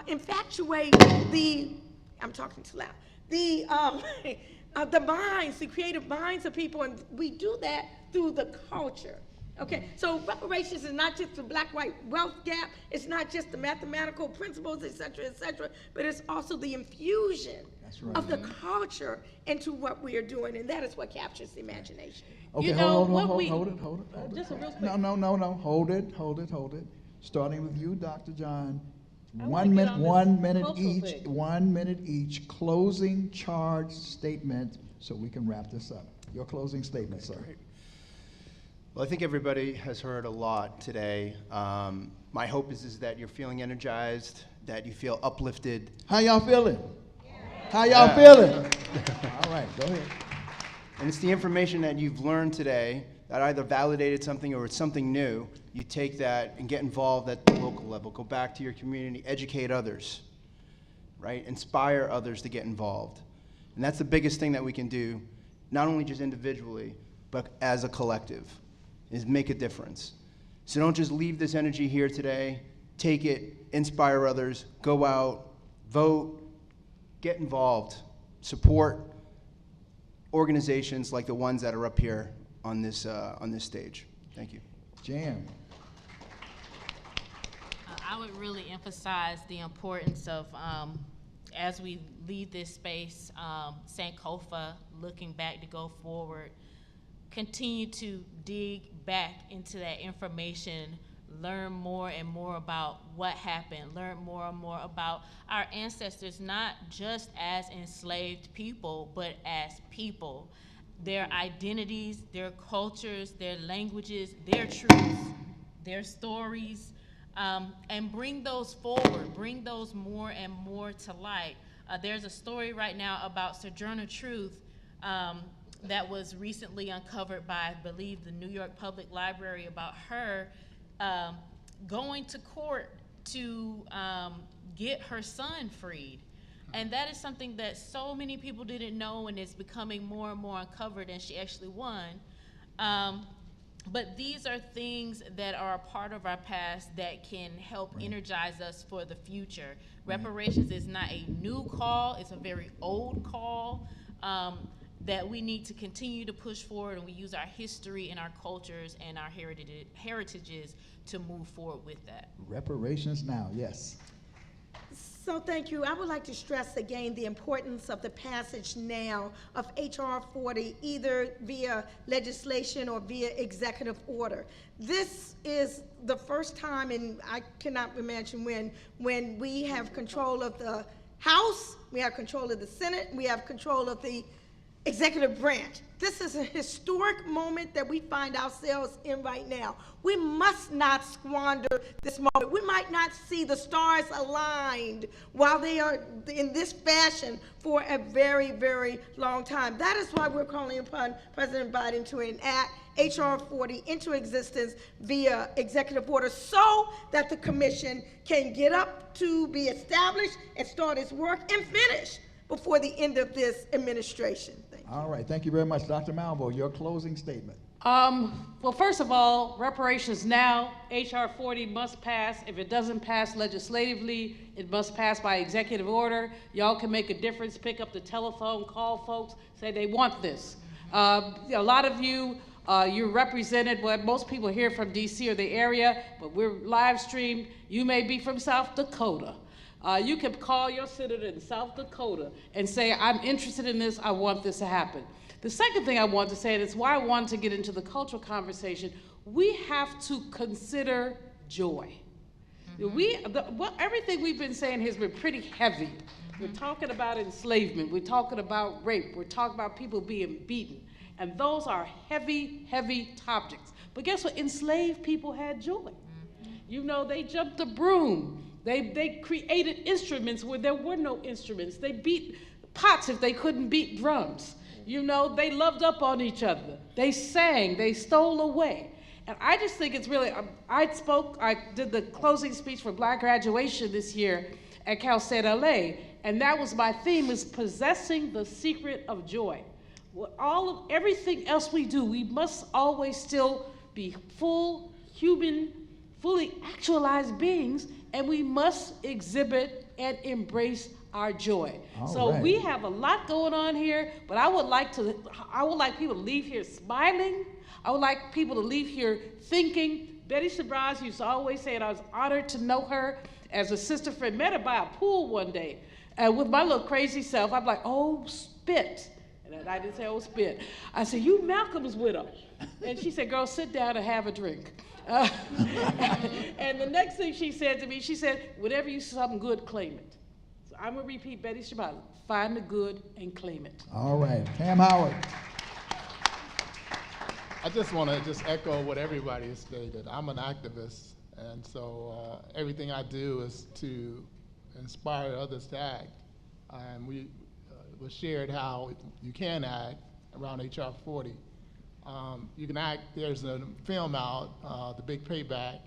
infatuate I'm talking too loud, the minds, the creative minds of people, and we do that through the culture. Okay, so reparations is not just the black-white wealth gap, it's not just the mathematical principles, et cetera, but it's also the infusion of the culture into what we are doing, and that is what captures the imagination. Okay, You know, hold it. Just a real quick. No, hold it. Starting with you, Dr. John. I One wanna get minute, on this 1 minute cultural each, thing. 1 minute each, closing charge statement, so we can wrap this up. Your closing statement, sir. Great. Well, I think everybody has heard a lot today. My hope is that you're feeling energized, that you feel uplifted. How y'all feeling? How y'all feeling? All right, go ahead. And it's the information that you've learned today that either validated something or it's something new. You take that and get involved at the local level. Go back to your community, educate others, right? Inspire others to get involved. And that's the biggest thing that we can do, not only just individually, but as a collective, is make a difference. So don't just leave this energy here today. Take it, inspire others, go out, vote, get involved, support organizations like the ones that are up here on this stage. Thank you. Jam. I would really emphasize the importance of, as we lead this space, Sankofa, looking back to go forward, continue to dig back into that information, learn more and more about what happened, learn more and more about our ancestors, not just as enslaved people, but as people. Their identities, their cultures, their languages, their truths, their stories, and bring those forward, bring those more and more to light. There's a story right now about Sojourner Truth that was recently uncovered by, I believe, the New York Public Library, about her going to court to get her son freed. And that is something that so many people didn't know, and it's becoming more and more uncovered, and she actually won. But these are things that are a part of our past that can help energize us for the future. Reparations is not a new call, it's a very old call that we need to continue to push forward, and we use our history and our cultures and our heritages to move forward with that. Reparations now, yes. So thank you. I would like to stress again the importance of the passage now of H.R. 40, either via legislation or via executive order. This is the first time, and I cannot imagine when we have control of the House, we have control of the Senate, we have control of the executive branch. This is a historic moment that we find ourselves in right now. We must not squander this moment. We might not see the stars aligned while they are in this fashion for a very, very long time. That is why we're calling upon President Biden to enact H.R. 40 into existence via executive order so that the commission can get up to be established and start its work and finish before the end of this administration. All right, thank you very much. Dr. Malvo, your closing statement. Well, first of all, reparations now, H.R. 40 must pass. If it doesn't pass legislatively, it must pass by executive order. Y'all can make a difference, pick up the telephone, call folks, say they want this. A lot of you, you're represented, well, most people here from DC or the area, but we're live streamed. You may be from South Dakota. You can call your senator in South Dakota and say, I'm interested in this, I want this to happen. The second thing I want to say, and it's why I wanted to get into the cultural conversation, we have to consider joy. Everything we've been saying has been pretty heavy. We're talking about enslavement, we're talking about rape, we're talking about people being beaten, and those are heavy, heavy topics. But guess what? Enslaved people had joy. You know, they jumped a broom. They created instruments where there were no instruments. They beat pots if they couldn't beat drums. You know, they loved up on each other. They sang, they stole away. And I just think it's really, I did the closing speech for Black graduation this year at Cal State LA, and that was my theme, is possessing the secret of joy. Everything else we do, we must always still be full human, fully actualized beings, and we must exhibit and embrace our joy. So we have a lot going on here, but I would like people to leave here smiling. I would like people to leave here thinking. Betty Shabazz used to always say, and I was honored to know her as a sister friend. Met her by a pool one day, and with my little crazy self, I'm like, oh, spit. And I didn't say, oh, spit. I said, you Malcolm's widow. And she said, girl, sit down and have a drink. And the next thing she said to me, she said, whenever you see something good, claim it. So I'm going to repeat Betty Shabazz, find the good and claim it. All right, Cam Howard. I just want to echo what everybody has stated. I'm an activist, and so everything I do is to inspire others to act. And we was shared how you can act around HR 40. You can act, there's a film out, The Big Payback.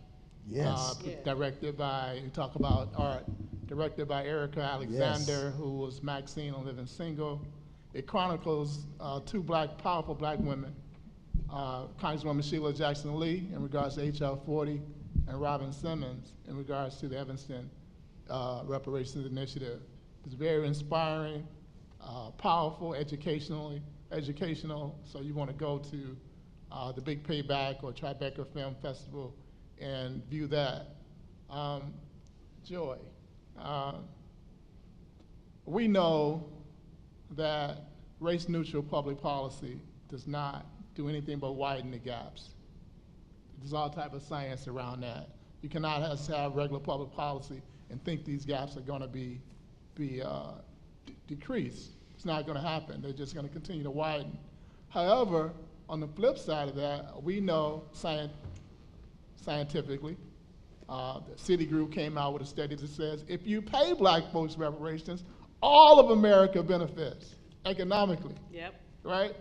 Yes. Directed by, you talk about art, directed by Erica Alexander, who was Maxine on Living Single. It chronicles two powerful black women, Congresswoman Sheila Jackson Lee in regards to HR 40, and Robin Simmons in regards to the Evanston Reparations Initiative. It's very inspiring, powerful, educational, so you want to go to the Big Payback or Tribeca Film Festival and view that. Joy. We know that race-neutral public policy does not do anything but widen the gaps. There's all type of science around that. You cannot have regular public policy and think these gaps are going to be decreased. It's not going to happen. They're just going to continue to widen. However, on the flip side of that, we know scientifically, the Citigroup came out with a study that says if you pay black folks reparations, all of America benefits economically. Yep. Right?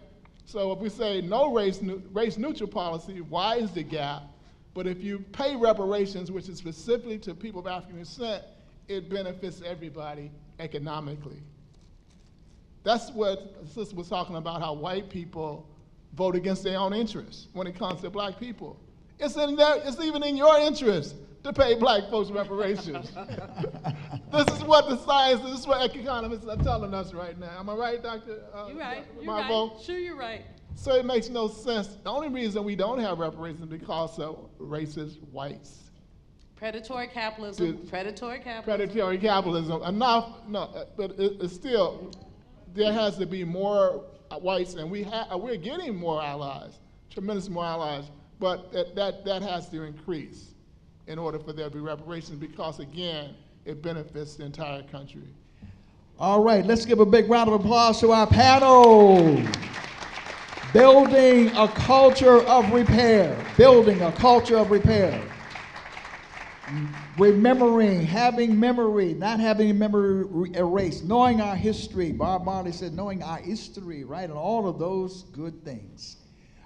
So if we say no race-neutral policy, widens the gap, but if you pay reparations, which is specifically to people of African descent, it benefits everybody economically. That's what the sister was talking about, how white people vote against their own interests when it comes to black people. It's even in your interest to pay black folks reparations. This is what the science, this is what economists are telling us right now. Am I right, Dr. You're right, you're Marvo? right. Sure, you're right. So it makes no sense. The only reason we don't have reparations is because of racist whites. Predatory capitalism, predatory capitalism. Predatory capitalism. But it's still, there has to be more whites, and we're getting more allies, tremendous more allies, but that has to increase in order for there to be reparations, because again, it benefits the entire country. All right, let's give a big round of applause to our panel. Building a culture of repair. Building a culture of repair. Remembering, having memory, not having memory erased, knowing our history. Bob Marley said, knowing our history, right, and all of those good things.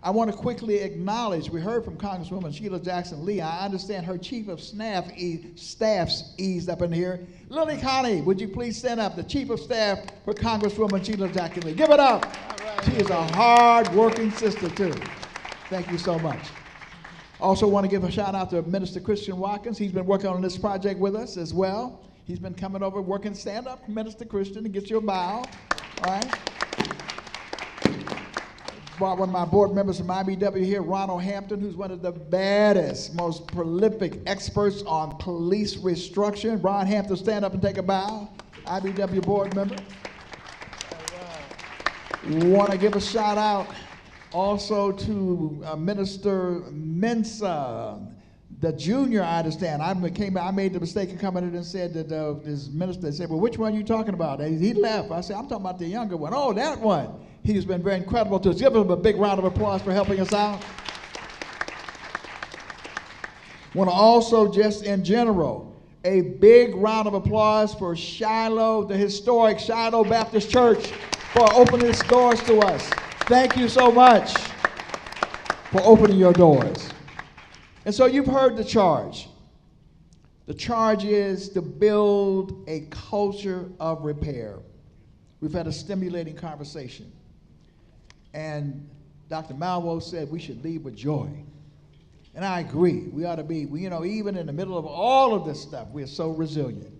I want to quickly acknowledge, we heard from Congresswoman Sheila Jackson Lee. I understand her chief of staff's eased up in here. Lily Connie, would you please stand up? The chief of staff for Congresswoman Sheila Jackson Lee. Give it up. Right. She is a hard-working sister, too. Thank you so much. Also want to give a shout out to Minister Christian Watkins. He's been working on this project with us as well. He's been coming over working. Stand up, Minister Christian, and get your bow. All right. Brought one of my board members from IBW here, Ronald Hampton, who's one of the baddest, most prolific experts on police restructuring. Ron Hampton, stand up and take a bow. IBW board member. Want to give a shout out also to Minister Mensa, the junior, I understand. I made the mistake of coming in and said that this minister said, well, which one are you talking about? And he left. I said, I'm talking about the younger one. Oh, that one. He's been very incredible to us. Give him a big round of applause for helping us out. Want to also, just in general, a big round of applause for Shiloh, the historic Shiloh Baptist Church, for opening its doors to us. Thank you so much for opening your doors. And so you've heard the charge. The charge is to build a culture of repair. We've had a stimulating conversation. And Dr. Malvo said we should lead with joy. And I agree. We ought to be, even in the middle of all of this stuff, we're so resilient.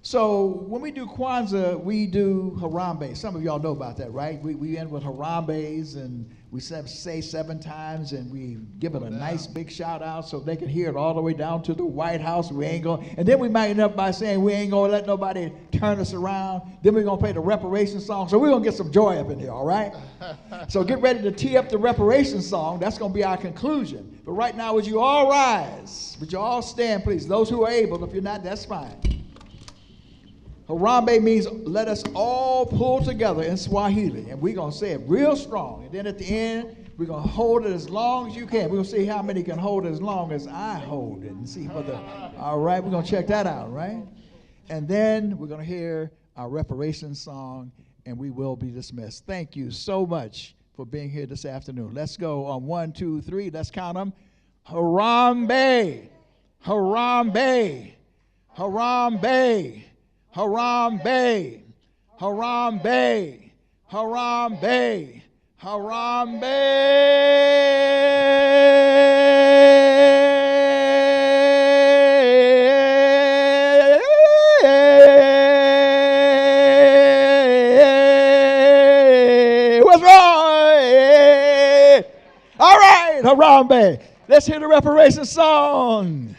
So when we do Kwanzaa, we do Harambe. Some of y'all know about that, right? We end with Harambes, and we say 7 times, and we give it a nice big shout out so they can hear it all the way down to the White House. And then we might end up by saying we ain't gonna let nobody turn us around. Then we're gonna play the reparations song. So we're gonna get some joy up in here, all right? So get ready to tee up the reparations song. That's gonna be our conclusion. But right now, would you all rise? Would you all stand, please? Those who are able. If you're not, that's fine. Harambe means let us all pull together in Swahili, and we're going to say it real strong. And then at the end, we're going to hold it as long as you can. We're going to see how many can hold it as long as I hold it and see whether, all right, we're going to check that out, right? And then we're going to hear our reparations song, and we will be dismissed. Thank you so much for being here this afternoon. Let's go on 1, 2, 3. Let's count them. Harambe, Harambe, Harambe. Harambe, Harambe, Harambe, Harambe. What's wrong? All right, Harambe. Let's hear the reparations song.